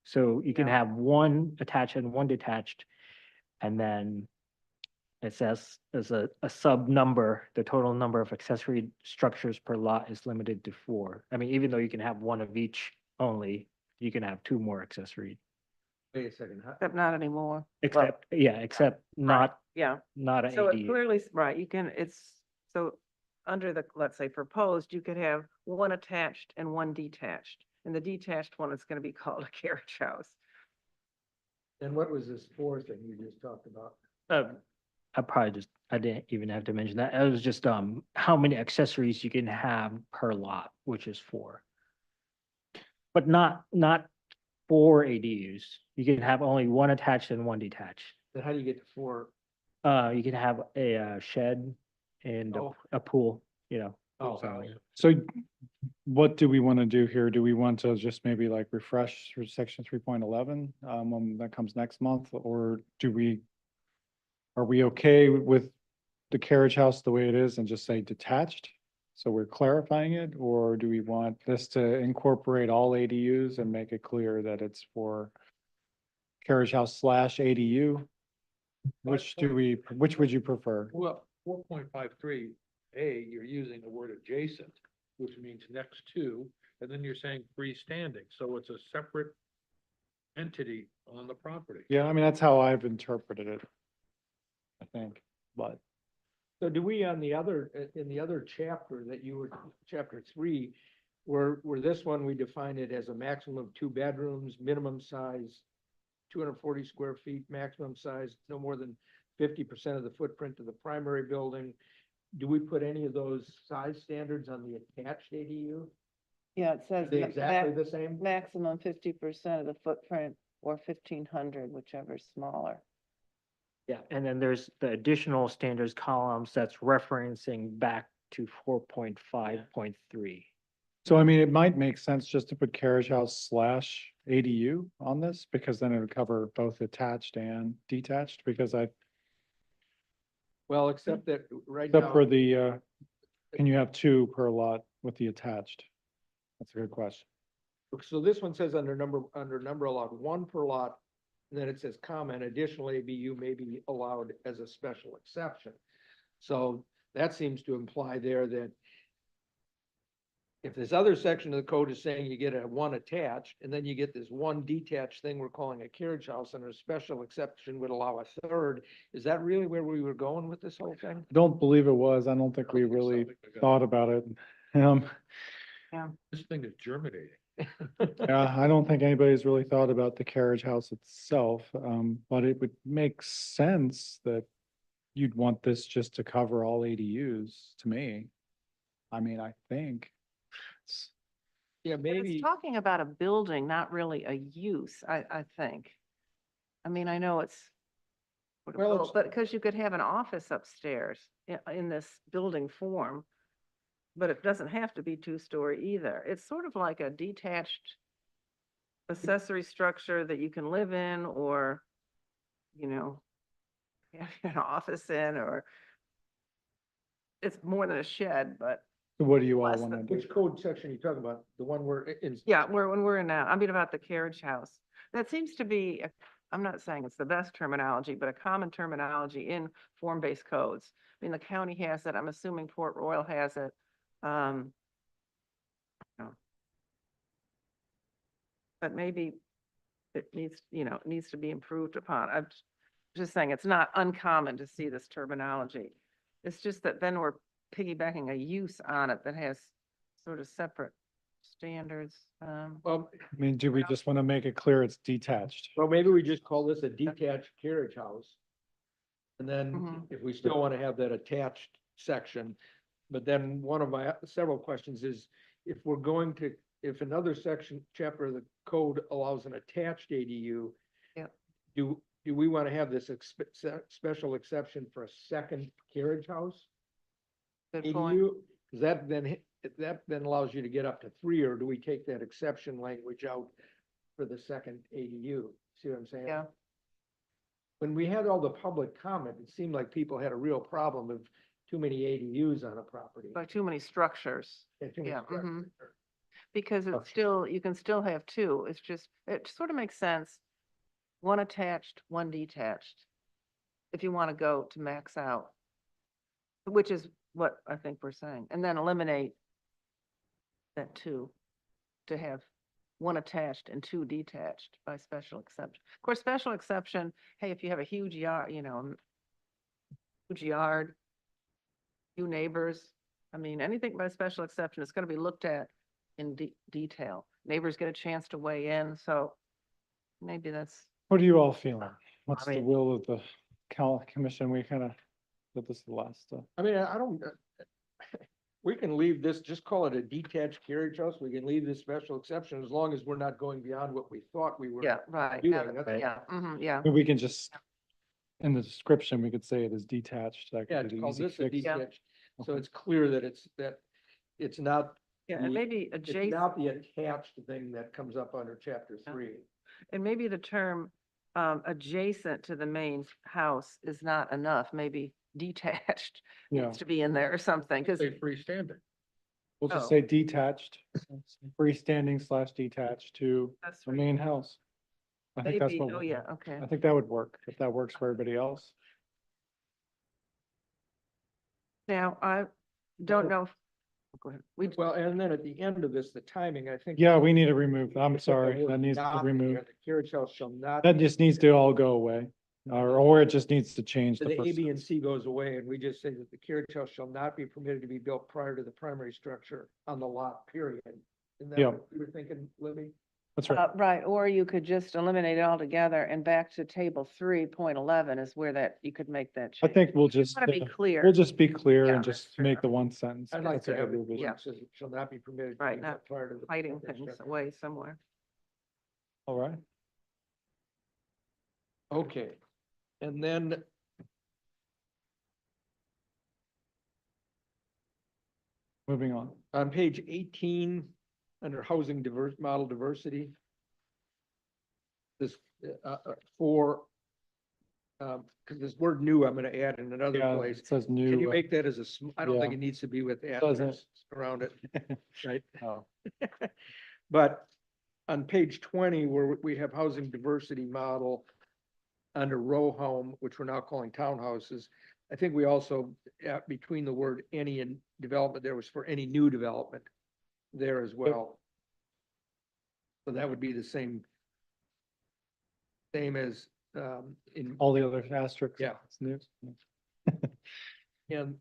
So you can Yeah. have one attached and one detached. And then it says as a sub number, the total number of accessory structures per lot is limited to 4. I mean, even though you can have one of each only, you can have 2 more accessory, Wait a second. Except not anymore. except Right, yeah. not an So it ADU. clearly, right, so under the, let's say proposed, you could have one attached and one detached. And the detached one is gonna be called a carriage house. And what was this fourth thing you just talked about? I didn't even have to mention that. It was just, how many accessories you can have per lot, which is 4. But not 4 ADUs. You can have only one attached and one detached. Then how do you get to 4? You can have a shed and Oh. a pool, Oh, So what do we want to do here? Do we want to just maybe like refresh through section 3.11, when that comes next month? Or are we okay with the carriage house the way it is and just say detached? So we're clarifying it, or do we want this to incorporate all ADUs and make it clear that it's for carriage house slash ADU? Which would you prefer? Well, 4.53A, you're using the word adjacent, which means next to, and then you're saying freestanding, so it's a separate entity on the property. Yeah, I mean, that's how I've interpreted it. I think, but So do we on the other, in the other chapter that you were, chapter 3, where this one, we define it as a maximum of 2 bedrooms, minimum size 240 square feet, maximum size no more than 50% of the footprint of the primary building. Do we put any of those size standards on the attached ADU? Yeah, it Are says they exactly the same? maximum 50% of the footprint or 1,500, whichever's smaller. Yeah, and then there's the additional standards columns that's referencing back to 4.5.3. so I mean, it might make sense just to put carriage house slash ADU on this, because then it would cover both attached and detached, because Well, except that right except now, for the, can you have 2 per lot with the attached? That's a good question. so this one says under number allowed 1 per lot. And then it says comment, additional ABU may be allowed as a special exception. So that seems to imply there that if this other section of the code is saying you get a 1 attached, and then you get this 1 detached thing we're calling a carriage house, and a special exception would allow a 3rd, is that really where we were going with this whole thing? I don't believe it was. I don't think we really thought about it. This thing is germinating. Yeah, I don't think anybody's really thought about the carriage house itself, but it would make sense that you'd want this just to cover all ADUs to me. I mean, I think. It's- Yeah, But maybe. it's talking about a building, not really a use, I think. I mean, I know it's. Well, it's- But because you could have an office upstairs in this building form. But it doesn't have to be 2-story either. It's sort of like a detached accessory structure that you can live in or, you know, have an office in, or it's more than a shed, but What do you all Less want to than- do? Which code section are you talking about? The one where in? yeah, when we're in now, I mean, about the carriage house. That seems to be, I'm not saying it's the best terminology, but a common terminology in form-based codes. I mean, the county has it. I'm assuming Port Royal has it. No. But maybe it needs, it needs to be improved upon. I'm just saying, it's not uncommon to see this terminology. It's just that then we're piggybacking a use on it that has sort of separate standards. Well, I mean, do we just want to make it clear it's detached? well, maybe we just call this a detached carriage house. And then Mhm. if we still want to have that attached section, but then one of my several questions is, if another section, chapter of the code allows an attached ADU. Yep. Do we want to have this special exception for a second carriage house? Good point. ADU? 'Cause that then allows you to get up to 3, or do we take that exception language out for the second ADU? See what I'm saying? Yeah. When we had all the public comment, it seemed like people had a real problem of too many ADUs on a property. Like too many structures. And too many yeah, mhm. structures. Because it's still, you can still have 2. It's just, it sort of makes sense. 1 attached, 1 detached. If you want to go to max out. Which is what I think we're saying. And then eliminate that 2 to have 1 attached and 2 detached by special exception. Of course, special exception, hey, if you have a huge yard, huge yard, few neighbors, I mean, anything by special exception is going to be looked at in detail. Neighbors get a chance to weigh in, so maybe that's, What are you all feeling? What's I the mean- will of the commission? We kind of did this the last, I mean, I don't, we can leave this, just call it a detached carriage house. We can leave this special exception as long as we're not going beyond what we thought we were. yeah, right. doing, have it, that's- Yeah, yeah. we can just, in the description, we could say it is detached. That Yeah, could it's be an called easy this a fix. detached, so Okay. it's clear that it's not, Yeah, and the- maybe it's adjacent. not the attached thing that comes up under chapter 3. And maybe the term adjacent to the main house is not enough, maybe detached Yeah, needs to be in there or something, because, Say freestanding. we'll just Oh. say detached, freestanding / detached to that's the right. main house. I think that's Maybe, what, oh, yeah, okay. I think that would work, if that works for everybody else. Now, I don't know. Go ahead. Well, and then at the end of this, the timing, I think. Yeah, we need to remove, I'm Put the sorry, word that needs to not be in there. removed. The carriage house shall not. That be just needs to all go away, or it just needs to change The the A, first. B, and C goes away, and we just say that the carriage house shall not be permitted to be built prior to the primary structure on the lot, period. Isn't that Yeah. what you were thinking, Libby? That's right. Right, or you could just eliminate it altogether and back to table 3.11 is where that, you could make that I change. think we'll just, Want to be clear. we'll just be clear Yeah, and that's just fair. make the one sentence. I'd like to have it, revision. where it says it shall not be permitted. to Right, be not built prior to the hiding primary things structure. away somewhere. All right, Okay, and then moving on. on page 18, under housing model diversity. This, for, because this word new, I'm gonna add in another Yeah, place. it says Can you new. make that as a, I don't think Yeah. it needs to be with Doesn't. asterisks around it, right? Oh, But on page 20, where we have housing diversity model under row home, which we're now calling townhouses, I think we also, between the word any and development, there was for any new development there as well. So that would be the same as, in, all the other asterisks. Yeah. It's new. and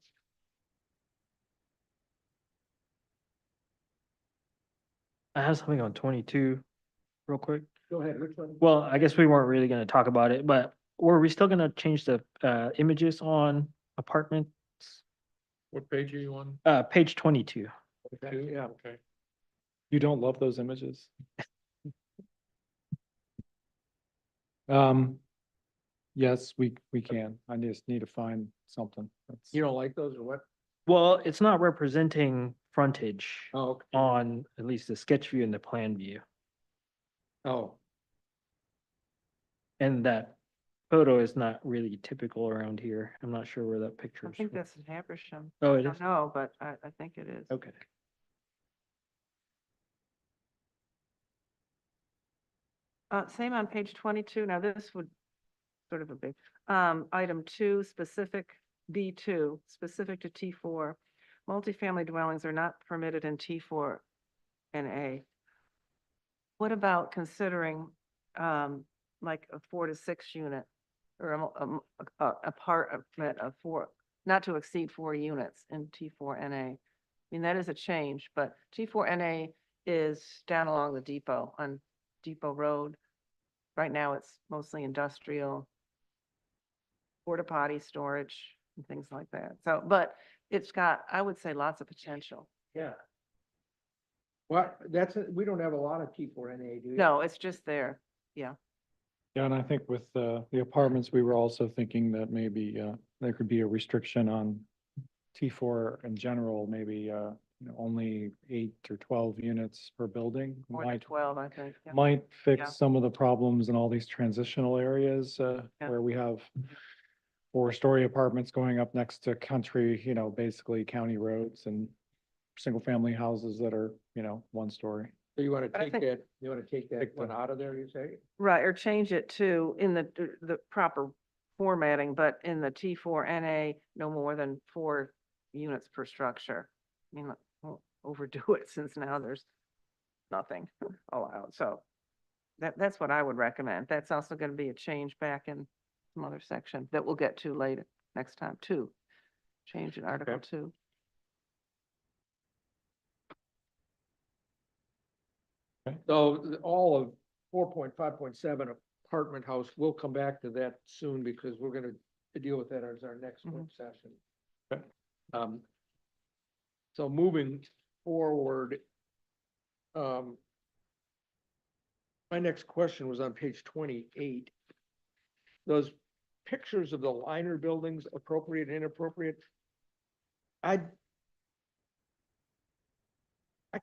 I have something on 22 real quick. go ahead, which one? Well, I guess we weren't really gonna talk about it, but were we still gonna change the images on apartments? What page are you on? Page 22. Yeah. Okay. You don't love those images? Yes, we can. I just need to find something. That's- You don't like those or what? Well, it's not representing frontage Oh, okay. on at least the sketch view and the plan view. Oh, And that photo is not really typical around here. I'm not sure where that picture I is. think from. that's in Habersham. Oh, I it don't is? know, but I think it is. Okay. Same on page 22. Now this would sort of a big, item 2, specific B2, specific to T4. Multifamily dwellings are not permitted in T4 and A. What about considering, like a 4 to 6 unit or a apartment of 4, not to exceed 4 units in T4 NA? I mean, that is a change, but T4 NA is down along the depot on Depot Road. Right now, it's mostly industrial, porta potty storage and things like that. So, but it's got, I would say, lots of potential. yeah. Well, we don't have a lot of T4NA, do we? No, it's just there. Yeah, and I think with the apartments, we were also thinking that maybe there could be a restriction on T4 in general, maybe only 8 or 12 units per building. More than Might 12, I think. Yeah. might Yeah. fix some of the problems in all these transitional areas Yeah. where we have 4-story apartments going up next to country, basically county roads and single-family houses that are, 1 story. So you want to I take think- that, you want to take that Take one the- out of there, you say? Right, or change it to, in the proper formatting, but in the T4 NA, no more than 4 units per structure. I mean, won't overdo it since now there's nothing allowed. So that's what I would recommend. That's also going to be a change back in some other section that we'll get to later, next time too. Change in Article 2. So all of 4.5.7 apartment house, we'll come back to that soon because we're gonna deal with that as our next work session. Okay. So moving forward, my next question was on page 28. Those pictures of the liner buildings, appropriate, inappropriate. I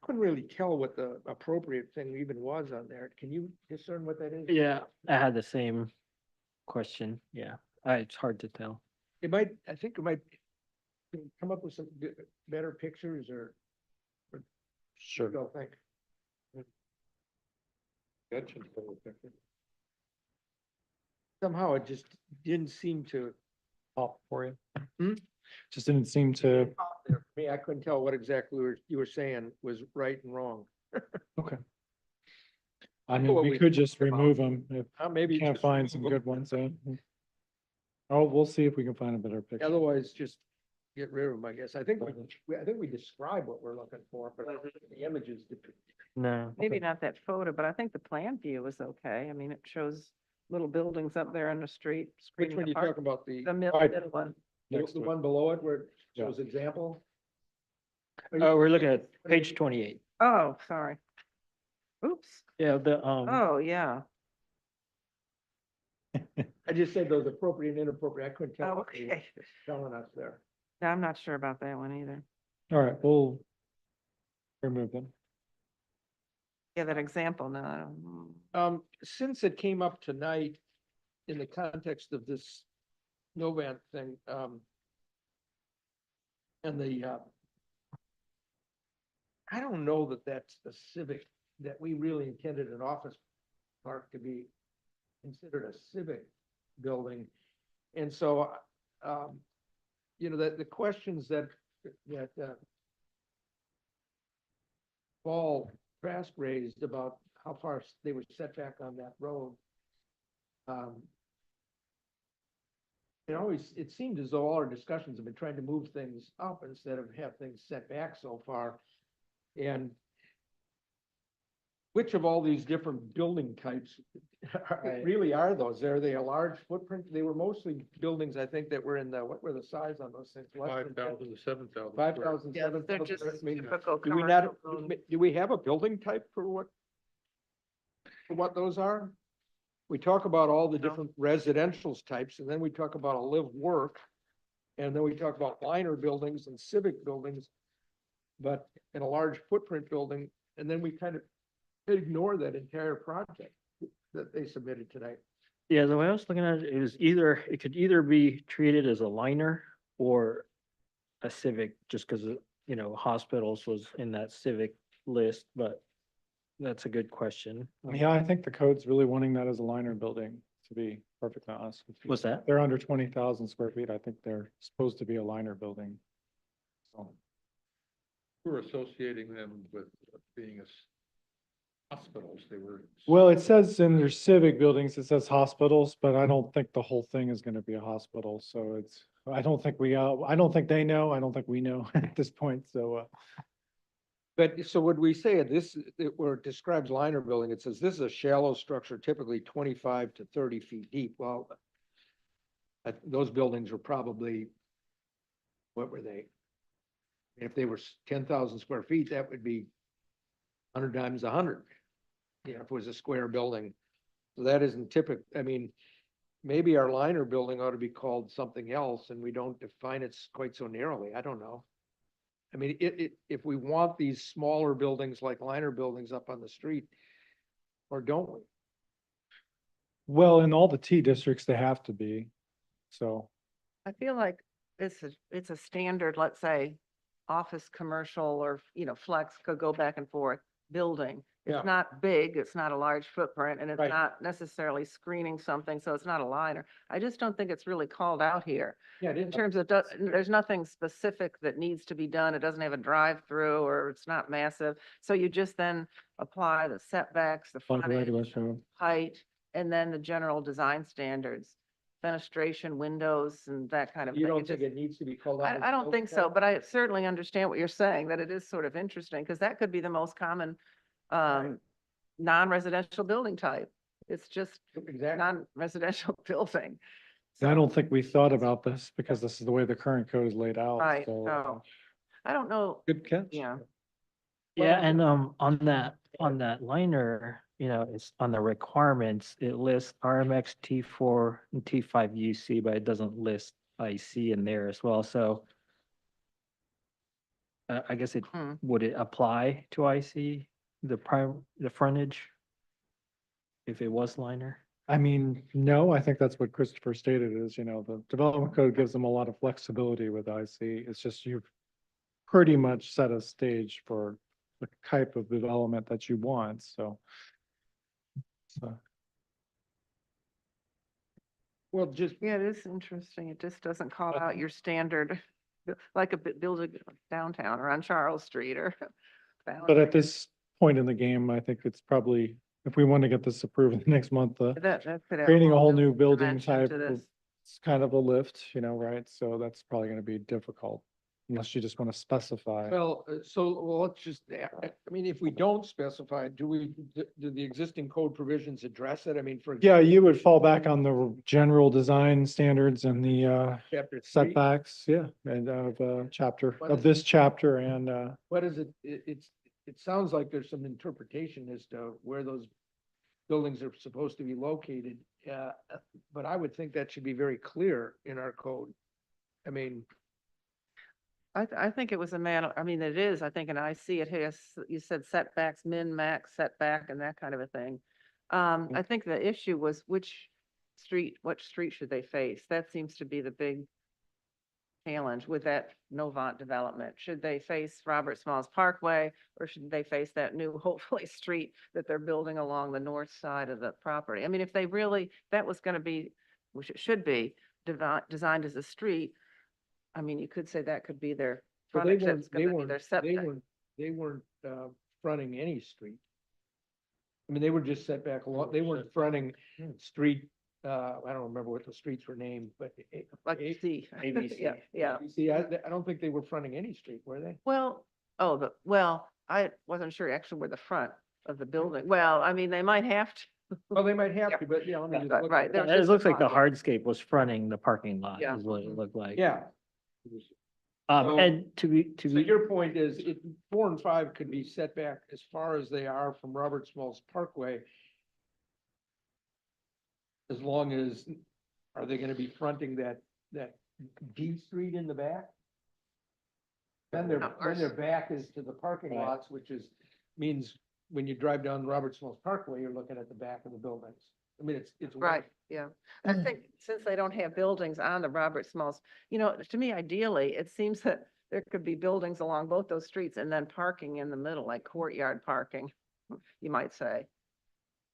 couldn't really tell what the appropriate thing even was on there. Can you discern what that is? Yeah, I had the same question. Yeah, it's hard to tell. I think it might come up with some better pictures or. Sure. Don't think. Gotcha. somehow it just didn't seem to. Pop for you. Hmm? Just didn't seem to, pop there for me, I couldn't tell what exactly you were saying was right and wrong. okay. I know mean, what we we could just talked about. remove them if Maybe we can't just find some remove good ones. Oh, we'll see if we can find a better picture. Otherwise, just get rid of them, I guess. I think I think we describe what we're looking for, but the images. No. Maybe not that photo, but I think the plan view is okay. I mean, it shows little buildings up there on the street. Which screening one the you park. talking about? The, The Right. middle one. Next the to it. one below it where it Yeah. shows example? We're looking at page 28. Oh, sorry. Oops. Yeah, Oh, yeah. I just said those appropriate and inappropriate. I couldn't tell Oh, what they were okay. telling us there. No, I'm not sure about that one either. All right, we'll remove them. Yeah, that example, no, I don't. Since it came up tonight in the context of this Novant thing, and I don't know that that's a civic, that we really intended an office park to be considered a civic building. And so, the questions that Paul Trask raised about how far they were set back on that road. It seemed as though all our discussions have been trying to move things up instead of have things set back so far. And which of all these different building types Right. really are those? Are they a large footprint? They were mostly buildings, I think, that were in what were the size on those things? 5,000 to 7,000. 5,000, Yeah, they're 7,000. just I mean, typical do we not, commercial buildings. do we have a building type for what those are? We talk about all the No. different residential types, and then we talk about a live work. And then we talk about liner buildings and civic buildings. But in a large footprint building, and then we kind of ignore that entire project that they submitted tonight. yeah, the way I was looking at it is it could either be treated as a liner or a civic, just because, hospitals was in that civic list, but that's a good question. Yeah, I think the code's really wanting that as a liner building, to be perfectly honest with you. What's that? They're under 20,000 square feet. I think they're supposed to be a liner building. So, We're associating them with being hospitals. They were. well, it says in their civic buildings, it says hospitals, but I don't think the whole thing is gonna be a hospital, so I don't think they know, I don't think we know at this point, so, But so would we say where it describes liner building, it says this is a shallow structure typically 25 to 30 feet deep. Well, those buildings were probably, what were they? If they were 10,000 square feet, that would be 100 times 100. If it was a square building. So that isn't typical. I mean, maybe our liner building ought to be called something else and we don't define it quite so narrowly. I don't know. I mean, if we want these smaller buildings like liner buildings up on the street, or don't we? well, in all the T districts, they have to be, so. I feel like it's a standard, let's say, office, commercial, or, flex could go back and forth building. Yeah. It's not big, it's not a large footprint, and it's Right. not necessarily screening something, so it's not a liner. I just don't think it's really called out here. Yeah, it In is. terms of, there's nothing specific that needs to be done. It doesn't have a drive-through, or it's not massive. So you just then apply the setbacks, the Like a regular frontage, show. height, and then the general design standards, fenestration, windows, and that kind of thing. You don't It think just- it needs to be called out? as I don't building think so, type? but I certainly understand what you're saying, that it is sort of interesting, because that could be the most common non-residential building type. It's just Exactly. non-residential building. I don't think we thought about this because this is the way the current code is laid out, Right, so. no. I don't know, Good catch. yeah. Yeah, and on that liner, it's on the requirements, it lists RMX T4 and T5 UC, but it doesn't list IC in there as well, so I guess would it apply to IC, the frontage? If it was liner? I mean, no, I think that's what Christopher stated is, the development code gives them a lot of flexibility with IC. It's just you've pretty much set a stage for the type of development that you want, so. Well, just, Yeah, it is interesting. It just doesn't call out your standard, like a building downtown or on Charles Street or. But at this point in the game, I think it's probably, if we want to get this approved next month, That could have creating a whole new building dimension type, to this. it's kind of a lift, right? So that's probably gonna be difficult unless you just want to specify. well, well, let's just, I mean, if we don't specify, do the existing code provisions address it? I mean, for. Yeah, you would fall back on the general design standards and the Chapter 3, setbacks, yeah, and of chapter, What of is this chapter and what is it? It sounds like there's some interpretation as to where those buildings are supposed to be located. But I would think that should be very clear in our code. I mean, I think it was a matter, I mean, it is, I think, and I see it has, you said setbacks, min, max, setback, and that kind of a thing. I think the issue was what street should they face? That seems to be the big challenge with that Novant development. Should they face Robert Smalls Parkway, or should they face that new, hopefully, street that they're building along the north side of the property? I mean, if they really, that was gonna be, which it should be, designed as a street, I mean, you could say that could be their well, they frontage, weren't, that's they gonna be weren't, their they setback. weren't, they weren't, fronting any street. I mean, they were just set back a lot. They weren't fronting street, I don't remember what the streets were named, but. Like you see. ABC. Yeah, yeah. You see, I don't think they were fronting any street, were they? Well, I wasn't sure actually where the front of the building, well, I mean, they might have to. Well, they might have to, but yeah, let me just But, look right, at there it. was It just looks like the a- hardscape was fronting the parking lot Yeah. is what it looked like. Yeah. So- And to So be, your point is, 4 and 5 could be set back as far as they are from Robert Smalls Parkway. As long as, are they gonna be fronting that D street in the back? Then their back is to the parking Right. lots, which means when you drive down Robert Smalls Parkway, you're looking at the back of the buildings. I mean, it's. Right, yeah. I think since they don't have buildings on the Robert Smalls, to me, ideally, it seems that there could be buildings along both those streets and then parking in the middle, like courtyard parking, you might say.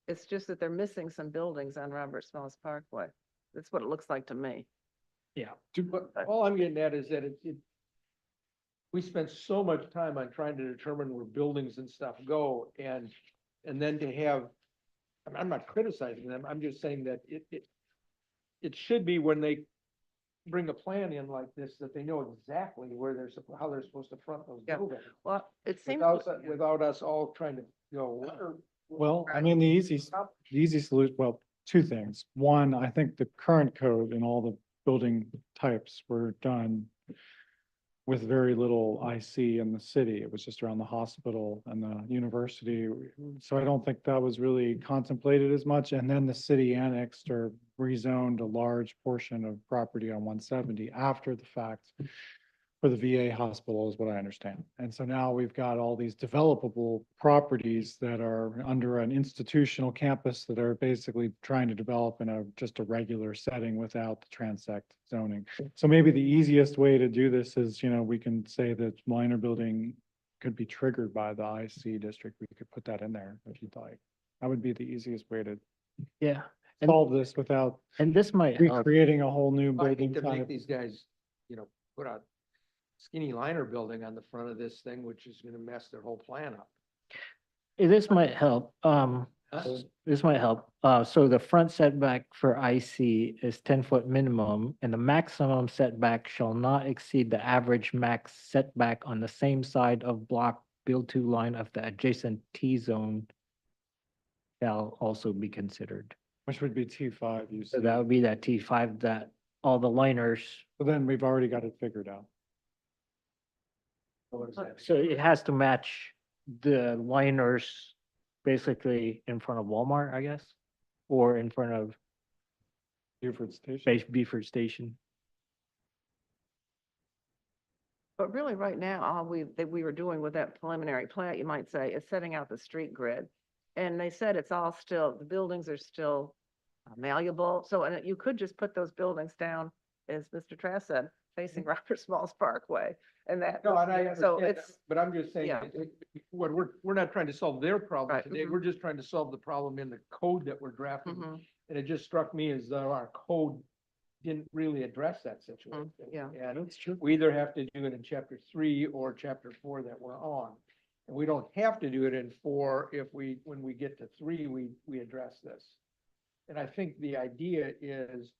It's just that they're missing some buildings on Robert Smalls Parkway. That's what it looks like to me. But all I'm getting at is that we spent so much time on trying to determine where buildings and stuff go, and then to have, I'm not criticizing them, I'm just saying that it should be when they bring a plan in like this, that they know exactly where how they're supposed to front those Yeah. buildings. Well, it seems. Without us all trying to go. Well, I mean, the easy solution, well, two things. One, I think the current code and all the building types were done with very little IC in the city. It was just around the hospital and the university. So I don't think that was really contemplated as much. And then the city annexed or rezoned a large portion of property on 170 after the fact for the VA hospital is what I understand. And so now we've got all these developable properties that are under an institutional campus that are basically trying to develop in just a regular setting without the transect zoning. So maybe the easiest way to do this is, we can say that minor building could be triggered by the IC district. We could put that in there if you'd like. That would be the easiest way to yeah, and, solve this without and this might help. recreating a whole new I building hate to make type. these guys, put a skinny liner building on the front of this thing, which is gonna mess their whole plan up. This might help. This might help. So the front setback for IC is 10-foot minimum, and the maximum setback shall not exceed the average max setback on the same side of block build to line of the adjacent T zone shall also be considered. Which would be T5, you So said. that would be that T5 that all the liners, So then we've already got it figured out. so it has to match the liners basically in front of Walmart, I guess, or in front of Beaufort Station. Beaufort Station. But really, right now, all that we were doing with that preliminary plat, you might say, is setting out the street grid. And they said it's all still, the buildings are still malleable, so you could just put those buildings down, as Mr. Trask said, facing Robert Smalls Parkway and that. No, and I So understand that, it's, but I'm just saying, yeah. what we're not trying to solve their problem Right, today. mhm. We're just trying to solve the problem in the code that we're drafting. Mhm. And it just struck me as though our code didn't really address that situation. yeah. And That's true. we either have to do it in chapter 3 or chapter 4 that we're on. And we don't have to do it in 4 if when we get to 3, we address this. And I think the idea is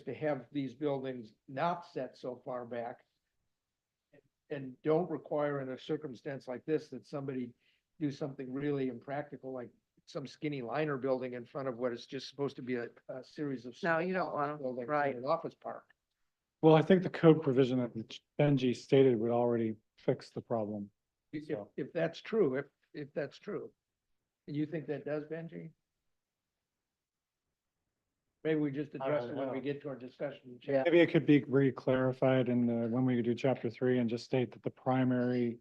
to have these buildings not set so far back and don't require in a circumstance like this that somebody do something really impractical, like some skinny liner building in front of what is just supposed to be a series of. No, small you don't office want to, buildings in right. An office park. Well, I think the code provision that Benji stated would already fix the problem. If that's true, if that's true. And you think that does, Benji? Maybe we just address it when we get to our discussion. Yeah. Maybe it could be re-clarified in the, when we do chapter 3 and just state that the primary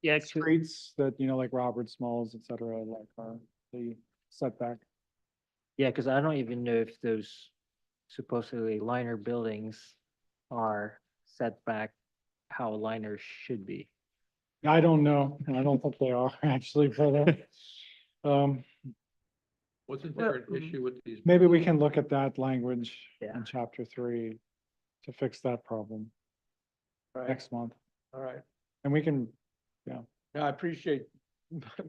Yeah, streets that, you know, like Robert Smalls, et cetera, like are the setback. yeah, because I don't even know if those supposedly liner buildings are set back how liners should be. I don't know, and I don't think they are actually, but, Wasn't there an issue with these? maybe we can look at that language Yeah. in chapter 3 to fix that problem Right, next month. all right. And we can, No, I appreciate,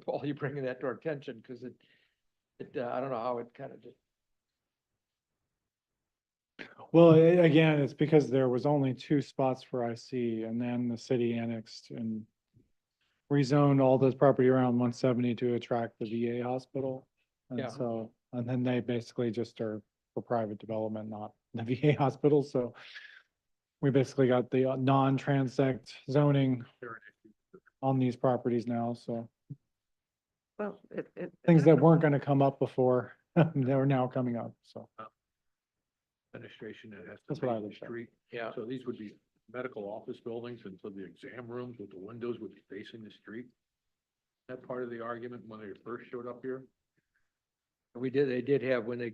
Paul, you bringing that to our attention, because I don't know how it kind of just. well, again, it's because there was only 2 spots for IC and then the city annexed and rezoned all this property around 170 to attract the VA hospital. Yeah. And so, and then they basically just are for private development, not the VA hospital. So we basically got the non-transect zoning on these properties now. So Well, things that weren't going to come up before, they're now coming up. So Administration that has That's to what I face the looked at. street. Yeah. So these would be medical office buildings, and so the exam rooms with the windows would be facing the street. That part of the argument when they first showed up here, They did have, when they,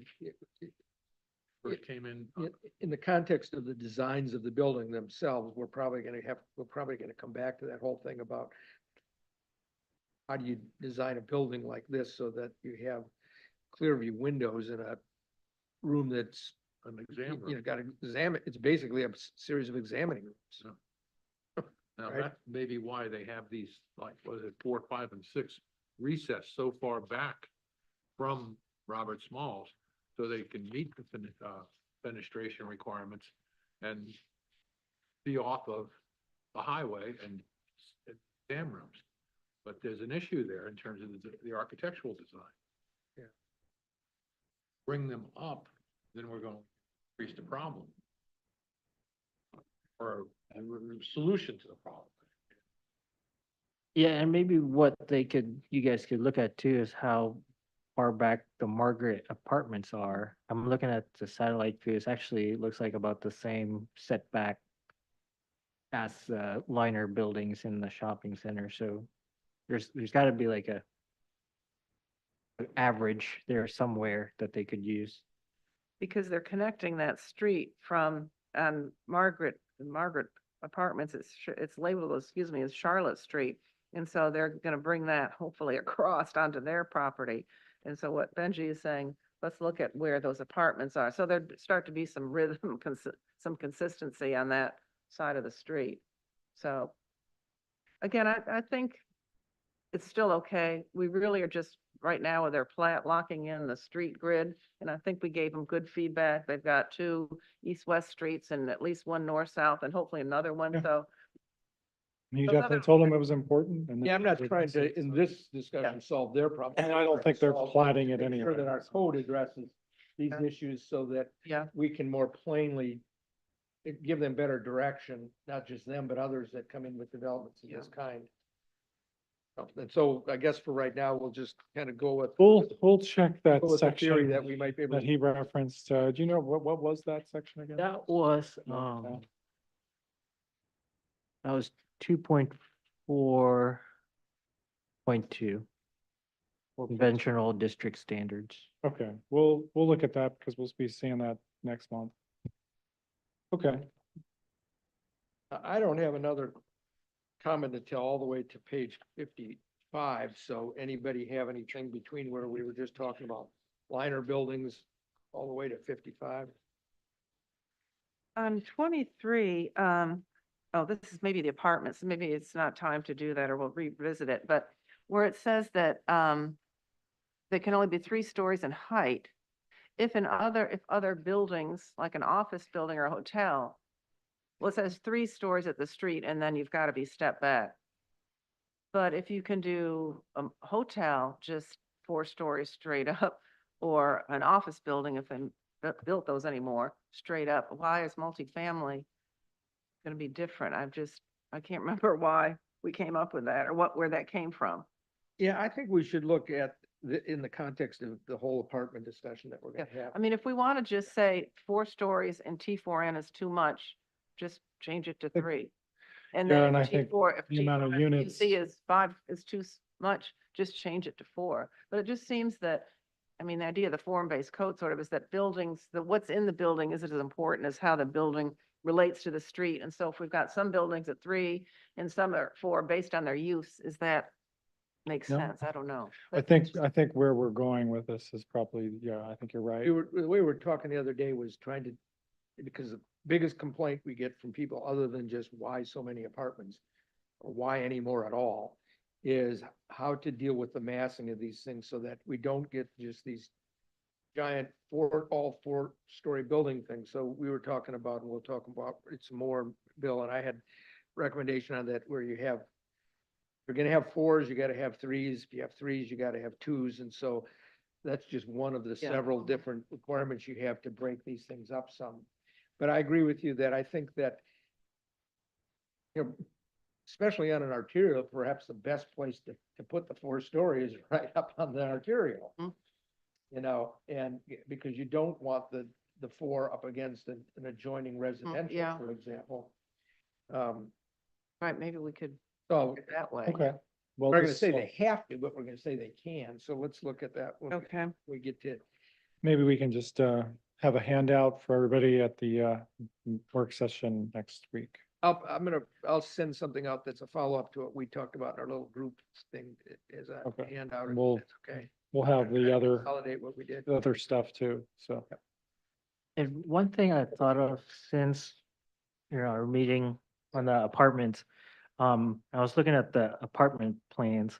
first came in. in the context of the designs of the building themselves, we're probably gonna come back to that whole thing about how do you design a building like this so that you have clear view windows in a room that's, An exam you know, room. got to examine, it's basically a series of examining rooms. Now, right. that may be why they have these, like, what is it, 4, 5, and 6 recessed so far back from Robert Smalls, so they can meet the fenestration requirements and be off of the highway and exam rooms. But there's an issue there in terms of the architectural design. Yeah. Bring them up, then we're going to increase the problem. Or a solution to the problem. Yeah, and maybe what you guys could look at too is how far back the Margaret apartments are. I'm looking at the satellite view. It's actually, it looks like about the same setback as liner buildings in the shopping center. So there's got to be like an average there somewhere that they could use. because they're connecting that street from, Margaret Apartments, it's labeled, excuse me, as Charlotte Street. And so they're gonna bring that hopefully across onto their property. And so what Benji is saying, let's look at where those apartments are. So there'd start to be some rhythm, some consistency on that side of the street. So again, I think it's still okay. We really are just right now with their plat locking in the street grid. And I think we gave them good feedback. They've got 2 east-west streets and at least 1 north-south and hopefully another one. Yeah. So you Those definitely other- told them it was important. And Yeah, I'm not they trying didn't see to, it, in so. this discussion, solve their problem. And I don't think they're plotting it Make sure anyway. that our code addresses these Yeah. issues so that Yeah. we can more plainly give them better direction, not just them, but others that come in with developments of this kind. And so I guess for right now, we'll just kind of go with, We'll check that go with the theory section that we might be able that to. he referenced. Do you know what was that section again? That was, No, that was 2.4.2 conventional district standards. Okay, we'll look at that because we'll be seeing that next month. Okay, I don't have another comment to tell all the way to page 55. So anybody have anything between where we were just talking about liner buildings all the way to 55? On 23, oh, this is maybe the apartments, maybe it's not time to do that, or we'll revisit it, but where it says that, they can only be 3 stories in height. If other buildings, like an office building or a hotel, well, it says 3 stories at the street and then you've got to be stepped back. But if you can do a hotel, just 4 stories straight up, or an office building, if they built those anymore, straight up, why is multifamily gonna be different? I can't remember why we came up with that or where that came from. Yeah, I think we should look at in the context of the whole apartment discussion that we're gonna have. I mean, if we want to just say 4 stories and T4N is too much, just change it to 3. And Yeah, then and I if think T4, if the amount of T4 units- C is 5 is too much, just change it to 4. But it just seems that, I mean, the idea of the form-based code sort of is that buildings, what's in the building isn't as important as how the building relates to the street. And so if we've got some buildings at 3 and some are 4 based on their use, is that makes No. sense? I don't know. I think where we're going with this is probably, yeah, I think you're right. The way we were talking the other day was trying to, because the biggest complaint we get from people, other than just why so many apartments, or why any more at all, is how to deal with the massing of these things so that we don't get just these giant all 4-story building things. So we were talking about, and we'll talk about it some more, Bill, and I had recommendation on that where you have, if you're gonna have 4s, you gotta have 3s. If you have 3s, you gotta have 2s. And so that's just one of the Yeah. several different requirements you have to break these things up some. But I agree with you that I think that, you know, especially on an arterial, perhaps the best place to put the 4-story is right up on the arterial. Mm. You know, and because you don't want the 4 up against an adjoining residential, yeah. for example. Right, maybe we could So do it that way. Okay. Well, we're gonna this- say they have to, but we're gonna say they can. So let's look at that when Okay. we get to. Maybe we can just have a handout for everybody at the work session next week. I'll send something out that's a follow-up to what we talked about in our little group thing as a Okay. handout. if We'll- that's okay. We'll have the other Consolidate what we did. stuff too, so. And one thing I thought of since, our meeting on the apartments, I was looking at the apartment plans.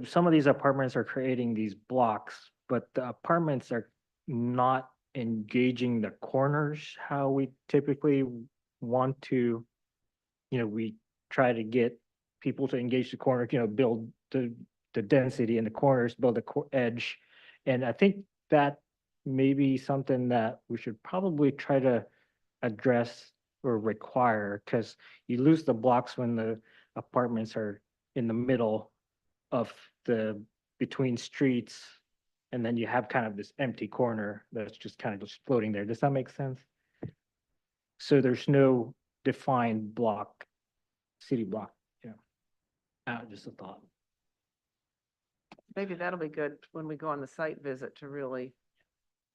Some of these apartments are creating these blocks, but the apartments are not engaging the corners how we typically want to, we try to get people to engage the corner, build the density in the corners, build the edge. And I think that may be something that we should probably try to address or require, because you lose the blocks when the apartments are in the middle of between streets. And then you have kind of this empty corner that's just kind of just floating there. Does that make sense? So there's no defined city block, just a thought. Maybe that'll be good when we go on the site visit to really,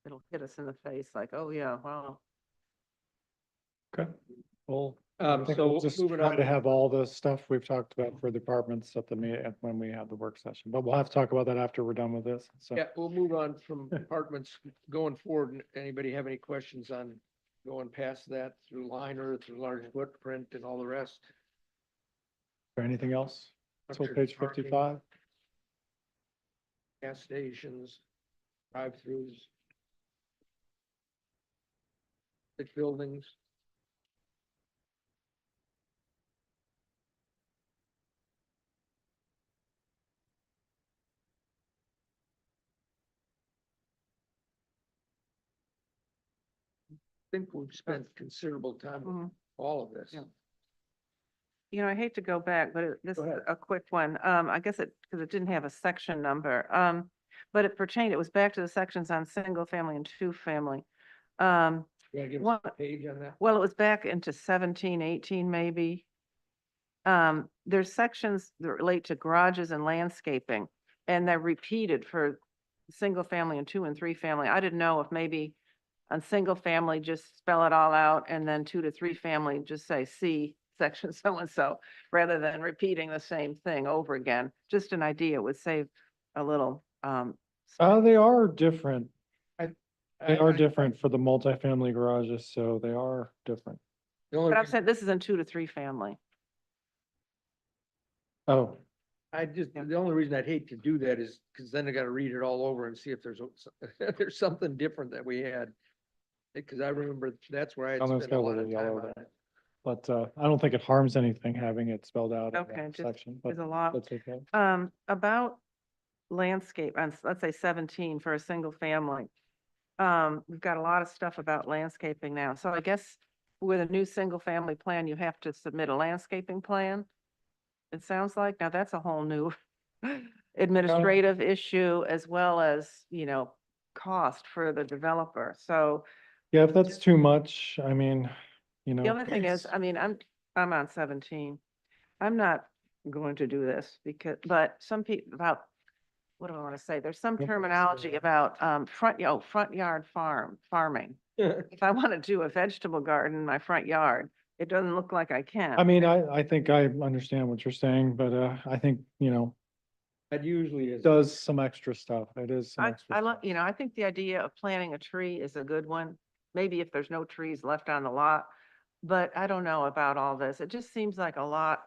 it'll hit us in the face like, oh, yeah, wow. Okay. Well, I think So we'll just moving try on. to have all the stuff we've talked about for departments at when we have the work session, but we'll have to talk about that after we're done with this, so. Yeah, we'll move on from apartments going forward. Anybody have any questions on going past that through liner, through large footprint and all the rest? Or anything else? Till Structured page parking, 55. Gas stations, drive-throughs. Big buildings. I think we've spent considerable time with Mhm. all of this. Yeah. I hate to go back, but this Go is ahead. a quick one. I guess because it didn't have a section number. But it was back to the sections on single family and 2-family. You want to give us One- a page on that? Well, it was back into 17, 18, maybe. There's sections that relate to garages and landscaping, and they're repeated for single family and 2 and 3 family. I didn't know if maybe On single family, just spell it all out, and then 2 to 3 family, just say C, section so-and-so, rather than repeating the same thing over again. Just an idea would save a little, They are different. They are I- different for the multifamily garages, so they are different. The only but I'm reason saying this is in 2 to 3 family. Oh, the only reason I'd hate to do that is because then I gotta read it all over and see if there's, there's something different that we had. Because I remember that's where I had Almost spent a got a lot little of time yellow on there. it. but I don't think it harms anything having it spelled out in Okay, that just- section, but There's a lot. that's okay. About landscape, on let's say 17 for a single family. We've got a lot of stuff about landscaping now. So I guess with a new single family plan, you have to submit a landscaping plan. It sounds like, now that's a whole new administrative issue as well as, cost for the developer. So Yeah, if that's too much, I mean, the other thing is, I mean, I'm on 17. I'm not going to do this but some people about, what do I want to say? There's some Yep. terminology about, front yard farming. If I want to do a vegetable garden in my front yard, it doesn't look like I can. I mean, I think I understand what you're saying, but I think, That usually is. does some extra stuff. It is some extra I stuff. I think the idea of planting a tree is a good one. Maybe if there's no trees left on the lot, but I don't know about all this. It just seems like a lot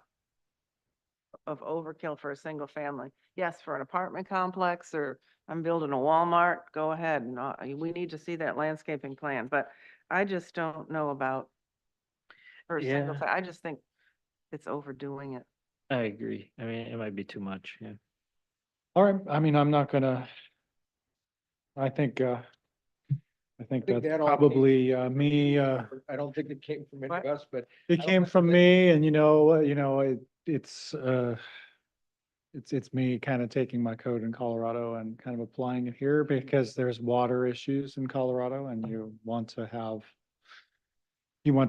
of overkill for a single family. Yes, for an apartment complex, or I'm building a Walmart, go ahead. And we need to see that landscaping plan, but I just don't know about for a single, Yeah. I just think it's overdoing it. I agree. I mean, it might be too much, yeah. All right, I mean, I'm not gonna, I think think that's that all probably, me, I don't think it came from any of us, but it don't came know from that- me and it's me kind of taking my code in Colorado and kind of applying it here because there's water issues in Colorado and you want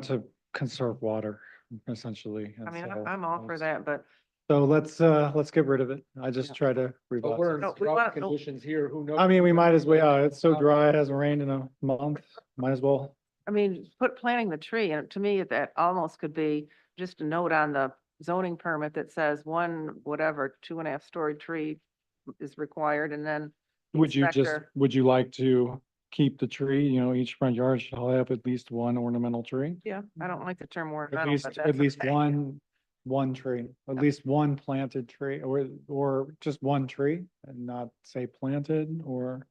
to conserve water essentially. I and mean, so I'm all for that, but So let's get rid of it. I just Yeah. try to but revise we're it. in No, we drought want- conditions here, who knows? I mean, we might as well, yeah, it's so dry, it hasn't rained in a month, might as well. I mean, planting the tree, and to me, that almost could be just a note on the zoning permit that says 2.5-story tree is required, and then the Would you just, inspector- would you like to keep the tree, each front yard shall have at least one ornamental tree? Yeah, I don't like the term At ornamental, least, but at that's least okay. one tree, at least one planted tree, or just one tree and not say planted, or,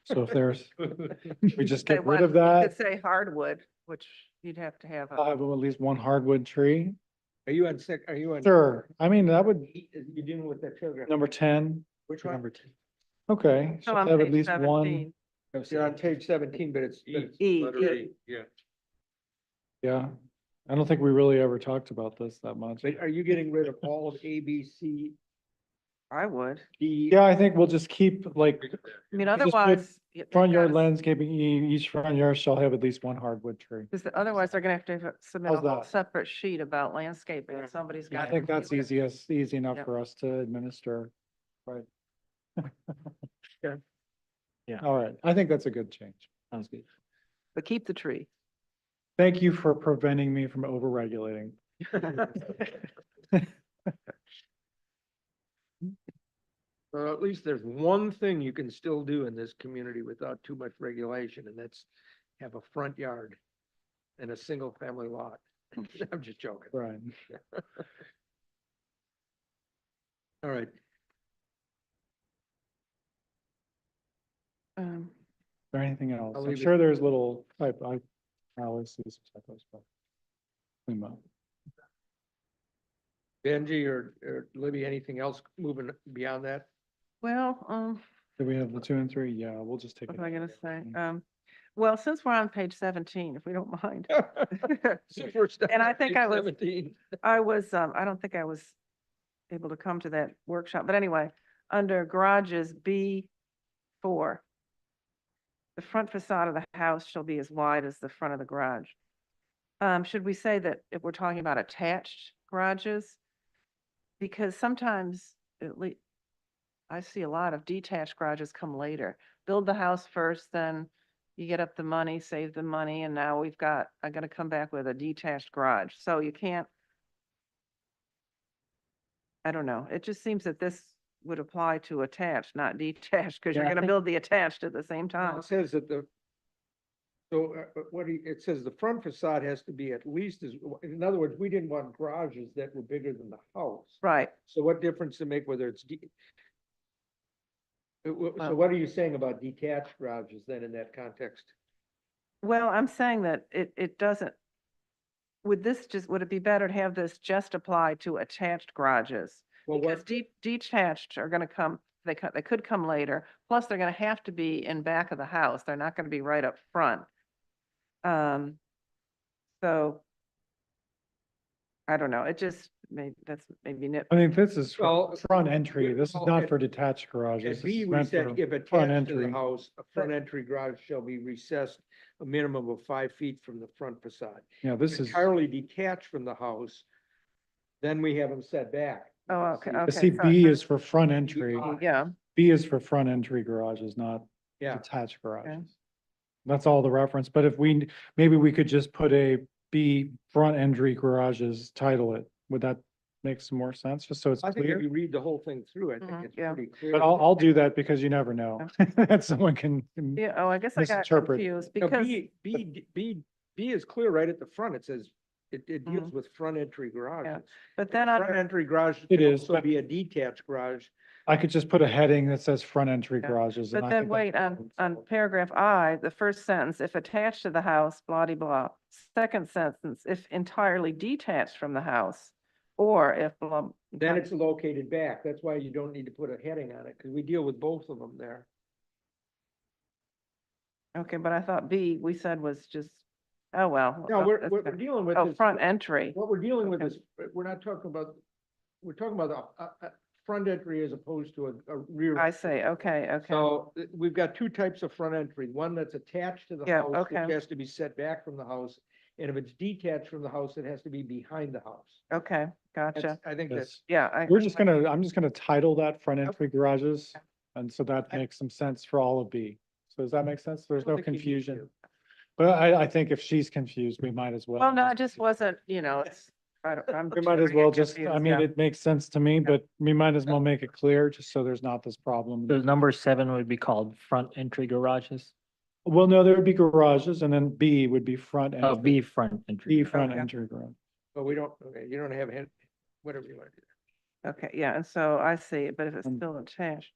so if there's, we just Say get rid one- of you that. could say hardwood, which you'd have to have. I'll have at least one hardwood tree. Are you on are you on? Sure, I mean, that would, You dealing with that paragraph? number 10, Which one? Number 10. okay, So so on have at page least one, 17. You're on page 17, but it's. E, letter E. Yeah. yeah. I don't think we really ever talked about this that much. But are you getting rid of all of A, B, C, I would. D? Yeah, I think we'll just keep like I mean, just put otherwise. front yard landscaping, each front yard shall have at least one hardwood tree. Because otherwise they're gonna have to submit a How's whole that? separate sheet about landscaping, and somebody's got. I think that's easy enough Yep. for us to administer, right? Yeah. Yeah. All right, I think that's a good change. Sounds good. But keep the tree. Thank you for preventing me from overregulating. At least there's one thing you can still do in this community without too much regulation, and that's have a front yard and a single family lot. I'm just joking. Right. All right. Is there anything else? I'll I'm leave it- sure there's little type, I always see some typos, but. clean them up. Benji or Libby, anything else moving beyond that? Well, Do we have the 2 and 3? Yeah, we'll just take what it. am I gonna say? Well, since we're on page 17, if we don't mind. Since we're stuck And I on think page I was- 17. I don't think I was able to come to that workshop, but anyway, under garages B4, the front facade of the house shall be as wide as the front of the garage. Should we say that if we're talking about attached garages? Because sometimes, at least, I see a lot of detached garages come later. Build the house first, then, you get up the money, save the money, and now I gotta come back with a detached garage. So you can't. I don't know. It just seems that this would apply to attached, not detached, because you're Yeah, I gonna think- build the attached at the same Well, time. it says that it says the front facade has to be at least in other words, we didn't want garages that were bigger than the house. Right. So what difference to make whether it's so Well- what are you saying about detached garages then in that context? Well, I'm saying that it doesn't, would it be better to have this just apply to attached garages? Well, Because what, detached are gonna come, they could come later, plus they're gonna have to be in back of the house, they're not gonna be right up front. So, I don't know, that's maybe nit. I mean, this is Well, for front entry. This is well, not and- for detached garages. and This B, is we meant said for if front attached to the entry. house, a front entry garage shall be recessed a minimum of 5 feet from the front facade. Yeah, this is, Entirely detached from the house, then we have them set back. Oh, okay, See, okay. see, so- B is for front entry. Yeah, B is for front entry garages, not Yeah. detached garages. That's all the reference, but if maybe we could just put a B front entry garages, title it, would that make some more sense, just so it's I think if clear? you read the whole thing through, I think Mhm, it's yeah. pretty clear. But I'll do that because you never know, that someone can. yeah, oh, I guess I got Misinterpret. confused No, because, B is clear right at the front. It says, it deals with front entry garages. but then Front under, entry garage It can is, also but- be a detached garage. I could just put a heading that says front entry Yeah, garages. and but I then think wait, on paragraph I, the first sentence, if attached to the house, blah, de blah. Second sentence, if entirely detached from the house, or if blah. Then it's located back. That's why you don't need to put a heading on it, because we deal with both of them there. Okay, but I thought B, we said was just, oh, well. No, that's what we're good. dealing with Oh, is. front entry. What we're dealing with Okay. is, we're not talking about, we're talking about a front entry as opposed to a rear. I see, okay, okay. So we've got two types of front entry, one that's attached to the Yeah, house, which okay. has to be set back from the house. And if it's detached from the house, it has to be behind the house. Okay, gotcha. That's, I think that's, Yeah, I'm just gonna title that front entry garages, and so that makes some sense for all of B. So does that make sense? There's don't no think you need confusion. to. But I think if she's confused, we might as well. well, no, it just wasn't, it's, I'm. We might as well just, I confused, mean, yeah. it makes sense to me, but we might as well make it clear, just so there's not this problem. So number 7 would be called front entry garages. Well, no, there would be garages, and then B would be front. Oh, entry. B front entry. B front Okay. entry garage. but we don't, okay, you don't have, whatever you want to do. Okay, yeah, and so I see it, but if it's Um, still attached.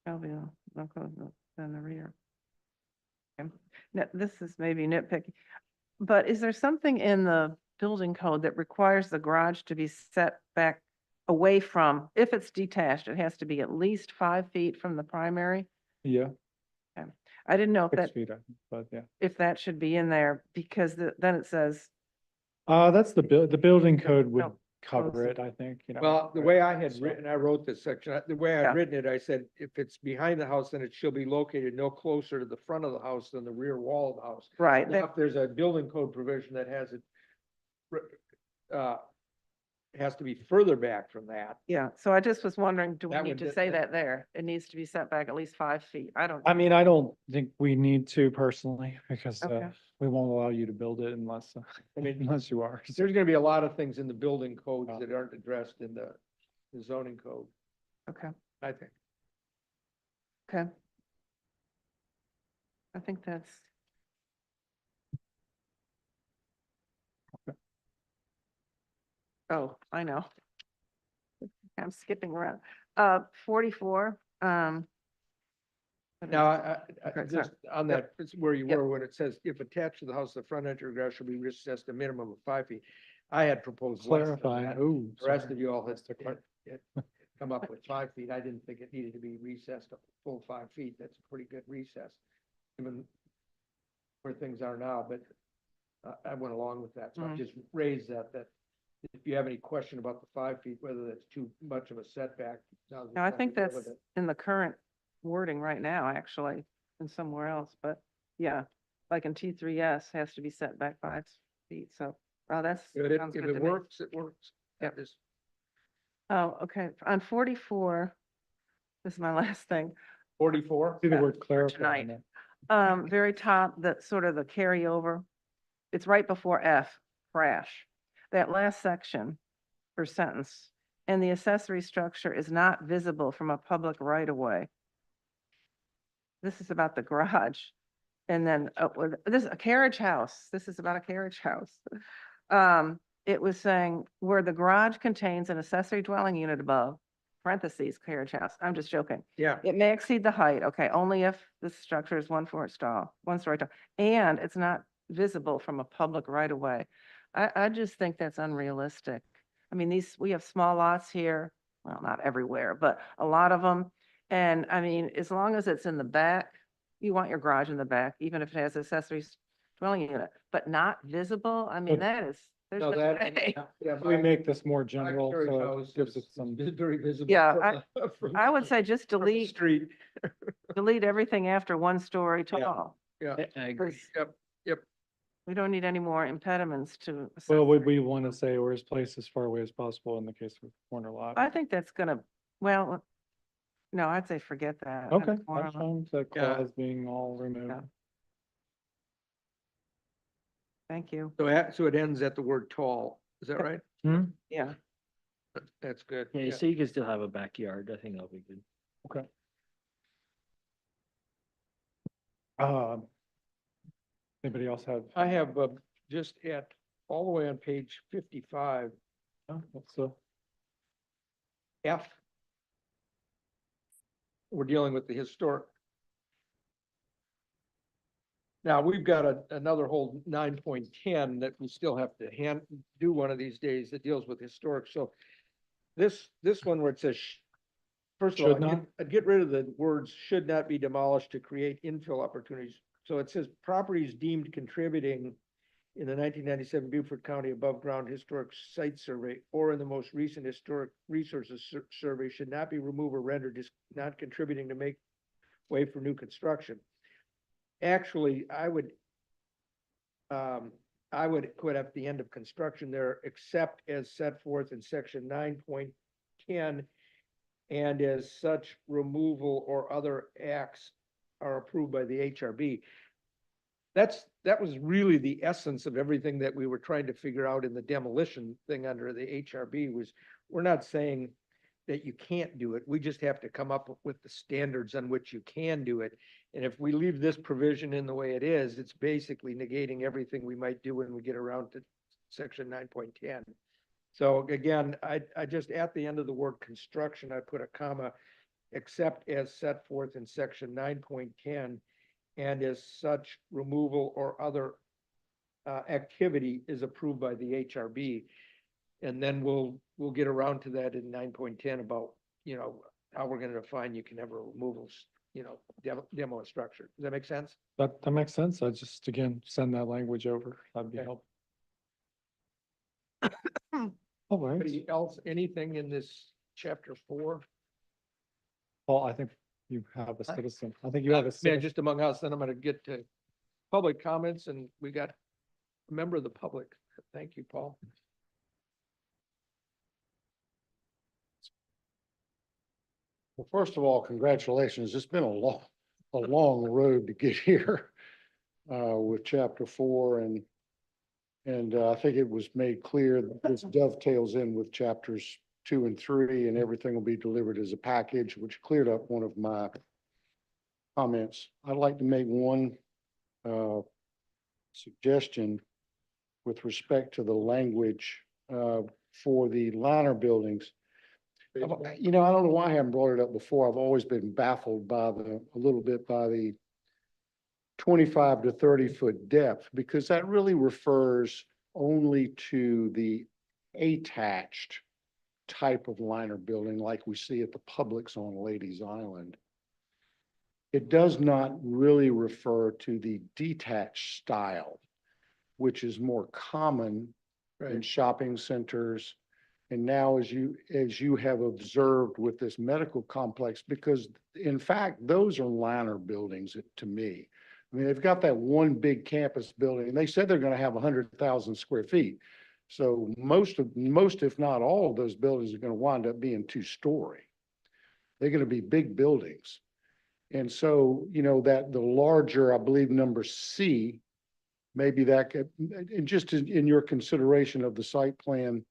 Shall be in the rear. Okay. Now, this is maybe nitpicky, but is there something in the building code that requires the garage to be set back away from, if it's detached, it has to be at least 5 feet from the primary? Yeah, I didn't know if 6 that, feet, but yeah. if that should be in there, because then it says, That's the building code would No, cover close it, I think, you know. Well, the way I had So- written, I wrote this section, the way Yeah. I'd written it, I said, if it's behind the house, then it shall be located no closer to the front of the house than the rear wall of the house. right, Now, that, if there's a building code provision that has it, has to be further back from that. yeah, so I just was wondering, do we That need would to be- say that there? It needs to be set back at least 5 feet, I don't. I mean, I don't think we need to personally, because Okay. we won't allow you to build it unless, I mean, unless you are. there's gonna be a lot of things in the building codes Yeah. that aren't addressed in the zoning code, Okay, I think. okay. I think that's. Oh, I know. I'm skipping around. 44, what Now, is- Okay, just on that, it's where you Yep. were, when it says, if attached to the house, the front entry garage shall be recessed a minimum of 5 feet. I had proposed less than Clarify, that. ooh. The rest sorry. of you all had come up with 5 feet. I didn't think it needed to be recessed a full 5 feet. That's a pretty good recess, given where things are now, but I went along with that. So I Mm. just raised that if you have any question about the 5 feet, whether that's too much of a setback. now's the No, I time think to deal that's with it. in the current wording right now, actually, and somewhere else, but yeah, like in T3S has to be set back 5 feet, so, oh, that's. If sounds if good it to me. works, it works. Yep. That is- Oh, okay, on 44, this is my last thing. 44? See the Yeah, word clarify. tonight. in it. very top, that sort of the carryover. It's right before F, crash. That last section or sentence, and the accessory structure is not visible from a public right of way. This is about the garage. And then, this, a carriage house. This is about a carriage house. It was saying where the garage contains an accessory dwelling unit above, parentheses, carriage house. I'm just joking. Yeah, It may exceed the height, okay, only if the structure is 1 story tall, and it's not visible from a public right of way. I just think that's unrealistic. I mean, we have small lots here, well, not everywhere, but a lot of them. And I mean, as long as it's in the back, you want your garage in the back, even if it has accessory dwelling unit, but not visible. I mean, But- that is, there's no, no that, way. yeah. We my- make this more my general, carriage so house it gives is it some. Very visible. Yeah, from from I would say just from the delete, Street, everything after 1 story tall. yeah. I agree. Yep, We don't need any more impediments to. Well, would we want to say, or is placed as far away as possible in the case of corner lot? I think that's gonna, well, no, I'd say forget that. Okay, Corner that's lot. fine, the Yeah. clause being all removed. Yeah. Thank you. so it ends at the word tall, is that right? Yeah. That's good. Yeah, so you can still have a backyard. I think that'll be good. Anybody else have? I have, just at, all the way on page 55, What's the? F. We're dealing with the historic. Now, we've got another whole 9.10 that we still have to do one of these days that deals with historic, so this one where it says, first of all, Should not? I'd get rid of the words should not be demolished to create infill opportunities. So it says properties deemed contributing in the 1997 Beaufort County Above Ground Historic Site Survey or in the most recent Historic Resources Survey should not be removed or rendered as not contributing to make way for new construction. Actually, I would put at the end of construction there, except as set forth in section 9.10, and as such removal or other acts are approved by the HRB. That was really the essence of everything that we were trying to figure out in the demolition thing under the HRB was, we're not saying that you can't do it. We just have to come up with the standards on which you can do it. And if we leave this provision in the way it is, it's basically negating everything we might do when we get around to section 9.10. So again, I just, at the end of the word construction, I put a comma, except as set forth in section 9.10, and as such removal or other activity is approved by the HRB. And then we'll get around to that in 9.10 about, how we're gonna define you can have a removals, demo a structure. Does that make sense? That makes sense. I just, again, send that language over. That'd be Okay. helpful. All right. Anybody else, anything in this chapter 4? Paul, I think you have a citizen. I think you have a Yeah, citizen. just among us, then I'm gonna get to public comments, and we got a member of the public. Thank you, Paul. Well, first of all, congratulations. It's been a long road to get here with chapter 4 and I think it was made clear that this dovetails in with chapters 2 and 3 and everything will be delivered as a package, which cleared up one of my comments. I'd like to make one suggestion with respect to the language for the liner buildings. I don't know why I haven't brought it up before. I've always been baffled by a little bit by the 25 to 30-foot depth, because that really refers only to the attached type of liner building like we see at the Publix on Ladies Island. It does not really refer to the detached style, which is more common in shopping centers. And now, as you have observed with this medical complex, because in fact, those are liner buildings to me. I mean, they've got that one big campus building and they said they're going to have 100,000 square feet. So most, if not all of those buildings are going to wind up being 2-story. They're going to be big buildings. And so, you know, that the larger, I believe, number C, maybe that could, and just in your consideration of the site plan,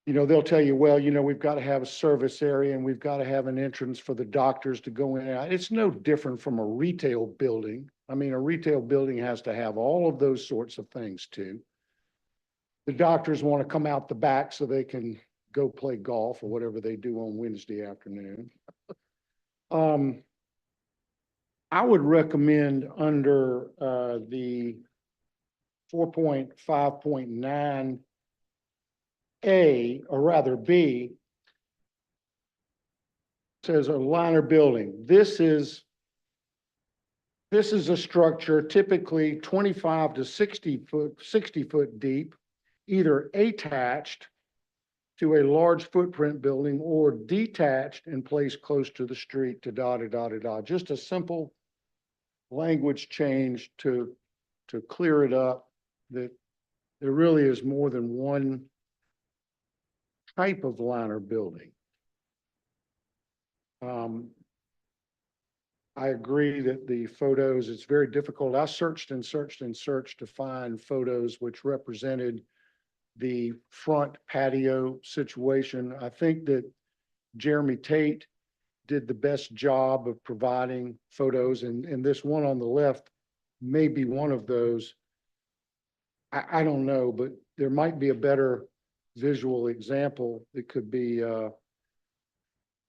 you know, they'll tell you, well, you know, we've got to have a service area and we've got to have an entrance for the doctors to go in and out. It's no different from a retail building. I mean, a retail building has to have all of those sorts of things too. The doctors want to come out the back so they can go play golf or whatever they do on Wednesday afternoon. I would recommend under the 4.5.9 A, or rather B, says a liner building. This is a structure typically 25 to 60 foot deep, either attached to a large footprint building or detached and placed close to the street to Just a simple language change to clear it up, that there really is more than one type of liner building. I agree that the photos, it's very difficult. I searched and searched and searched to find photos which represented the front patio situation. I think that Jeremy Tate did the best job of providing photos, and this one on the left may be one of those. I don't know, but there might be a better visual example that could be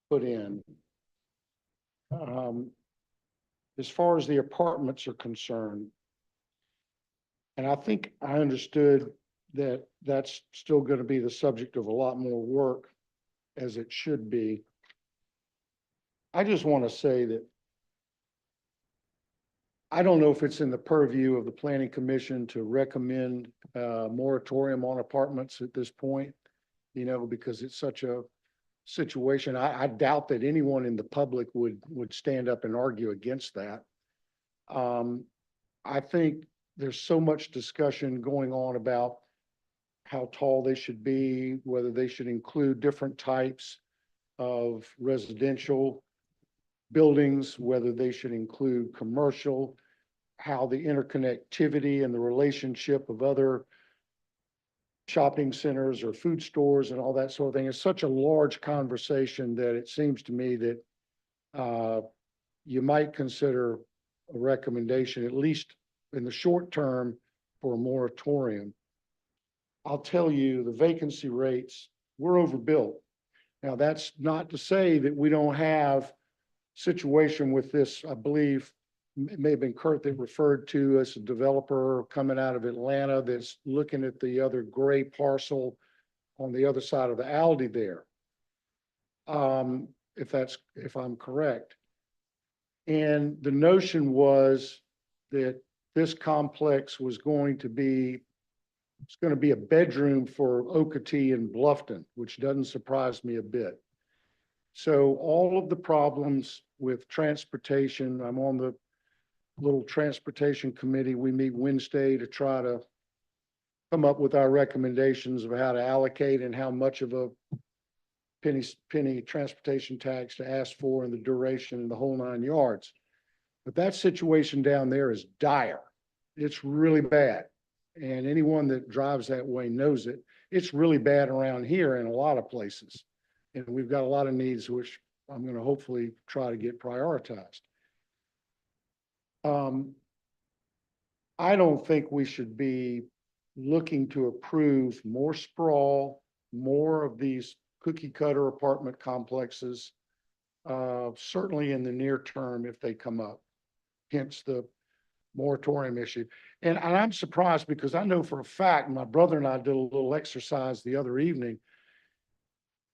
put in. As far as the apartments are concerned, and I think I understood that that's still going to be the subject of a lot more work, as it should be. I just want to say that I don't know if it's in the purview of the Planning Commission to recommend a moratorium on apartments at this point, you know, because it's such a situation. I doubt that anyone in the public would stand up and argue against that. I think there's so much discussion going on about how tall they should be, whether they should include different types of residential buildings, whether they should include commercial, how the interconnectivity and the relationship of other shopping centers or food stores and all that sort of thing is such a large conversation that it seems to me that you might consider a recommendation, at least in the short term, for a moratorium. I'll tell you, the vacancy rates, we're overbuilt. Now, that's not to say that we don't have situation with this. I believe it may have been Kurt that referred to as a developer coming out of Atlanta that's looking at the other gray parcel on the other side of the Aldi there. If I'm correct. And the notion was that this complex was going to be, it's going to be a bedroom for Okatee and Bluffton, which doesn't surprise me a bit. So all of the problems with transportation, I'm on the little transportation committee. We meet Wednesday to try to come up with our recommendations of how to allocate and how much of a penny transportation tax to ask for and the duration and the whole 9 yards. But that situation down there is dire. It's really bad. And anyone that drives that way knows it. It's really bad around here in a lot of places. And we've got a lot of needs, which I'm going to hopefully try to get prioritized. I don't think we should be looking to approve more sprawl, more of these cookie cutter apartment complexes, certainly in the near term if they come up, hence the moratorium issue. And I'm surprised because I know for a fact, my brother and I did a little exercise the other evening.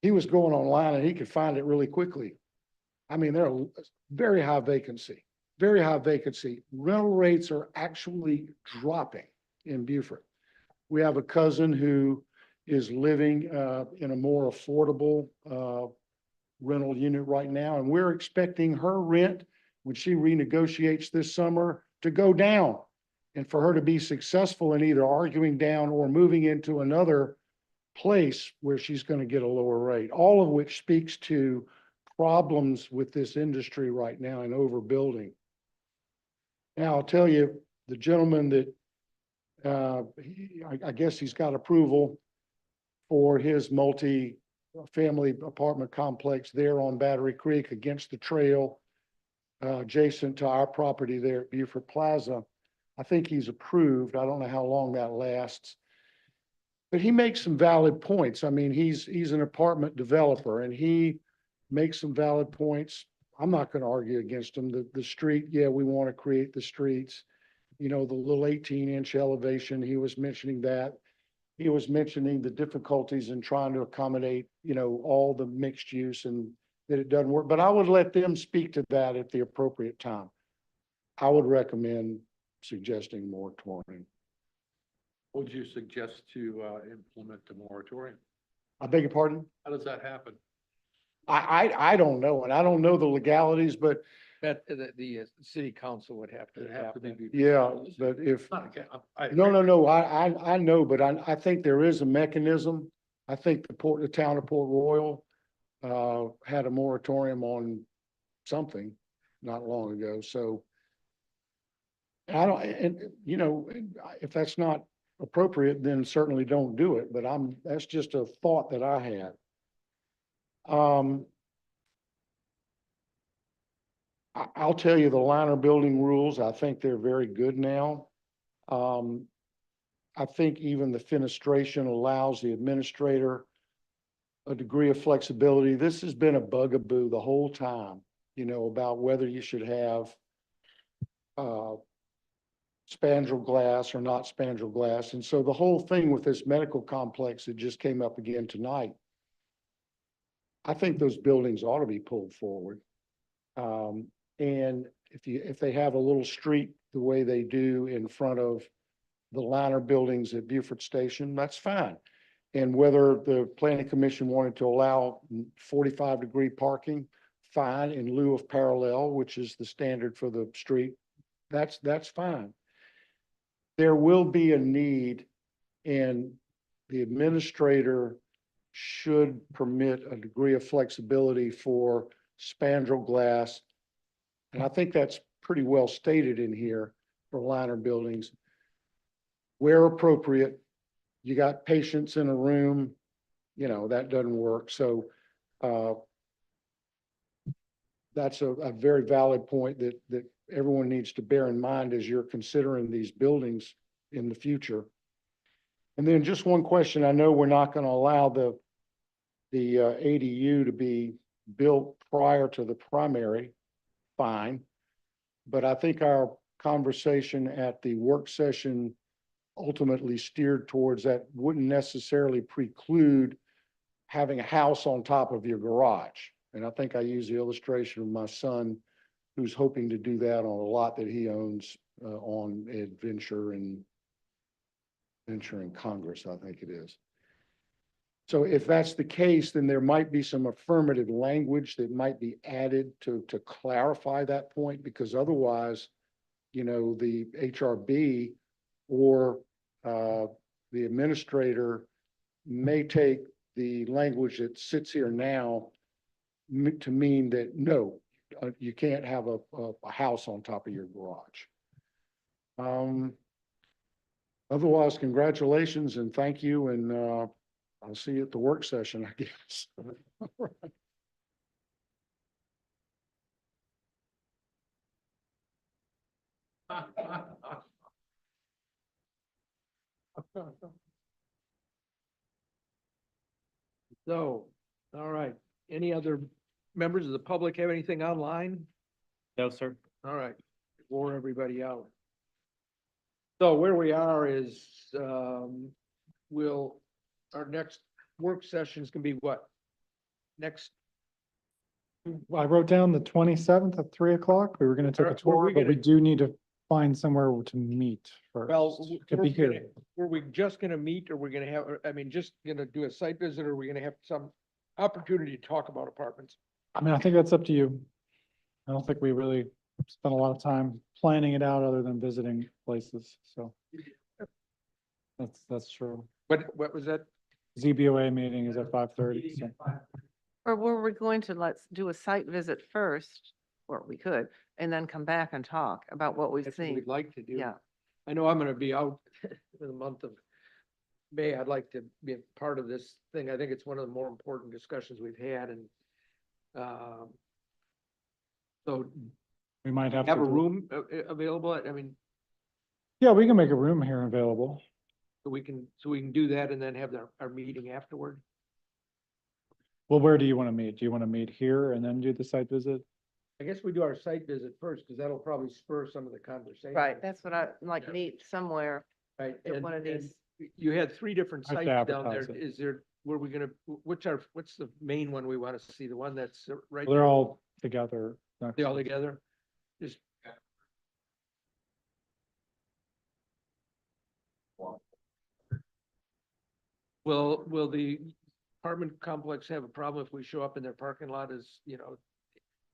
He was going online and he could find it really quickly. I mean, there are very high vacancy. Very high vacancy. Rental rates are actually dropping in Beaufort. We have a cousin who is living in a more affordable rental unit right now, and we're expecting her rent when she renegotiates this summer to go down, and for her to be successful in either arguing down or moving into another place where she's going to get a lower rate, all of which speaks to problems with this industry right now in overbuilding. Now, I'll tell you, the gentleman that, I guess he's got approval for his multi-family apartment complex there on Battery Creek against the trail, adjacent to our property there at Beaufort Plaza. I think he's approved. I don't know how long that lasts. But he makes some valid points. I mean, he's an apartment developer and he makes some valid points. I'm not going to argue against him. The street, yeah, we want to create the streets. You know, the little 18-inch elevation, he was mentioning that. He was mentioning the difficulties in trying to accommodate, you know, all the mixed use and that it doesn't work. But I would let them speak to that at the appropriate time. I would recommend suggesting moratorium. Would you suggest to implement the moratorium? I beg your pardon? How does that happen? I don't know, and I don't know the legalities, but That, the city council would have to Does it have to have be? that. yeah, but if, It's not, I. no, I know, but I think there is a mechanism. I think the town of Port Royal had a moratorium on something not long ago, so I don't, and, you know, if that's not appropriate, then certainly don't do it, but that's just a thought that I had. I'll tell you the liner building rules, I think they're very good now. I think even the fenestration allows the administrator a degree of flexibility. This has been a bugaboo the whole time, you know, about whether you should have spandrel glass or not spandrel glass. And so the whole thing with this medical complex that just came up again tonight, I think those buildings ought to be pulled forward. And if they have a little street the way they do in front of the liner buildings at Beaufort Station, that's fine. And whether the planning commission wanted to allow 45-degree parking, fine, in lieu of parallel, which is the standard for the street, that's fine. There will be a need, and the administrator should permit a degree of flexibility for spandrel glass. And I think that's pretty well stated in here for liner buildings. Where appropriate, you got patients in a room, you know, that doesn't work. So that's a very valid point that everyone needs to bear in mind as you're considering these buildings in the future. And then just one question, I know we're not going to allow the ADU to be built prior to the primary, fine. But I think our conversation at the work session ultimately steered towards that wouldn't necessarily preclude having a house on top of your garage. And I think I used the illustration of my son who's hoping to do that on a lot that he owns on Adventure and Congress, I think it is. So if that's the case, then there might be some affirmative language that might be added to clarify that point, because otherwise, you know, the HRB or the administrator may take the language that sits here now to mean that, no, you can't have a house on top of your garage. Otherwise, congratulations and thank you, and I'll see you at the work session, I guess. So, all right, any other members of the public have anything online? No, sir. All right, wore everybody out. So where we are is, our next work session is gonna be what? Next, I wrote down the 27th at 3 o'clock. We were going to take a Alright, were we tour, but we gonna- do need to find somewhere to meet first. well, To be here. were we just gonna meet, or we're gonna have, I mean, just gonna do a site visit, or we're gonna have some opportunity to talk about apartments? I mean, I think that's up to you. I don't think we really spent a lot of time planning it out other than visiting places, so. That's true. What was that? ZBOA meeting is at 5:30, so. Or were we going to let's do a site visit first, or we could, and then come back and talk about what we've That's what seen? we'd like to do. Yeah, I know I'm gonna be out for the month of May. I'd like to be a part of this thing. I think it's one of the more important discussions we've had and so We might have to. have a do- room available. I mean, Yeah, we can make a room here available. so we can do that and then have our meeting afterward. Well, where do you want to meet? Do you want to meet here and then do the site visit? I guess we do our site visit first, because that'll probably spur some of the conversation. right, that's what I, like, meet somewhere. Right, at and, one of and these. you had 3 different I have sites to down there. advertise it. Is there, where we gonna, what's the main one we want to see? The one that's right? They're there? all together. They all together? Just. Will the apartment complex have a problem if we show up in their parking lot as, I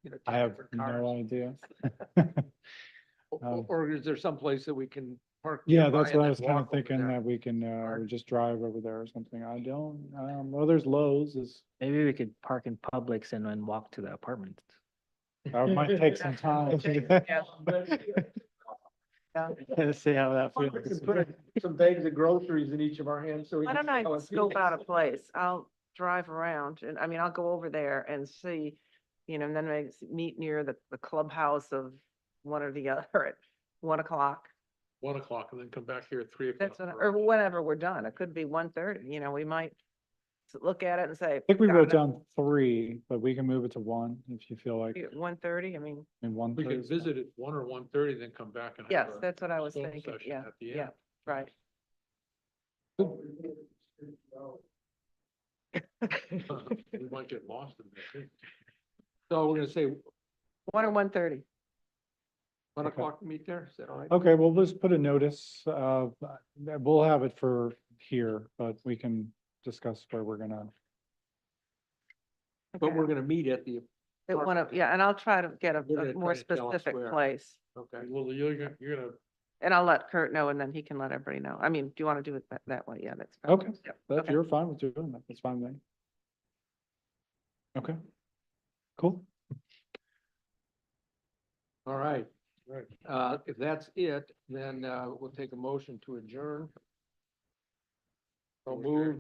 10 have different cars? no idea. Or is there some place that we can park? Yeah, nearby that's and what I then was kind of walk over thinking, there? that we can, Park. we just drive over there or something. I don't, well, there's Lowe's is, Maybe we could park in Publix and then walk to the apartments. that might take some time. See how that We feels. can put some bags of groceries in each of our hands, so. we Why can don't I see how it scope feels. out a place? I'll drive around and, I mean, I'll go over there and see, and then maybe meet near the clubhouse of one or the other at 1 o'clock. 1 o'clock and then come back here at 3 o'clock. That's, or whenever we're done. It could be 1:30, we might look at it and say. I think we "Got wrote it." down 3, but we can move it to 1 if you feel like, 1:30, I mean, in 1. We could visit at 1 or 1:30, then come back and. have yes, a that's what I was phone thinking. session Yeah, at the yeah, end. right. We might get lost in there. too. So we're gonna say 1 or 1:30. 1 Okay. o'clock to meet there, is that all right? Okay, well, let's put a notice of, we'll have it for here, but we can discuss where we're gonna. But we're gonna meet at the, At one of, yeah, and I'll try to get a You're gonna more try to tell us specific where. place. okay. Well, you're gonna, And I'll let Kurt know and then he can let everybody know. I mean, do you want to do it that way? Yeah, that's. fine. Okay, Yep, if okay. you're fine with doing that, that's fine with me. Okay, cool. All right. right. If that's it, then, we'll take a motion to adjourn. So move.